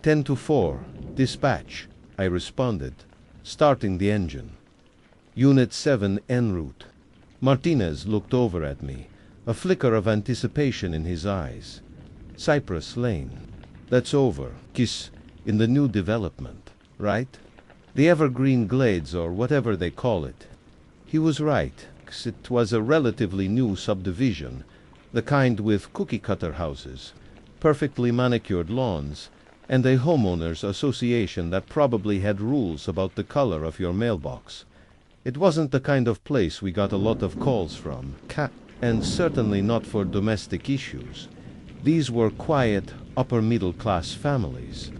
10-4, dispatch, I responded, starting the engine. Unit 7 en route. Martinez looked over at me, a flicker of anticipation in his eyes. Cypress Lane. That's over. Kiss in the new development, right? The Evergreen Glades or whatever they call it. He was right. It was a relatively new subdivision, the kind with cookie-cutter houses, perfectly manicured lawns, and a homeowners association that probably had rules about the color of your mailbox. It wasn't the kind of place we got a lot of calls from, and certainly not for domestic issues. These were quiet, upper-middle-class families.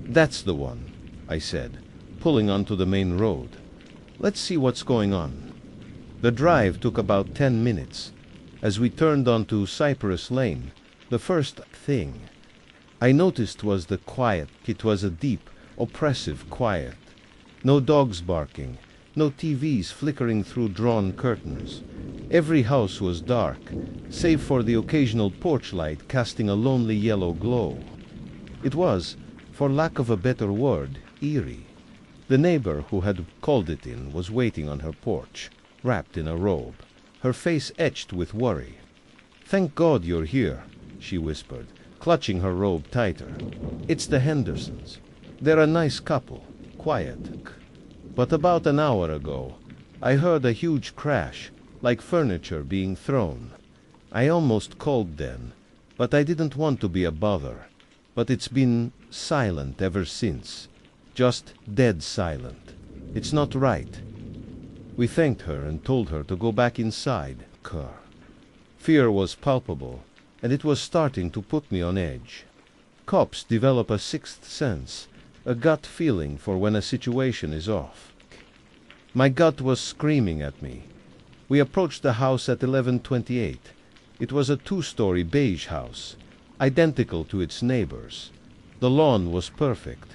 That's the one, I said, pulling onto the main road. Let's see what's going on. The drive took about 10 minutes. As we turned onto Cypress Lane, the first thing I noticed was the quiet. It was a deep, oppressive quiet. No dogs barking, no TVs flickering through drawn curtains. Every house was dark, save for the occasional porch light casting a lonely yellow glow. It was, for lack of a better word, eerie. The neighbor who had called it in was waiting on her porch, wrapped in a robe, her face etched with worry. "Thank God you're here," she whispered, clutching her robe tighter. "It's the Hendersons. They're a nice couple, quiet. But about an hour ago, I heard a huge crash, like furniture being thrown. I almost called then, but I didn't want to be a bother. But it's been silent ever since. Just dead silent. It's not right." We thanked her and told her to go back inside. Fear was palpable, and it was starting to put me on edge. Cops develop a sixth sense, a gut feeling for when a situation is off. My gut was screaming at me. We approached the house at 11:28. It was a two-story beige house, identical to its neighbors. The lawn was perfect.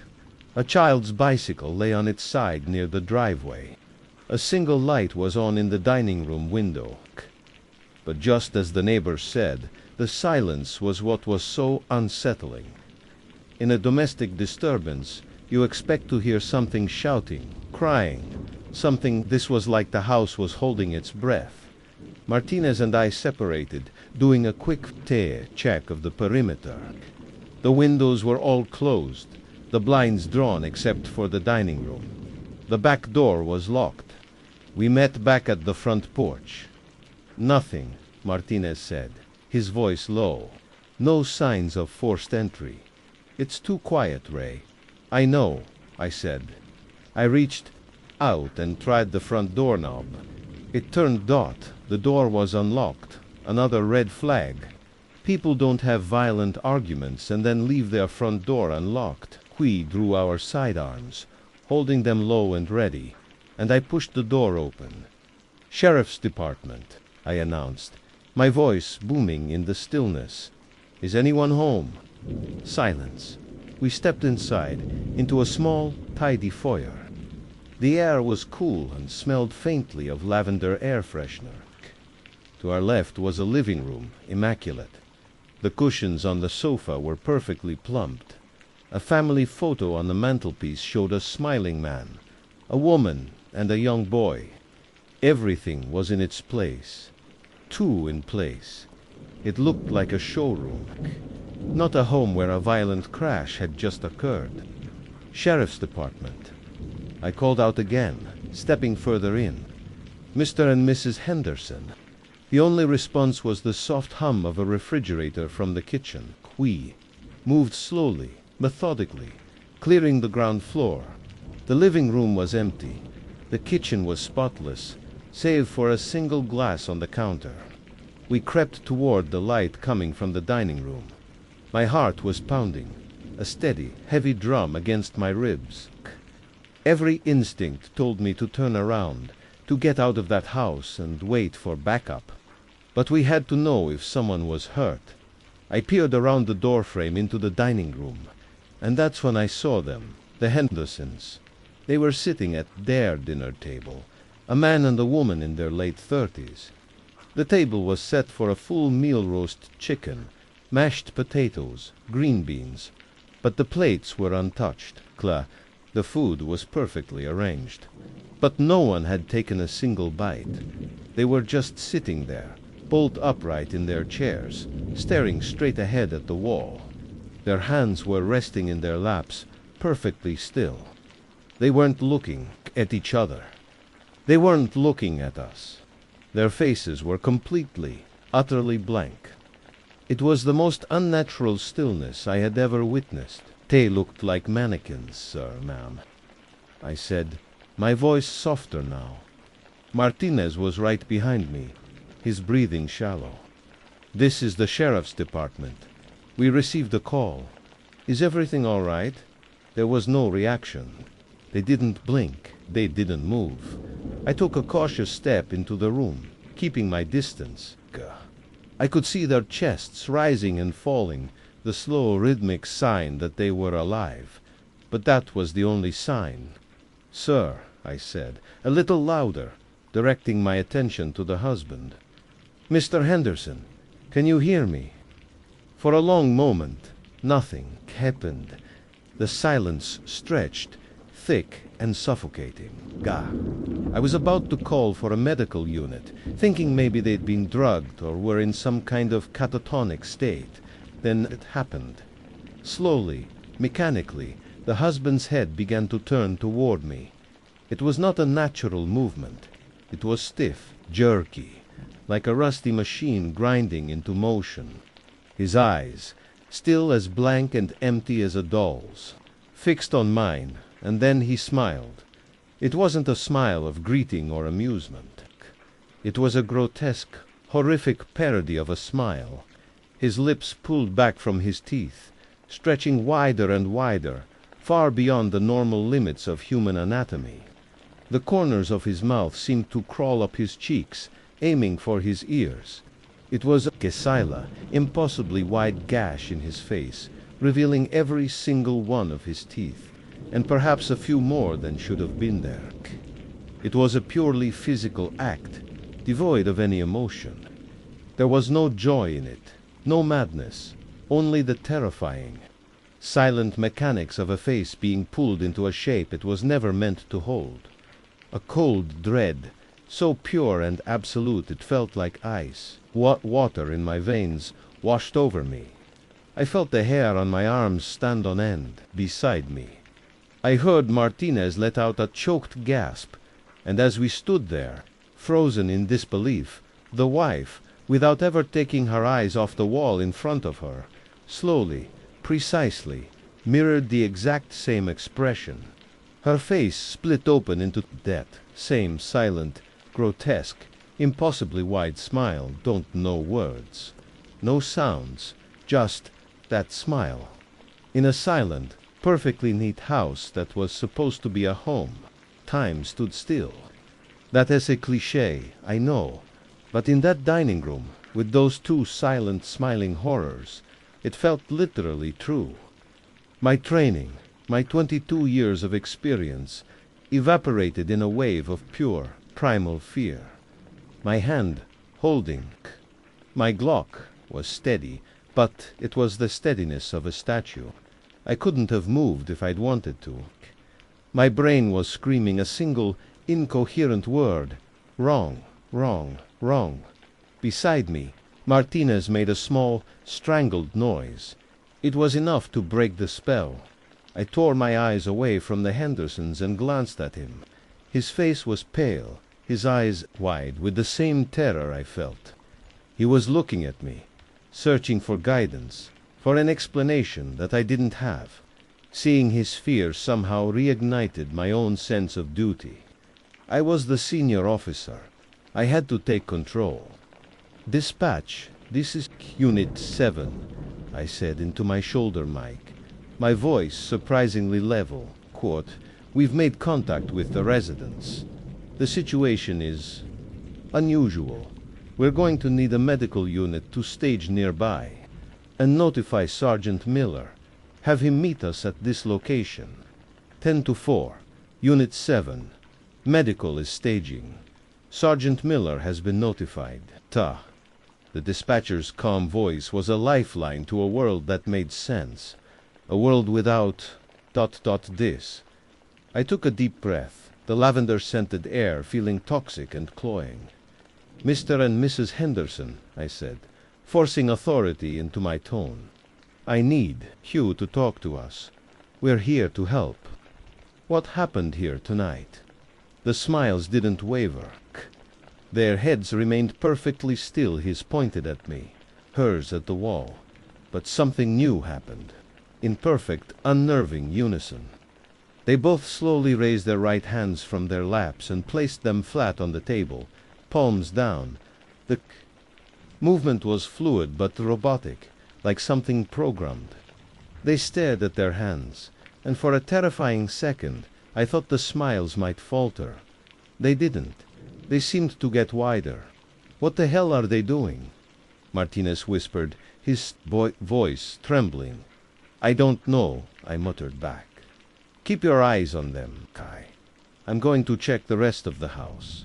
A child's bicycle lay on its side near the driveway. A single light was on in the dining room window. But just as the neighbors said, the silence was what was so unsettling. In a domestic disturbance, you expect to hear something shouting, crying, something. This was like the house was holding its breath. Martinez and I separated, doing a quick check of the perimeter. The windows were all closed, the blinds drawn except for the dining room. The back door was locked. We met back at the front porch. "Nothing," Martinez said, his voice low. "No signs of forced entry. It's too quiet, Ray." "I know," I said. I reached out and tried the front doorknob. It turned dot. The door was unlocked. Another red flag. People don't have violent arguments and then leave their front door unlocked. We drew our sidearms, holding them low and ready, and I pushed the door open. "Sheriff's Department," I announced, my voice booming in the stillness. "Is anyone home?" Silence. We stepped inside, into a small, tidy foyer. The air was cool and smelled faintly of lavender air freshener. To our left was a living room, immaculate. The cushions on the sofa were perfectly plumped. A family photo on the mantelpiece showed a smiling man, a woman, and a young boy. Everything was in its place. Two in place. It looked like a showroom, not a home where a violent crash had just occurred. "Sheriff's Department." I called out again, stepping further in. "Mr. and Mrs. Henderson." The only response was the soft hum of a refrigerator from the kitchen. We moved slowly, methodically, clearing the ground floor. The living room was empty. The kitchen was spotless, save for a single glass on the counter. We crept toward the light coming from the dining room. My heart was pounding, a steady, heavy drum against my ribs. Every instinct told me to turn around, to get out of that house and wait for backup. But we had to know if someone was hurt. I peered around the doorframe into the dining room, and that's when I saw them, the Hendersons. They were sitting at their dinner table, a man and a woman in their late 30s. The table was set for a full meal roast chicken, mashed potatoes, green beans, but the plates were untouched. The food was perfectly arranged, but no one had taken a single bite. They were just sitting there, bolt upright in their chairs, staring straight ahead at the wall. Their hands were resting in their laps, perfectly still. They weren't looking at each other. They weren't looking at us. Their faces were completely, utterly blank. It was the most unnatural stillness I had ever witnessed. They looked like mannequins, sir, ma'am, I said, my voice softer now. Martinez was right behind me, his breathing shallow. "This is the Sheriff's Department. We received a call. Is everything all right?" There was no reaction. They didn't blink. They didn't move. I took a cautious step into the room, keeping my distance. I could see their chests rising and falling, the slow rhythmic sign that they were alive. But that was the only sign. "Sir," I said, a little louder, directing my attention to the husband. "Mr. Henderson, can you hear me?" For a long moment, nothing happened. The silence stretched, thick and suffocating. I was about to call for a medical unit, thinking maybe they'd been drugged or were in some kind of catatonic state. Then it happened. Slowly, mechanically, the husband's head began to turn toward me. It was not a natural movement. It was stiff, jerky, like a rusty machine grinding into motion. His eyes, still as blank and empty as a doll's, fixed on mine, and then he smiled. It wasn't a smile of greeting or amusement. It was a grotesque, horrific parody of a smile, his lips pulled back from his teeth, stretching wider and wider, far beyond the normal limits of human anatomy. The corners of his mouth seemed to crawl up his cheeks, aiming for his ears. It was a Gesila, impossibly wide gash in his face, revealing every single one of his teeth, and perhaps a few more than should have been there. It was a purely physical act, devoid of any emotion. There was no joy in it, no madness, only the terrifying, silent mechanics of a face being pulled into a shape it was never meant to hold. A cold dread, so pure and absolute it felt like ice. Water in my veins washed over me. I felt the hair on my arms stand on end beside me. I heard Martinez let out a choked gasp, and as we stood there, frozen in disbelief, the wife, without ever taking her eyes off the wall in front of her, slowly, precisely, mirrored the exact same expression. Her face split open into that same silent, grotesque, impossibly wide smile. Don't know words, no sounds, just that smile. In a silent, perfectly neat house that was supposed to be a home, time stood still. That is a cliché, I know, but in that dining room, with those two silent, smiling horrors, it felt literally true. My training, my 22 years of experience, evaporated in a wave of pure, primal fear. My hand, holding my Glock, was steady, but it was the steadiness of a statue. I couldn't have moved if I'd wanted to. My brain was screaming a single, incoherent word: wrong, wrong, wrong. Beside me, Martinez made a small, strangled noise. It was enough to break the spell. I tore my eyes away from the Hendersons and glanced at him. His face was pale, his eyes wide with the same terror I felt. He was looking at me, searching for guidance, for an explanation that I didn't have. Seeing his fear somehow reignited my own sense of duty. I was the senior officer. I had to take control. "Dispatch, this is Unit 7, I said into my shoulder mic, my voice surprisingly level. Quote, "We've made contact with the residents. The situation is unusual. We're going to need a medical unit to stage nearby, and notify Sergeant Miller. Have him meet us at this location. 10 to 4, Unit 7. Medical is staging. Sergeant Miller has been notified." Ta. The dispatcher's calm voice was a lifeline to a world that made sense. A world without ... this. I took a deep breath, the lavender-scented air feeling toxic and cloying. "Mr. and Mrs. Henderson," I said, forcing authority into my tone. "I need Hugh to talk to us. We're here to help. What happened here tonight?" The smiles didn't waver. Their heads remained perfectly still. His pointed at me, hers at the wall. But something new happened, in perfect, unnerving unison. They both slowly raised their right hands from their laps and placed them flat on the table, palms down. The movement was fluid but robotic, like something programmed. They stared at their hands, and for a terrifying second I thought the smiles might falter. They didn't. They seemed to get wider. "What the hell are they doing?" Martinez whispered, his voice trembling. "I don't know," I muttered back. "Keep your eyes on them, Kai. I'm going to check the rest of the house."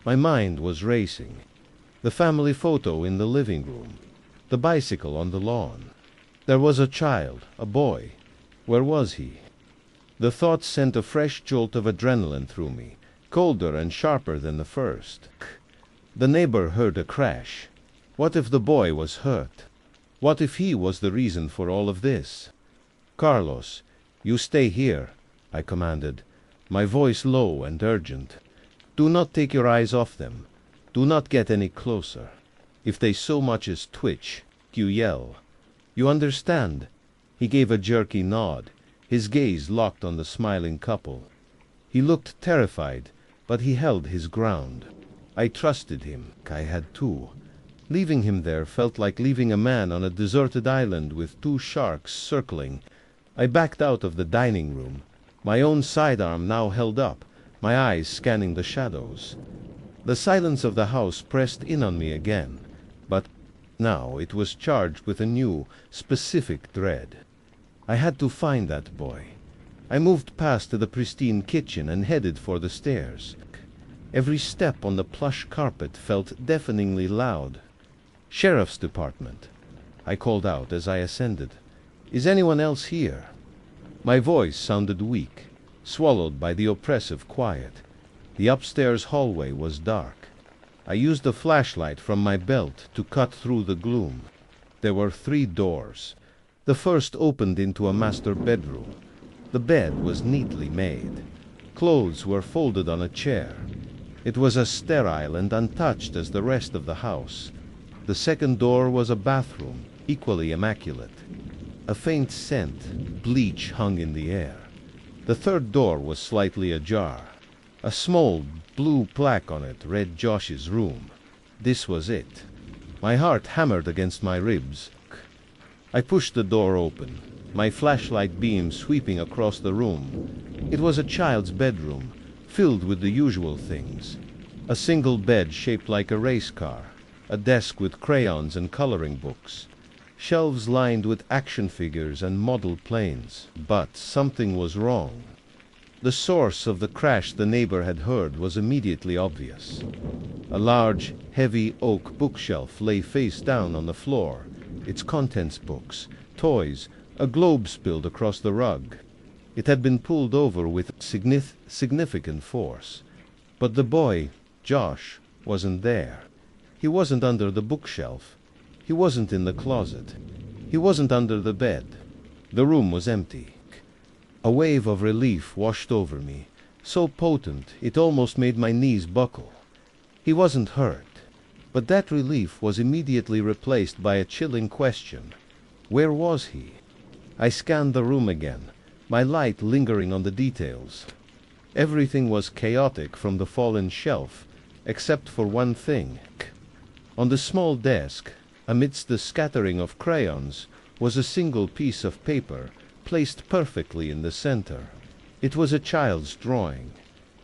My mind was racing. The family photo in the living room. The bicycle on the lawn. There was a child, a boy. Where was he? The thought sent a fresh jolt of adrenaline through me, colder and sharper than the first. The neighbor heard a crash. What if the boy was hurt? What if he was the reason for all of this? "Carlos, you stay here," I commanded, my voice low and urgent. "Do not take your eyes off them. Do not get any closer. If they so much as twitch, you yell. You understand?" He gave a jerky nod, his gaze locked on the smiling couple. He looked terrified, but he held his ground. I trusted him. I had too. Leaving him there felt like leaving a man on a deserted island with two sharks circling. I backed out of the dining room, my own sidearm now held up, my eyes scanning the shadows. The silence of the house pressed in on me again, but now it was charged with a new, specific dread. I had to find that boy. I moved past the pristine kitchen and headed for the stairs. Every step on the plush carpet felt deafeningly loud. "Sheriff's Department," I called out as I ascended. "Is anyone else here?" My voice sounded weak, swallowed by the oppressive quiet. The upstairs hallway was dark. I used the flashlight from my belt to cut through the gloom. There were 3 doors. The first opened into a master bedroom. The bed was neatly made. Clothes were folded on a chair. It was as sterile and untouched as the rest of the house. The second door was a bathroom, equally immaculate. A faint scent, bleach, hung in the air. The third door was slightly ajar. A small blue plaque on it read Josh's room. This was it. My heart hammered against my ribs. I pushed the door open, my flashlight beam sweeping across the room. It was a child's bedroom, filled with the usual things. A single bed shaped like a race car, a desk with crayons and coloring books, shelves lined with action figures and model planes. But something was wrong. The source of the crash the neighbor had heard was immediately obvious. A large, heavy oak bookshelf lay face down on the floor, its contents books, toys, a globe spilled across the rug. It had been pulled over with significant force. But the boy, Josh, wasn't there. He wasn't under the bookshelf. He wasn't in the closet. He wasn't under the bed. The room was empty. A wave of relief washed over me, so potent it almost made my knees buckle. He wasn't hurt. But that relief was immediately replaced by a chilling question. Where was he? I scanned the room again, my light lingering on the details. Everything was chaotic from the fallen shelf, except for one thing. On the small desk, amidst the scattering of crayons, was a single piece of paper, placed perfectly in the center. It was a child's drawing.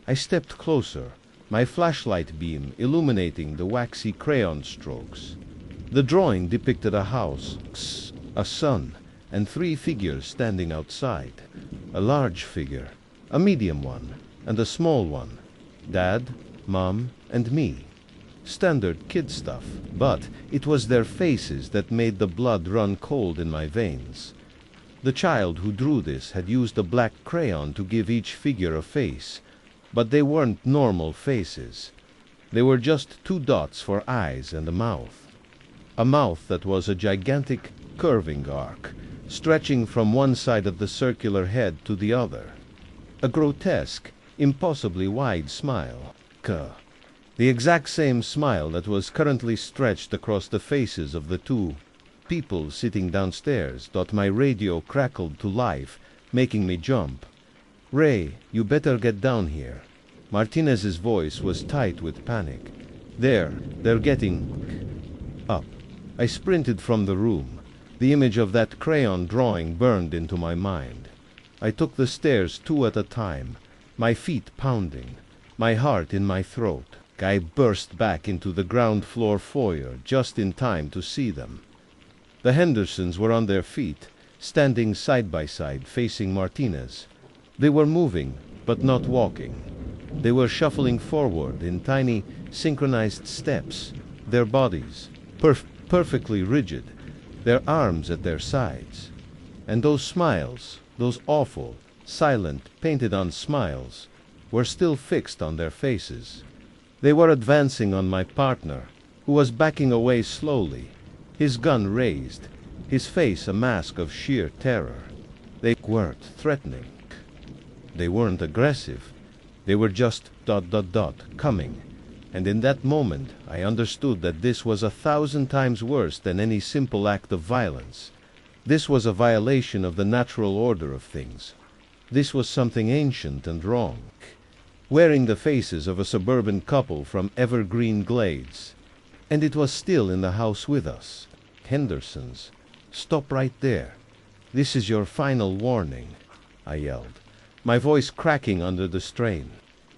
I stepped closer, my flashlight beam illuminating the waxy crayon strokes. The drawing depicted a house, a sun, and 3 figures standing outside. A large figure, a medium one, and a small one. Dad, Mom, and me. Standard kid stuff, but it was their faces that made the blood run cold in my veins. The child who drew this had used a black crayon to give each figure a face, but they weren't normal faces. They were just 2 dots for eyes and a mouth. A mouth that was a gigantic curving arc, stretching from one side of the circular head to the other. A grotesque, impossibly wide smile. The exact same smile that was currently stretched across the faces of the 2 people sitting downstairs. My radio crackled to life, making me jump. "Ray, you better get down here." Martinez's voice was tight with panic. They're getting up." I sprinted from the room. The image of that crayon drawing burned into my mind. I took the stairs 2 at a time, my feet pounding, my heart in my throat. I burst back into the ground floor foyer just in time to see them. The Hendersons were on their feet, standing side by side, facing Martinez. They were moving, but not walking. They were shuffling forward in tiny, synchronized steps, their bodies perfectly rigid, their arms at their sides. And those smiles, those awful, silent, painted-on smiles, were still fixed on their faces. They were advancing on my partner, who was backing away slowly, his gun raised, his face a mask of sheer terror. They weren't threatening. They weren't aggressive. They were just ... coming. And in that moment, I understood that this was 1,000 times worse than any simple act of violence. This was a violation of the natural order of things. This was something ancient and wrong. Wearing the faces of a suburban couple from evergreen glades. And it was still in the house with us. Henderson's. Stop right there. This is your final warning, I yelled, my voice cracking under the strain.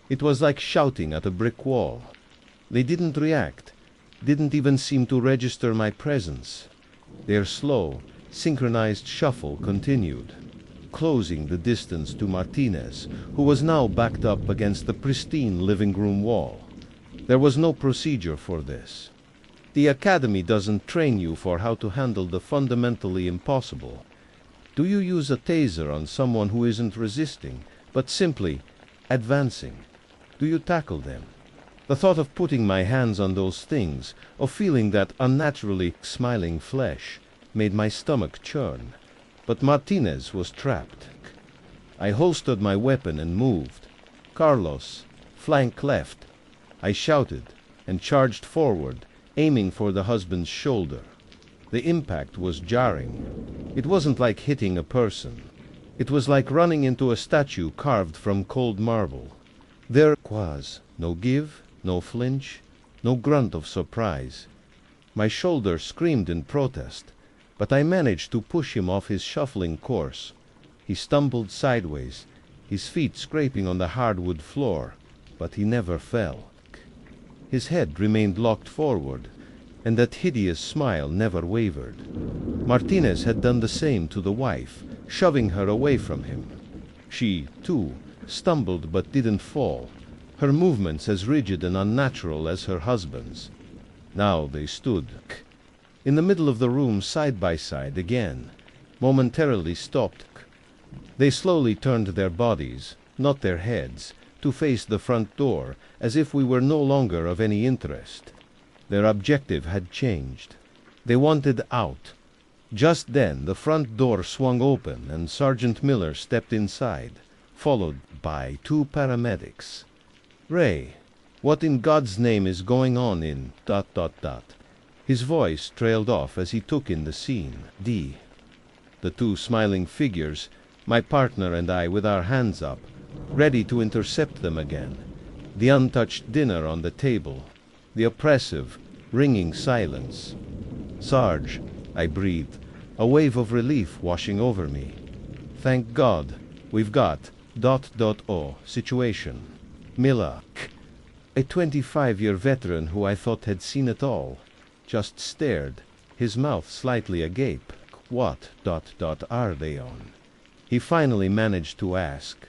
It was like shouting at a brick wall. They didn't react, didn't even seem to register my presence. Their slow, synchronized shuffle continued, closing the distance to Martinez, who was now backed up against the pristine living room wall. There was no procedure for this. The academy doesn't train you for how to handle the fundamentally impossible. Do you use a taser on someone who isn't resisting, but simply advancing? Do you tackle them? The thought of putting my hands on those things, of feeling that unnaturally smiling flesh, made my stomach churn. But Martinez was trapped. I holstered my weapon and moved. Carlos, flank left. I shouted and charged forward, aiming for the husband's shoulder. The impact was jarring. It wasn't like hitting a person. It was like running into a statue carved from cold marble. There was no give, no flinch, no grunt of surprise. My shoulder screamed in protest, but I managed to push him off his shuffling course. He stumbled sideways, his feet scraping on the hardwood floor, but he never fell. His head remained locked forward, and that hideous smile never wavered. Martinez had done the same to the wife, shoving her away from him. She, too, stumbled but didn't fall, her movements as rigid and unnatural as her husband's. Now they stood in the middle of the room side by side again, momentarily stopped. They slowly turned their bodies, not their heads, to face the front door, as if we were no longer of any interest. Their objective had changed. They wanted out. Just then the front door swung open and Sergeant Miller stepped inside, followed by 2 paramedics. "Ray, what in God's name is going on in ... His voice trailed off as he took in the scene. The 2 smiling figures, my partner and I with our hands up, ready to intercept them again. The untouched dinner on the table. The oppressive, ringing silence. "Sarge," I breathed, a wave of relief washing over me. "Thank God, we've got ... situation." Miller, a 25-year veteran who I thought had seen it all, just stared, his mouth slightly agape. "What ... are they on?" He finally managed to ask.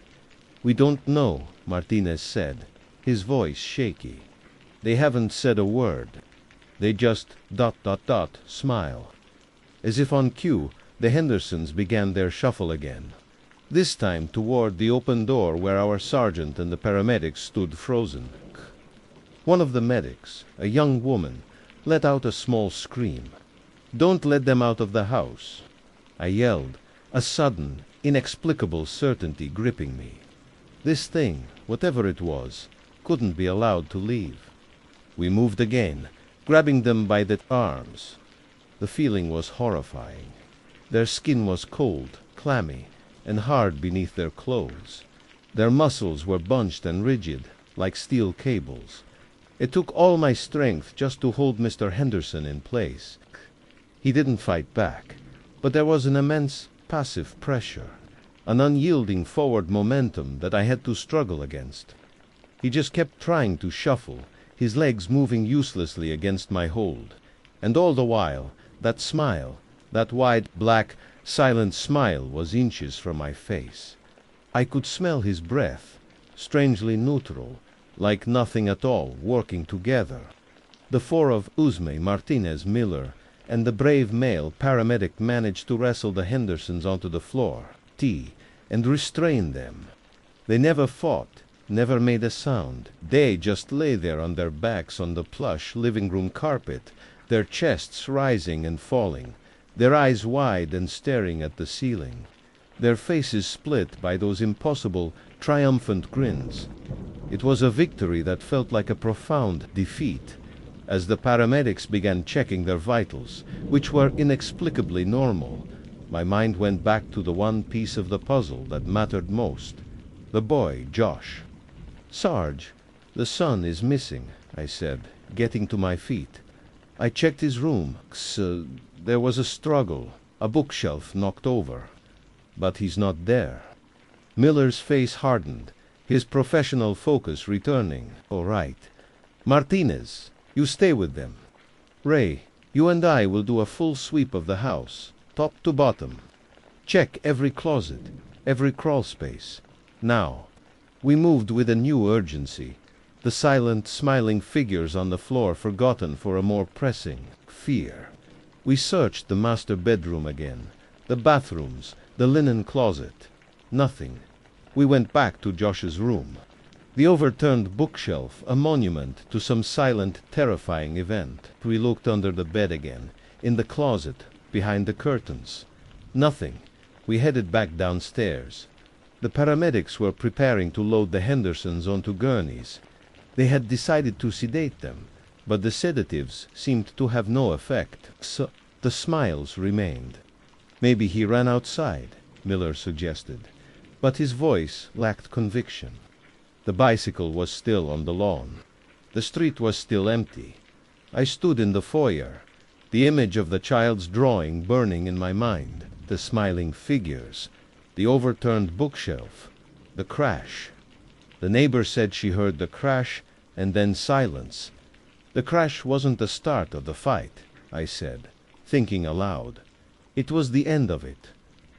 "We don't know," Martinez said, his voice shaky. "They haven't said a word. They just ... smile." As if on cue, the Hendersons began their shuffle again, this time toward the open door where our sergeant and the paramedics stood frozen. One of the medics, a young woman, let out a small scream. "Don't let them out of the house," I yelled, a sudden, inexplicable certainty gripping me. This thing, whatever it was, couldn't be allowed to leave. We moved again, grabbing them by the arms. The feeling was horrifying. Their skin was cold, clammy, and hard beneath their clothes. Their muscles were bunched and rigid, like steel cables. It took all my strength just to hold Mr. Henderson in place. He didn't fight back, but there was an immense passive pressure, an unyielding forward momentum that I had to struggle against. He just kept trying to shuffle, his legs moving uselessly against my hold. And all the while, that smile, that wide, black, silent smile was inches from my face. I could smell his breath, strangely neutral, like nothing at all, working together. The 4 of Uzme, Martinez, Miller, and the brave male paramedic managed to wrestle the Hendersons onto the floor, and restrain them. They never fought, never made a sound. They just lay there on their backs on the plush living room carpet, their chests rising and falling, their eyes wide and staring at the ceiling, their faces split by those impossible, triumphant grins. It was a victory that felt like a profound defeat. As the paramedics began checking their vitals, which were inexplicably normal, my mind went back to the one piece of the puzzle that mattered most, the boy, Josh. "Sarge, the son is missing," I said, getting to my feet. I checked his room. There was a struggle, a bookshelf knocked over. But he's not there. Miller's face hardened, his professional focus returning. All right. Martinez, you stay with them. Ray, you and I will do a full sweep of the house, top to bottom. Check every closet, every crawl space. Now, we moved with a new urgency. The silent, smiling figures on the floor forgotten for a more pressing fear. We searched the master bedroom again, the bathrooms, the linen closet. Nothing. We went back to Josh's room. The overturned bookshelf, a monument to some silent, terrifying event. We looked under the bed again, in the closet, behind the curtains. Nothing. We headed back downstairs. The paramedics were preparing to load the Hendersons onto gurneys. They had decided to sedate them, but the sedatives seemed to have no effect. So the smiles remained. Maybe he ran outside, Miller suggested, but his voice lacked conviction. The bicycle was still on the lawn. The street was still empty. I stood in the foyer, the image of the child's drawing burning in my mind, the smiling figures, the overturned bookshelf, the crash. The neighbor said she heard the crash and then silence. The crash wasn't the start of the fight, I said, thinking aloud. It was the end of it.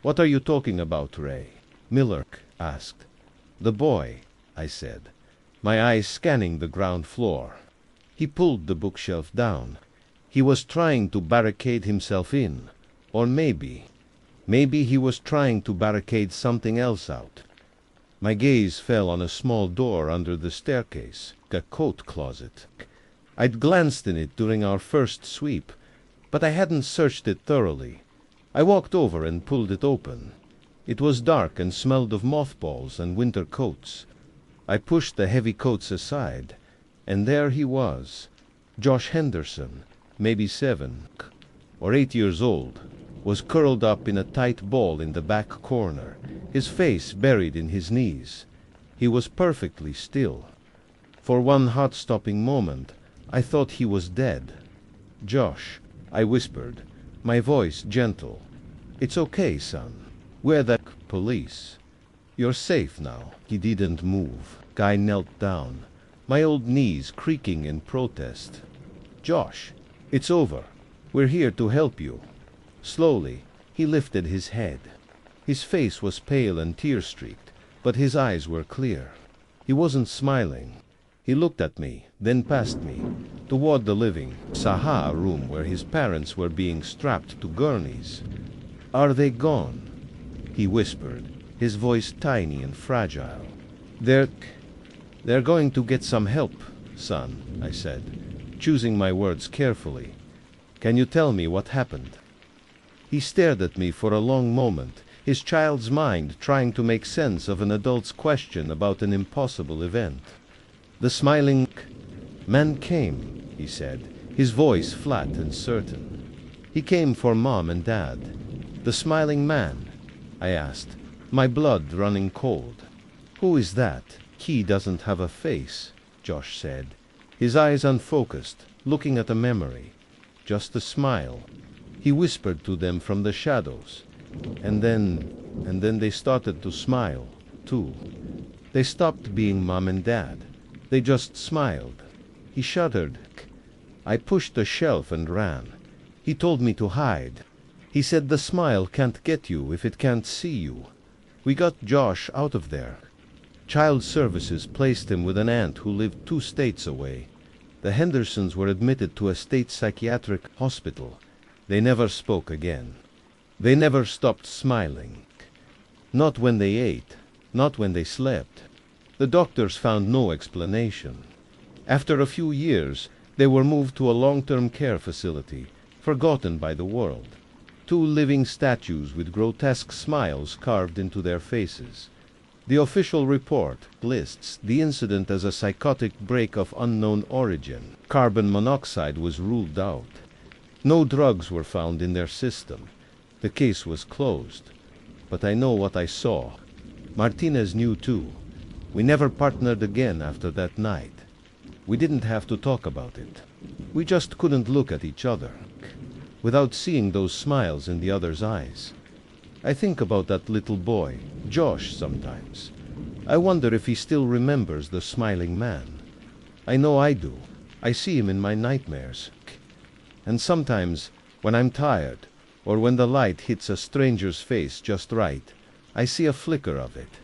What are you talking about, Ray? Miller asked. The boy, I said, my eyes scanning the ground floor. He pulled the bookshelf down. He was trying to barricade himself in, or maybe he was trying to barricade something else out. My gaze fell on a small door under the staircase, a coat closet. I'd glanced in it during our first sweep, but I hadn't searched it thoroughly. I walked over and pulled it open. It was dark and smelled of mothballs and winter coats. I pushed the heavy coats aside, and there he was, Josh Henderson, maybe 7 or 8 years old, was curled up in a tight ball in the back corner, his face buried in his knees. He was perfectly still. For one heart-stopping moment, I thought he was dead. Josh, I whispered, my voice gentle. It's okay, son. We're the police. You're safe now. He didn't move. Guy knelt down, my old knees creaking in protest. Josh, it's over. We're here to help you. Slowly, he lifted his head. His face was pale and tear-streaked, but his eyes were clear. He wasn't smiling. He looked at me, then past me, toward the living Saha room where his parents were being strapped to gurneys. Are they gone? He whispered, his voice tiny and fragile. They're going to get some help, son, I said, choosing my words carefully. Can you tell me what happened? He stared at me for a long moment, his child's mind trying to make sense of an adult's question about an impossible event. The smiling man came, he said, his voice flat and certain. He came for Mom and Dad. The smiling man, I asked, my blood running cold. Who is that? He doesn't have a face, Josh said, his eyes unfocused, looking at a memory. Just a smile. He whispered to them from the shadows. And then they started to smile, too. They stopped being Mom and Dad. They just smiled. He shuddered. I pushed a shelf and ran. He told me to hide. He said the smile can't get you if it can't see you. We got Josh out of there. Child Services placed him with an aunt who lived 2 states away. The Hendersons were admitted to a state psychiatric hospital. They never spoke again. They never stopped smiling. Not when they ate, not when they slept. The doctors found no explanation. After a few years, they were moved to a long-term care facility, forgotten by the world. 2 living statues with grotesque smiles carved into their faces. The official report lists the incident as a psychotic break of unknown origin. Carbon monoxide was ruled out. No drugs were found in their system. The case was closed. But I know what I saw. Martinez knew too. We never partnered again after that night. We didn't have to talk about it. We just couldn't look at each other without seeing those smiles in the other's eyes. I think about that little boy, Josh, sometimes. I wonder if he still remembers the smiling man. I know I do. I see him in my nightmares. And sometimes, when I'm tired, or when the light hits a stranger's face just right, I see a flicker of it.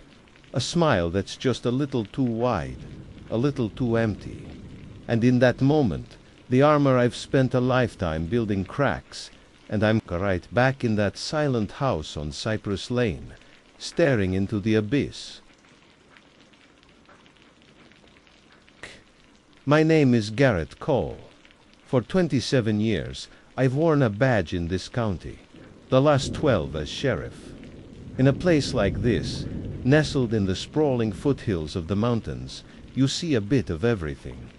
A smile that's just a little too wide, a little too empty. And in that moment, the armor I've spent a lifetime building cracks, and I'm right back in that silent house on Cypress Lane, staring into the abyss. My name is Garrett Cole. For 27 years, I've worn a badge in this county, the last 12 as sheriff. In a place like this, nestled in the sprawling foothills of the mountains, you see a bit of everything.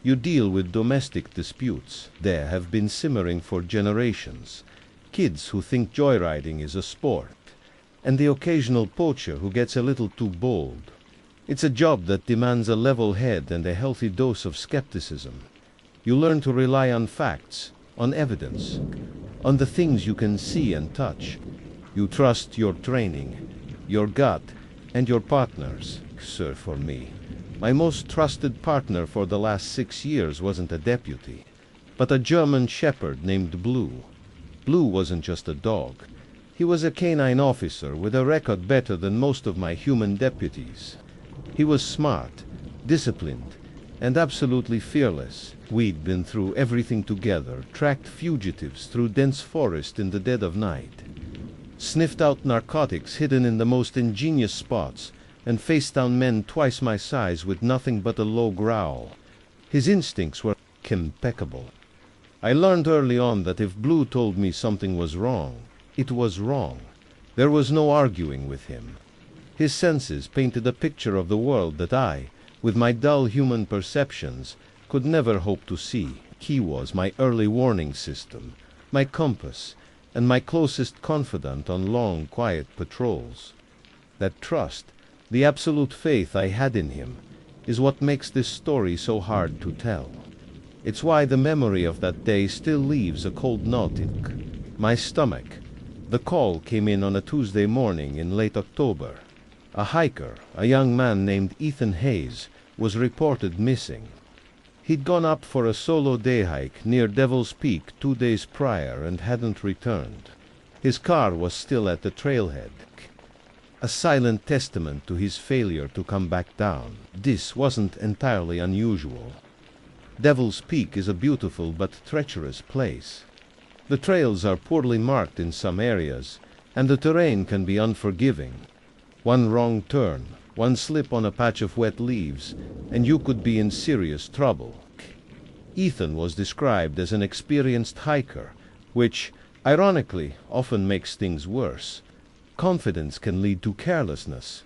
You deal with domestic disputes. There have been simmering for generations. Kids who think joyriding is a sport. And the occasional poacher who gets a little too bold. It's a job that demands a level head and a healthy dose of skepticism. You learn to rely on facts, on evidence, on the things you can see and touch. You trust your training, your gut, and your partners. Sir, for me, my most trusted partner for the last 6 years wasn't a deputy, but a German shepherd named Blue. Blue wasn't just a dog. He was a canine officer with a record better than most of my human deputies. He was smart, disciplined, and absolutely fearless. We'd been through everything together, tracked fugitives through dense forest in the dead of night, sniffed out narcotics hidden in the most ingenious spots, and faced down men twice my size with nothing but a low growl. His instincts were impeccable. I learned early on that if Blue told me something was wrong, it was wrong. There was no arguing with him. His senses painted a picture of the world that I, with my dull human perceptions, could never hope to see. He was my early warning system, my compass, and my closest confidant on long, quiet patrols. That trust, the absolute faith I had in him, is what makes this story so hard to tell. It's why the memory of that day still leaves a cold knot in my stomach. The call came in on a Tuesday morning in late October. A hiker, a young man named Ethan Hayes, was reported missing. He'd gone up for a solo day hike near Devil's Peak 2 days prior and hadn't returned. His car was still at the trailhead, a silent testament to his failure to come back down. This wasn't entirely unusual. Devil's Peak is a beautiful but treacherous place. The trails are poorly marked in some areas, and the terrain can be unforgiving. One wrong turn, one slip on a patch of wet leaves, and you could be in serious trouble. Ethan was described as an experienced hiker, which, ironically, often makes things worse. Confidence can lead to carelessness.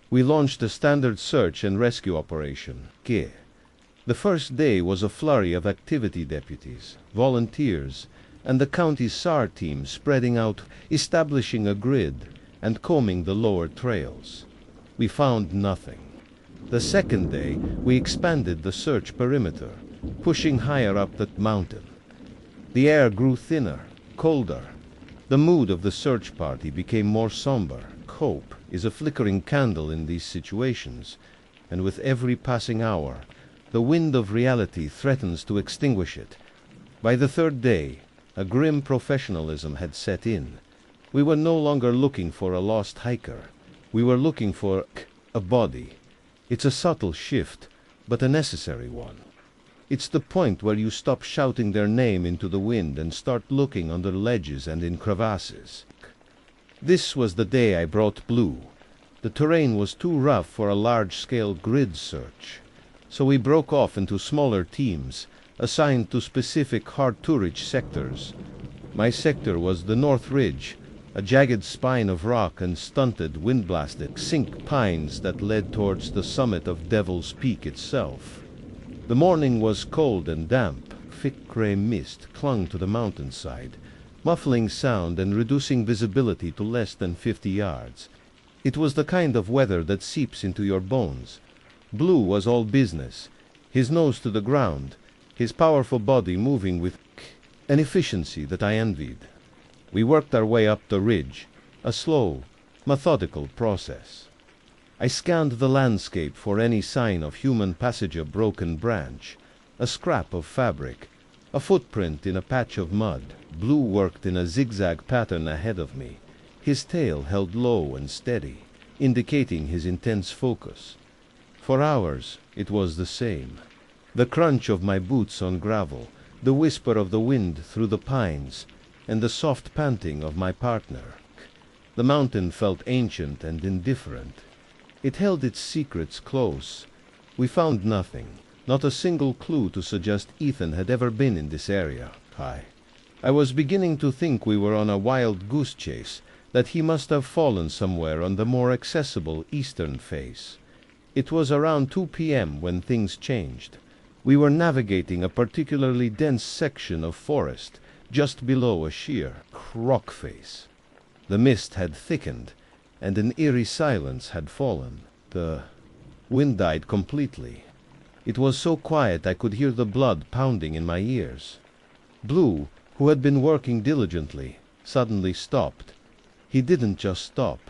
We launched a standard search and rescue operation. The first day was a flurry of activity deputies, volunteers, and the county's SAR team spreading out, establishing a grid, and combing the lower trails. We found nothing. The second day, we expanded the search perimeter, pushing higher up the mountain. The air grew thinner, colder. The mood of the search party became more somber. Hope is a flickering candle in these situations, and with every passing hour, the wind of reality threatens to extinguish it. By the third day, a grim professionalism had set in. We were no longer looking for a lost hiker. We were looking for a body. It's a subtle shift, but a necessary one. It's the point where you stop shouting their name into the wind and start looking under ledges and in crevasses. This was the day I brought Blue. The terrain was too rough for a large-scale grid search, so we broke off into smaller teams, assigned to specific hard-to-reach sectors. My sector was the North Ridge, a jagged spine of rock and stunted, wind-blasted sink pines that led towards the summit of Devil's Peak itself. The morning was cold and damp. Thick gray mist clung to the mountainside, muffling sound and reducing visibility to less than 50 yards. It was the kind of weather that seeps into your bones. Blue was all business, his nose to the ground, his powerful body moving with an efficiency that I envied. We worked our way up the ridge, a slow, methodical process. I scanned the landscape for any sign of human passage, a broken branch, a scrap of fabric, a footprint in a patch of mud. Blue worked in a zigzag pattern ahead of me, his tail held low and steady, indicating his intense focus. For hours it was the same. The crunch of my boots on gravel, the whisper of the wind through the pines, and the soft panting of my partner. The mountain felt ancient and indifferent. It held its secrets close. We found nothing, not a single clue to suggest Ethan had ever been in this area. I was beginning to think we were on a wild goose chase, that he must have fallen somewhere on the more accessible eastern face. It was around 2 p.m. when things changed. We were navigating a particularly dense section of forest, just below a sheer rock face. The mist had thickened, and an eerie silence had fallen. The wind died completely. It was so quiet I could hear the blood pounding in my ears. Blue, who had been working diligently, suddenly stopped. He didn't just stop.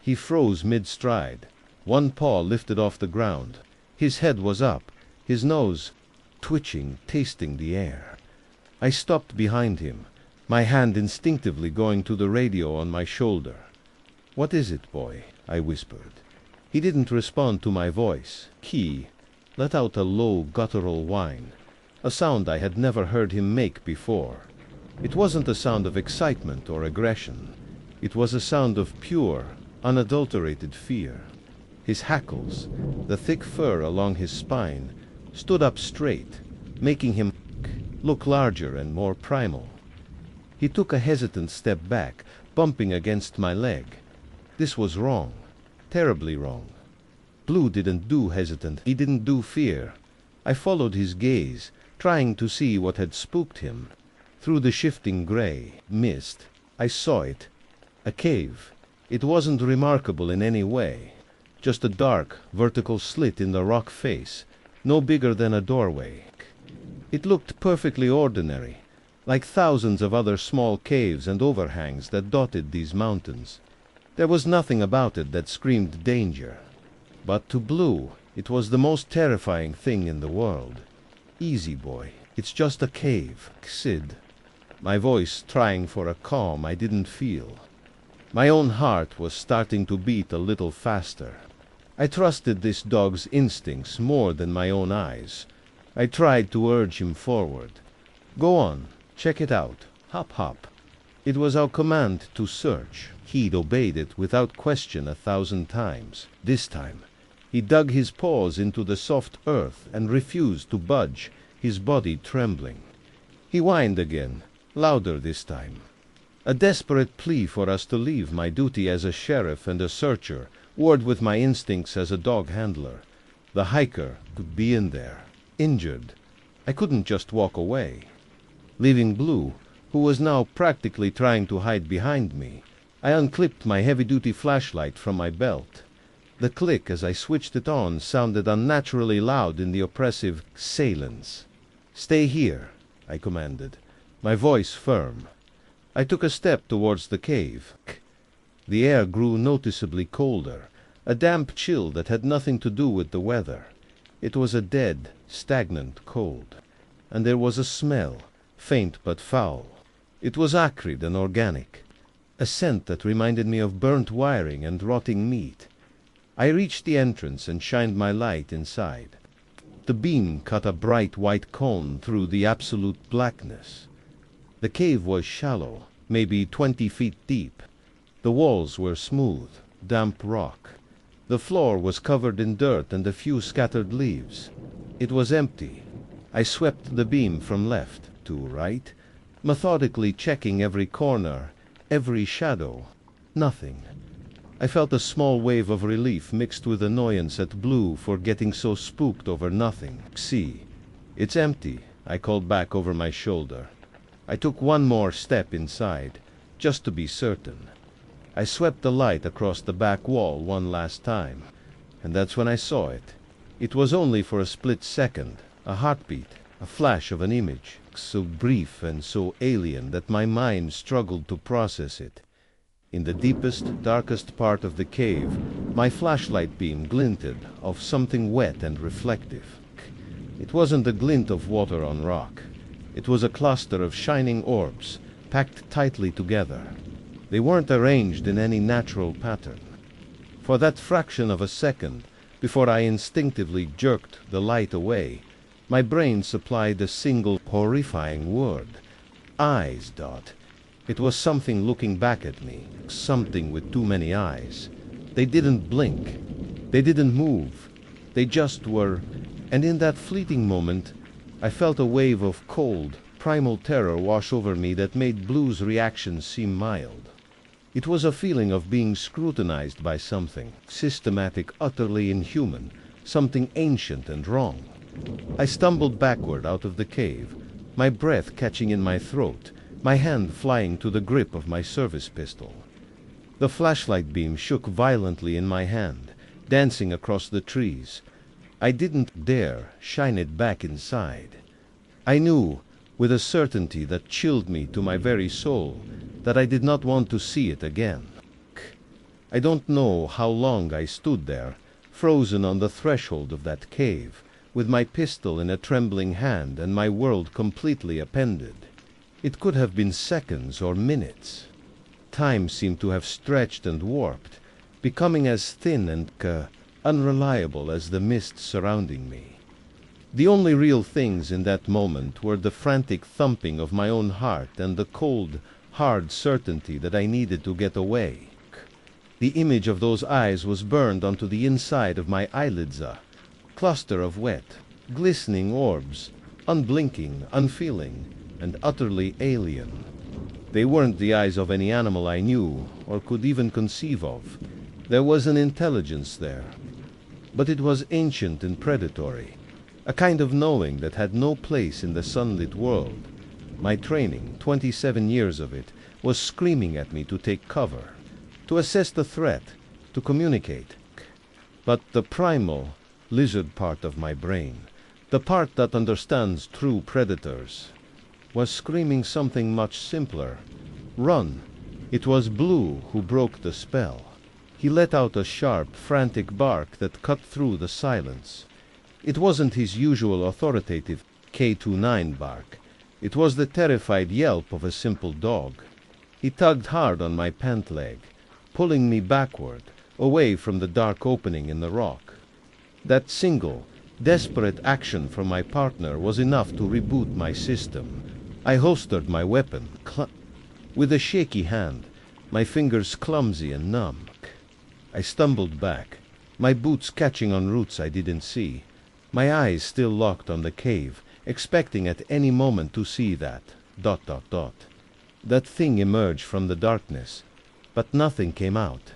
He froze mid-stride, one paw lifted off the ground. His head was up, his nose twitching, tasting the air. I stopped behind him, my hand instinctively going to the radio on my shoulder. "What is it, boy?" I whispered. He didn't respond to my voice. He let out a low, guttural whine, a sound I had never heard him make before. It wasn't a sound of excitement or aggression. It was a sound of pure, unadulterated fear. His hackles, the thick fur along his spine, stood up straight, making him look larger and more primal. He took a hesitant step back, bumping against my leg. This was wrong, terribly wrong. Blue didn't do hesitant, he didn't do fear. I followed his gaze, trying to see what had spooked him. Through the shifting gray mist, I saw it. A cave. It wasn't remarkable in any way. Just a dark, vertical slit in the rock face, no bigger than a doorway. It looked perfectly ordinary, like thousands of other small caves and overhangs that dotted these mountains. There was nothing about it that screamed danger. But to Blue, it was the most terrifying thing in the world. "Easy, boy. It's just a cave, Sid." My voice trying for a calm I didn't feel. My own heart was starting to beat a little faster. I trusted this dog's instincts more than my own eyes. I tried to urge him forward. "Go on, check it out. Hop, hop." It was our command to search. He'd obeyed it without question 1,000 times. This time, he dug his paws into the soft earth and refused to budge, his body trembling. He whined again, louder this time. A desperate plea for us to leave my duty as a sheriff and a searcher, warred with my instincts as a dog handler. The hiker could be in there, injured. I couldn't just walk away. Leaving Blue, who was now practically trying to hide behind me, I unclipped my heavy-duty flashlight from my belt. The click as I switched it on sounded unnaturally loud in the oppressive silence. "Stay here," I commanded, my voice firm. I took a step towards the cave. The air grew noticeably colder, a damp chill that had nothing to do with the weather. It was a dead, stagnant cold. And there was a smell, faint but foul. It was acrid and organic, a scent that reminded me of burnt wiring and rotting meat. I reached the entrance and shined my light inside. The beam cut a bright white cone through the absolute blackness. The cave was shallow, maybe 20 feet deep. The walls were smooth, damp rock. The floor was covered in dirt and a few scattered leaves. It was empty. I swept the beam from left to right, methodically checking every corner, every shadow. Nothing. I felt a small wave of relief mixed with annoyance at Blue for getting so spooked over nothing. "See, it's empty," I called back over my shoulder. I took one more step inside, just to be certain. I swept the light across the back wall one last time, and that's when I saw it. It was only for a split second, a heartbeat, a flash of an image, so brief and so alien that my mind struggled to process it. In the deepest, darkest part of the cave, my flashlight beam glinted of something wet and reflective. It wasn't the glint of water on rock. It was a cluster of shining orbs, packed tightly together. They weren't arranged in any natural pattern. For that fraction of a second, before I instinctively jerked the light away, my brain supplied a single horrifying word. Eyes, Dot. It was something looking back at me, something with too many eyes. They didn't blink. They didn't move. They just were. And in that fleeting moment, I felt a wave of cold, primal terror wash over me that made Blue's reaction seem mild. It was a feeling of being scrutinized by something systematic, utterly inhuman, something ancient and wrong. I stumbled backward out of the cave, my breath catching in my throat, my hand flying to the grip of my service pistol. The flashlight beam shook violently in my hand, dancing across the trees. I didn't dare shine it back inside. I knew, with a certainty that chilled me to my very soul, that I did not want to see it again. I don't know how long I stood there, frozen on the threshold of that cave, with my pistol in a trembling hand and my world completely upended. It could have been seconds or minutes. Time seemed to have stretched and warped, becoming as thin and unreliable as the mist surrounding me. The only real things in that moment were the frantic thumping of my own heart and the cold, hard certainty that I needed to get away. The image of those eyes was burned onto the inside of my eyelids, a cluster of wet, glistening orbs, unblinking, unfeeling, and utterly alien. They weren't the eyes of any animal I knew or could even conceive of. There was an intelligence there, but it was ancient and predatory, a kind of knowing that had no place in the sunlit world. My training, 27 years of it, was screaming at me to take cover, to assess the threat, to communicate. But the primal, lizard part of my brain, the part that understands true predators, was screaming something much simpler. Run! It was Blue who broke the spell. He let out a sharp, frantic bark that cut through the silence. It wasn't his usual authoritative K-29 bark. It was the terrified yelp of a simple dog. He tugged hard on my pant leg, pulling me backward, away from the dark opening in the rock. That single, desperate action from my partner was enough to reboot my system. I holstered my weapon, with a shaky hand, my fingers clumsy and numb. I stumbled back, my boots catching on roots I didn't see, my eyes still locked on the cave, expecting at any moment to see that ... That thing emerged from the darkness, but nothing came out.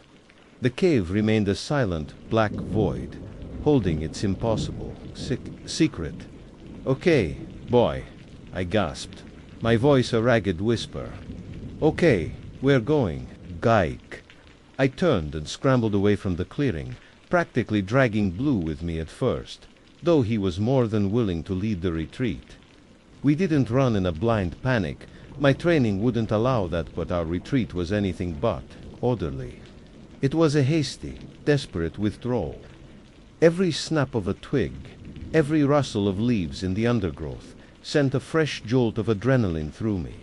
The cave remained a silent, black void, holding its impossible secret. "Okay, boy," I gasped, my voice a ragged whisper. "Okay, we're going, Gaik." I turned and scrambled away from the clearing, practically dragging Blue with me at first, though he was more than willing to lead the retreat. We didn't run in a blind panic. My training wouldn't allow that, but our retreat was anything but orderly. It was a hasty, desperate withdrawal. Every snap of a twig, every rustle of leaves in the undergrowth, sent a fresh jolt of adrenaline through me.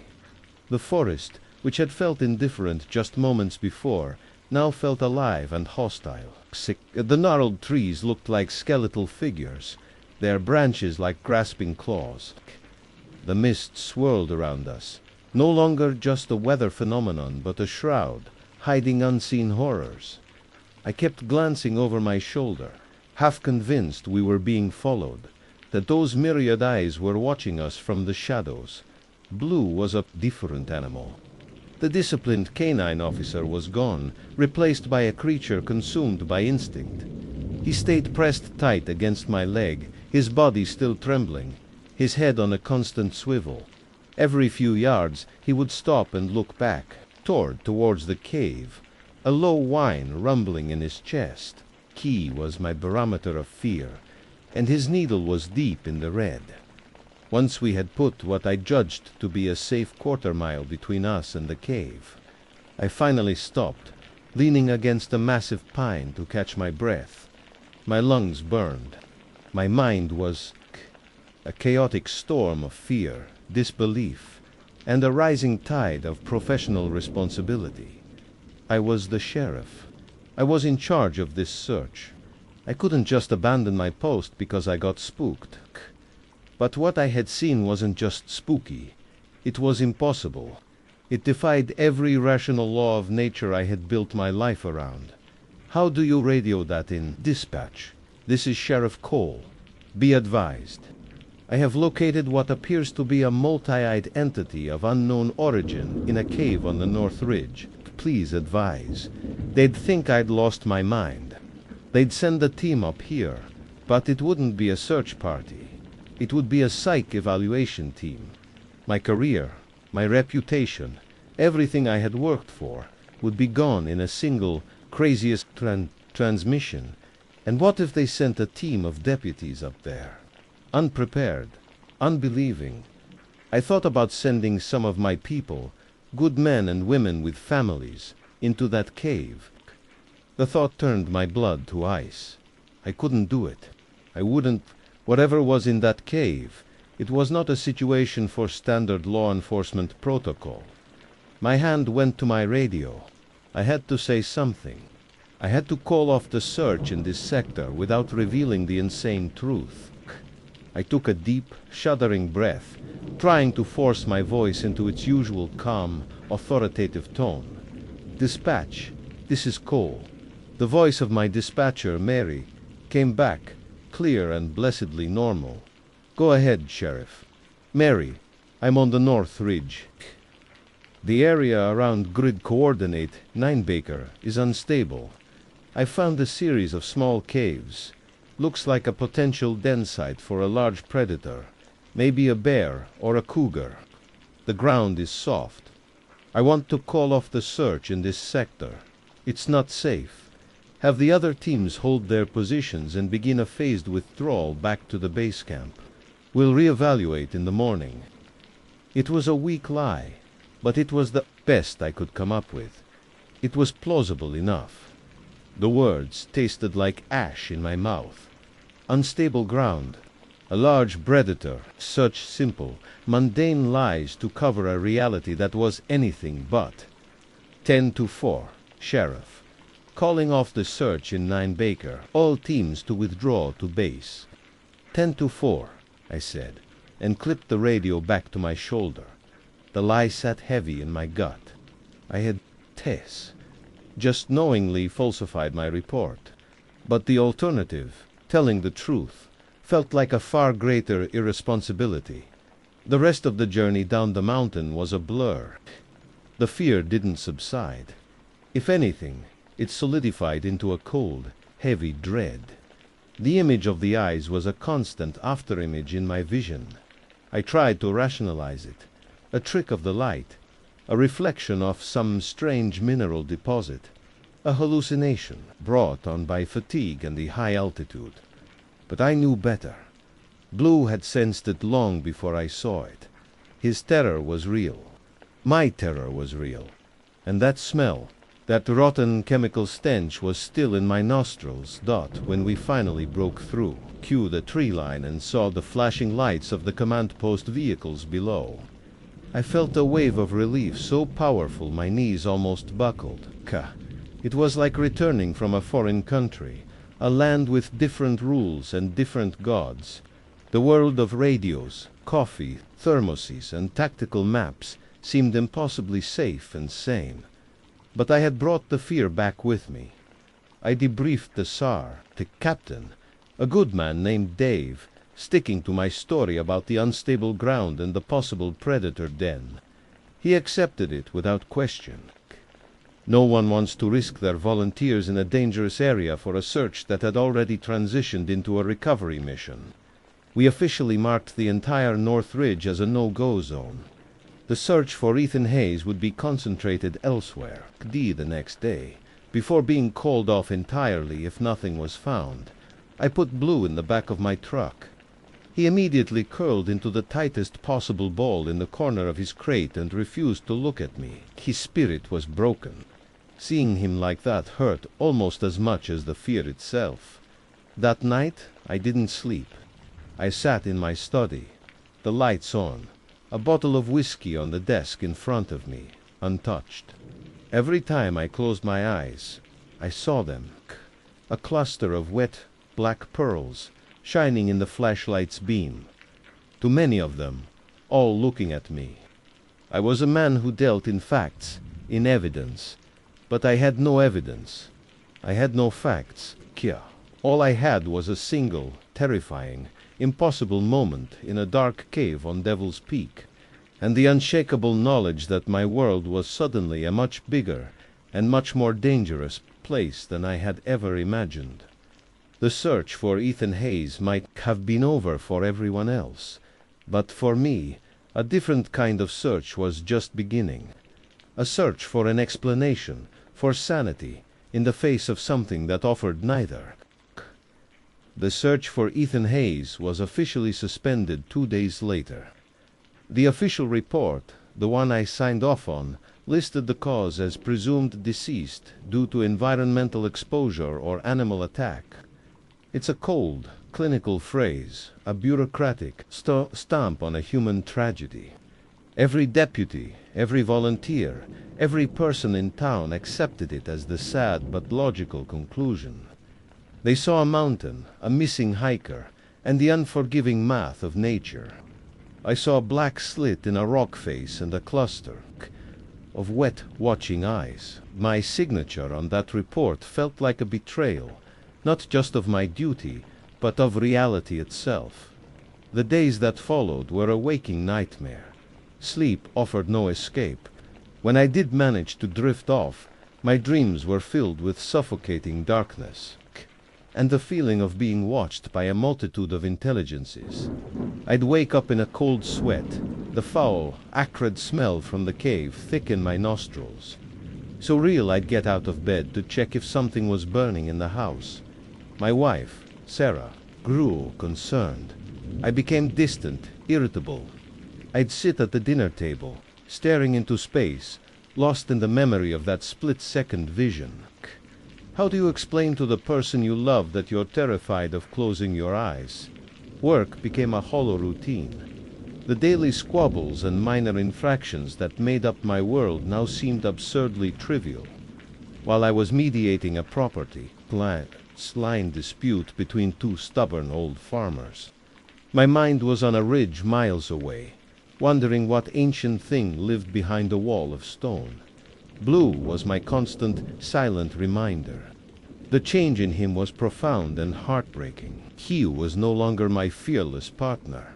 The forest, which had felt indifferent just moments before, now felt alive and hostile. The gnarled trees looked like skeletal figures, their branches like grasping claws. The mist swirled around us, no longer just a weather phenomenon, but a shroud, hiding unseen horrors. I kept glancing over my shoulder, half convinced we were being followed, that those myriad eyes were watching us from the shadows. Blue was a different animal. The disciplined canine officer was gone, replaced by a creature consumed by instinct. He stayed pressed tight against my leg, his body still trembling, his head on a constant swivel. Every few yards he would stop and look back, towards the cave, a low whine rumbling in his chest. Key was my barometer of fear, and his needle was deep in the red. Once we had put what I judged to be a safe quarter-mile between us and the cave, I finally stopped, leaning against a massive pine to catch my breath. My lungs burned. My mind was a chaotic storm of fear, disbelief, and a rising tide of professional responsibility. I was the sheriff. I was in charge of this search. I couldn't just abandon my post because I got spooked. But what I had seen wasn't just spooky. It was impossible. It defied every rational law of nature I had built my life around. How do you radio that in dispatch? This is Sheriff Cole. Be advised. I have located what appears to be a multi-eyed entity of unknown origin in a cave on the North Ridge. Please advise. They'd think I'd lost my mind. They'd send a team up here, but it wouldn't be a search party. It would be a psych evaluation team. My career, my reputation, everything I had worked for would be gone in a single craziest transmission. And what if they sent a team of deputies up there? Unprepared, unbelieving. I thought about sending some of my people, good men and women with families, into that cave. The thought turned my blood to ice. I couldn't do it. I wouldn't. Whatever was in that cave, it was not a situation for standard law enforcement protocol. My hand went to my radio. I had to say something. I had to call off the search in this sector without revealing the insane truth. I took a deep, shuddering breath, trying to force my voice into its usual calm, authoritative tone. Dispatch, this is Cole. The voice of my dispatcher, Mary, came back, clear and blessedly normal. Go ahead, Sheriff. Mary, I'm on the North Ridge. The area around grid coordinate 9 Baker is unstable. I found a series of small caves. Looks like a potential den site for a large predator, maybe a bear or a cougar. The ground is soft. I want to call off the search in this sector. It's not safe. Have the other teams hold their positions and begin a phased withdrawal back to the base camp. We'll reevaluate in the morning. It was a weak lie, but it was the best I could come up with. It was plausible enough. The words tasted like ash in my mouth. Unstable ground, a large predator, such simple, mundane lies to cover a reality that was anything but. 10-4, Sheriff. Calling off the search in 9 Baker, all teams to withdraw to base. 10-4, I said, and clipped the radio back to my shoulder. The lie sat heavy in my gut. I had just knowingly falsified my report. But the alternative, telling the truth, felt like a far greater irresponsibility. The rest of the journey down the mountain was a blur. The fear didn't subside. If anything, it solidified into a cold, heavy dread. The image of the eyes was a constant afterimage in my vision. I tried to rationalize it. A trick of the light, a reflection of some strange mineral deposit, a hallucination brought on by fatigue and the high altitude. But I knew better. Blue had sensed it long before I saw it. His terror was real. My terror was real. And that smell, that rotten chemical stench was still in my nostrils, when we finally broke through, cued the tree line and saw the flashing lights of the command post vehicles below. I felt a wave of relief so powerful my knees almost buckled. It was like returning from a foreign country, a land with different rules and different gods. The world of radios, coffee, thermoses, and tactical maps seemed impossibly safe and sane. But I had brought the fear back with me. I debriefed the SAR, the captain, a good man named Dave, sticking to my story about the unstable ground and the possible predator den. He accepted it without question. No one wants to risk their volunteers in a dangerous area for a search that had already transitioned into a recovery mission. We officially marked the entire North Ridge as a no-go zone. The search for Ethan Hayes would be concentrated elsewhere, the next day, before being called off entirely if nothing was found. I put Blue in the back of my truck. He immediately curled into the tightest possible ball in the corner of his crate and refused to look at me. His spirit was broken. Seeing him like that hurt almost as much as the fear itself. That night I didn't sleep. I sat in my study, the lights on, a bottle of whiskey on the desk in front of me, untouched. Every time I closed my eyes, I saw them, a cluster of wet black pearls, shining in the flashlight's beam. Too many of them, all looking at me. I was a man who dealt in facts, in evidence. But I had no evidence. I had no facts. All I had was a single, terrifying, impossible moment in a dark cave on Devil's Peak, and the unshakable knowledge that my world was suddenly a much bigger and much more dangerous place than I had ever imagined. The search for Ethan Hayes might have been over for everyone else, but for me, a different kind of search was just beginning. A search for an explanation, for sanity, in the face of something that offered neither. The search for Ethan Hayes was officially suspended 2 days later. The official report, the one I signed off on, listed the cause as presumed deceased due to environmental exposure or animal attack. It's a cold, clinical phrase, a bureaucratic stamp on a human tragedy. Every deputy, every volunteer, every person in town accepted it as the sad but logical conclusion. They saw a mountain, a missing hiker, and the unforgiving math of nature. I saw a black slit in a rock face and a cluster of wet, watching eyes. My signature on that report felt like a betrayal, not just of my duty, but of reality itself. The days that followed were a waking nightmare. Sleep offered no escape. When I did manage to drift off, my dreams were filled with suffocating darkness, and the feeling of being watched by a multitude of intelligences. I'd wake up in a cold sweat, the foul, acrid smell from the cave thick in my nostrils. So real I'd get out of bed to check if something was burning in the house. My wife, Sarah, grew concerned. I became distant, irritable. I'd sit at the dinner table, staring into space, lost in the memory of that split-second vision. How do you explain to the person you love that you're terrified of closing your eyes? Work became a hollow routine. The daily squabbles and minor infractions that made up my world now seemed absurdly trivial. While I was mediating a property line dispute between two stubborn old farmers, my mind was on a ridge miles away, wondering what ancient thing lived behind a wall of stone. Blue was my constant, silent reminder. The change in him was profound and heartbreaking. He was no longer my fearless partner.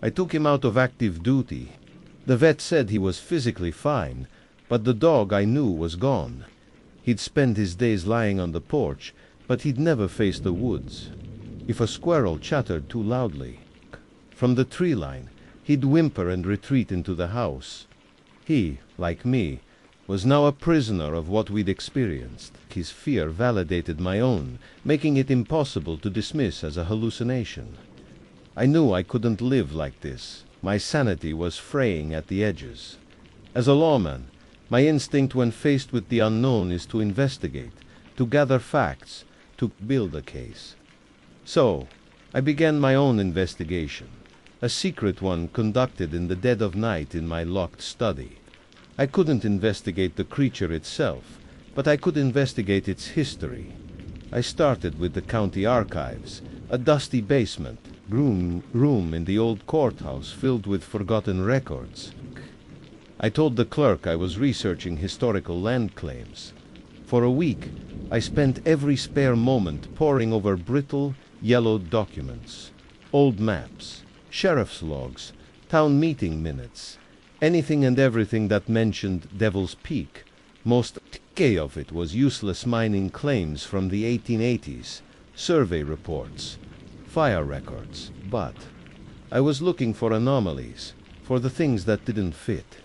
I took him out of active duty. The vet said he was physically fine, but the dog I knew was gone. He'd spend his days lying on the porch, but he'd never face the woods. If a squirrel chattered too loudly from the tree line, he'd whimper and retreat into the house. He, like me, was now a prisoner of what we'd experienced. His fear validated my own, making it impossible to dismiss as a hallucination. I knew I couldn't live like this. My sanity was fraying at the edges. As a lawman, my instinct when faced with the unknown is to investigate, to gather facts, to build a case. So, I began my own investigation, a secret one conducted in the dead of night in my locked study. I couldn't investigate the creature itself, but I could investigate its history. I started with the county archives, a dusty basement, room in the old courthouse filled with forgotten records. I told the clerk I was researching historical land claims. For a week, I spent every spare moment poring over brittle, yellowed documents, old maps, sheriff's logs, town meeting minutes, anything and everything that mentioned Devil's Peak. Most of it was useless mining claims from the 1880s, survey reports, fire records, but I was looking for anomalies, for the things that didn't fit.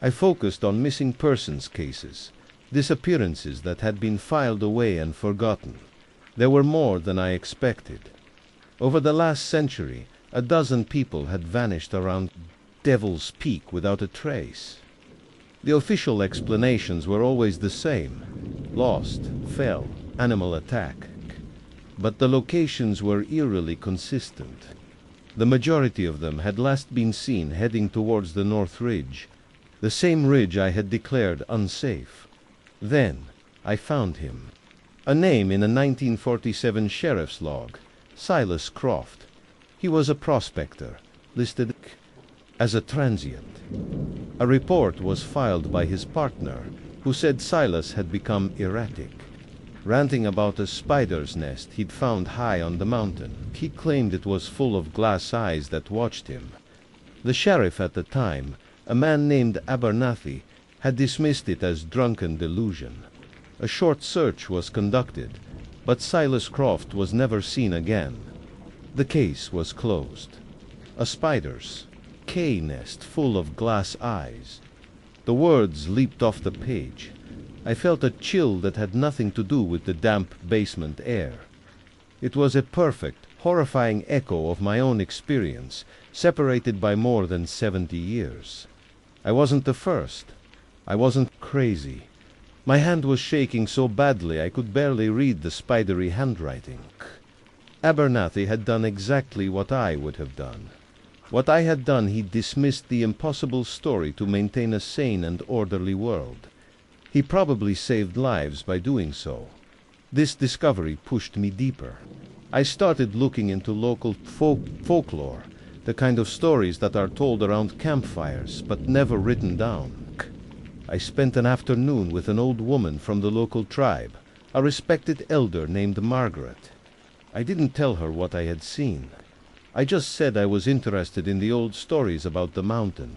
I focused on missing persons cases, disappearances that had been filed away and forgotten. There were more than I expected. Over the last century, A dozen people had vanished around Devil's Peak without a trace. The official explanations were always the same: lost, fell, animal attack. But the locations were eerily consistent. The majority of them had last been seen heading towards the North Ridge, the same ridge I had declared unsafe. Then I found him. A name in a 1947 sheriff's log: Silas Croft. He was a prospector, listed as a transient. A report was filed by his partner, who said Silas had become erratic, ranting about a spider's nest he'd found high on the mountain. He claimed it was full of glass eyes that watched him. The sheriff at the time, a man named Abernathy, had dismissed it as drunken delusion. A short search was conducted, but Silas Croft was never seen again. The case was closed. A spider's nest full of glass eyes. The words leaped off the page. I felt a chill that had nothing to do with the damp basement air. It was a perfect, horrifying echo of my own experience, separated by more than 70 years. I wasn't the first. I wasn't crazy. My hand was shaking so badly I could barely read the spidery handwriting. Abernathy had done exactly what I would have done. What I had done, he dismissed the impossible story to maintain a sane and orderly world. He probably saved lives by doing so. This discovery pushed me deeper. I started looking into local folklore, the kind of stories that are told around campfires but never written down. I spent an afternoon with an old woman from the local tribe, a respected elder named Margaret. I didn't tell her what I had seen. I just said I was interested in the old stories about the mountain.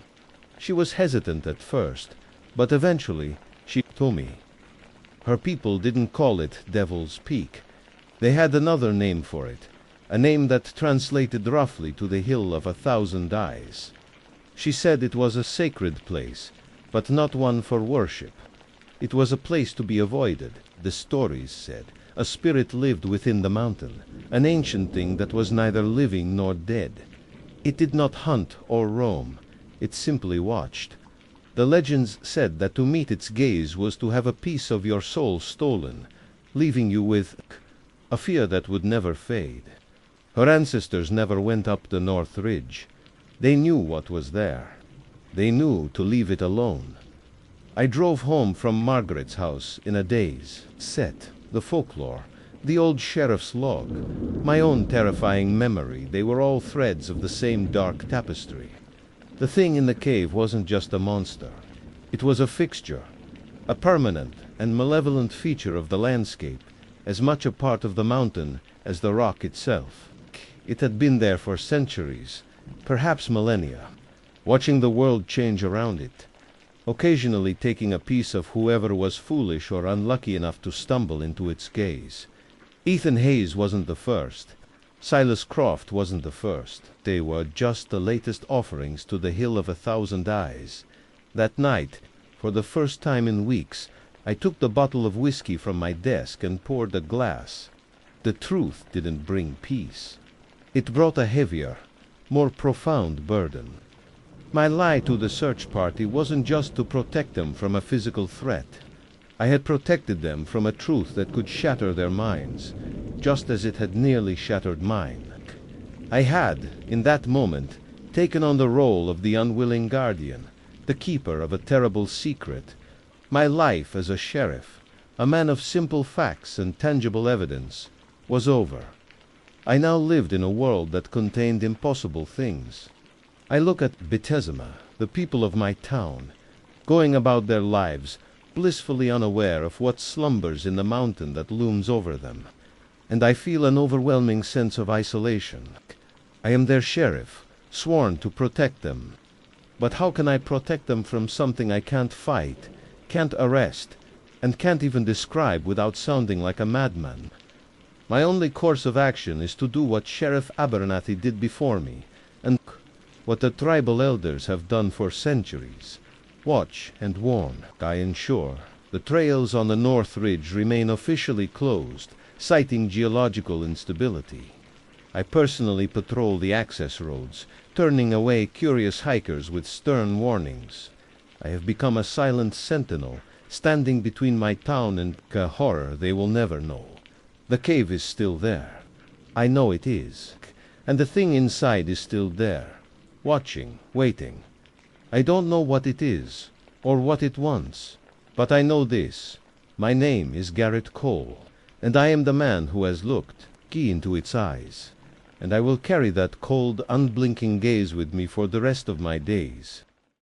She was hesitant at first, but eventually she told me. Her people didn't call it Devil's Peak. They had another name for it, a name that translated roughly to the Hill of 1,000 Eyes. She said it was a sacred place, but not one for worship. It was a place to be avoided, the stories said. A spirit lived within the mountain, an ancient thing that was neither living nor dead. It did not hunt or roam. It simply watched. The legends said that to meet its gaze was to have a piece of your soul stolen, leaving you with a fear that would never fade. Her ancestors never went up the North Ridge. They knew what was there. They knew to leave it alone. I drove home from Margaret's house in a daze. The folklore, the old sheriff's log, my own terrifying memory, they were all threads of the same dark tapestry. The thing in the cave wasn't just a monster. It was a fixture, a permanent and malevolent feature of the landscape, as much a part of the mountain as the rock itself. It had been there for centuries, perhaps millennia, watching the world change around it, occasionally taking a piece of whoever was foolish or unlucky enough to stumble into its gaze. Ethan Hayes wasn't the first. Silas Croft wasn't the first. They were just the latest offerings to the Hill of 1,000 Eyes. That night, for the first time in weeks, I took the bottle of whiskey from my desk and poured a glass. The truth didn't bring peace. It brought a heavier, more profound burden. My lie to the search party wasn't just to protect them from a physical threat. I had protected them from a truth that could shatter their minds, just as it had nearly shattered mine. I had, in that moment, taken on the role of the unwilling guardian, the keeper of a terrible secret. My life as a sheriff, a man of simple facts and tangible evidence, was over. I now lived in a world that contained impossible things. I look at Betesima, the people of my town, going about their lives, blissfully unaware of what slumbers in the mountain that looms over them, and I feel an overwhelming sense of isolation. I am their sheriff, sworn to protect them. But how can I protect them from something I can't fight, can't arrest, and can't even describe without sounding like a madman? My only course of action is to do what Sheriff Abernathy did before me, and what the tribal elders have done for centuries. Watch and warn. I ensure the trails on the North Ridge remain officially closed, citing geological instability. I personally patrol the access roads, turning away curious hikers with stern warnings. I have become a silent sentinel, standing between my town and a horror they will never know. The cave is still there. I know it is. And the thing inside is still there, watching, waiting. I don't know what it is, or what it wants, but I know this. My name is Garrett Cole, and I am the man who has looked, key into its eyes. And I will carry that cold, unblinking gaze with me for the rest of my days.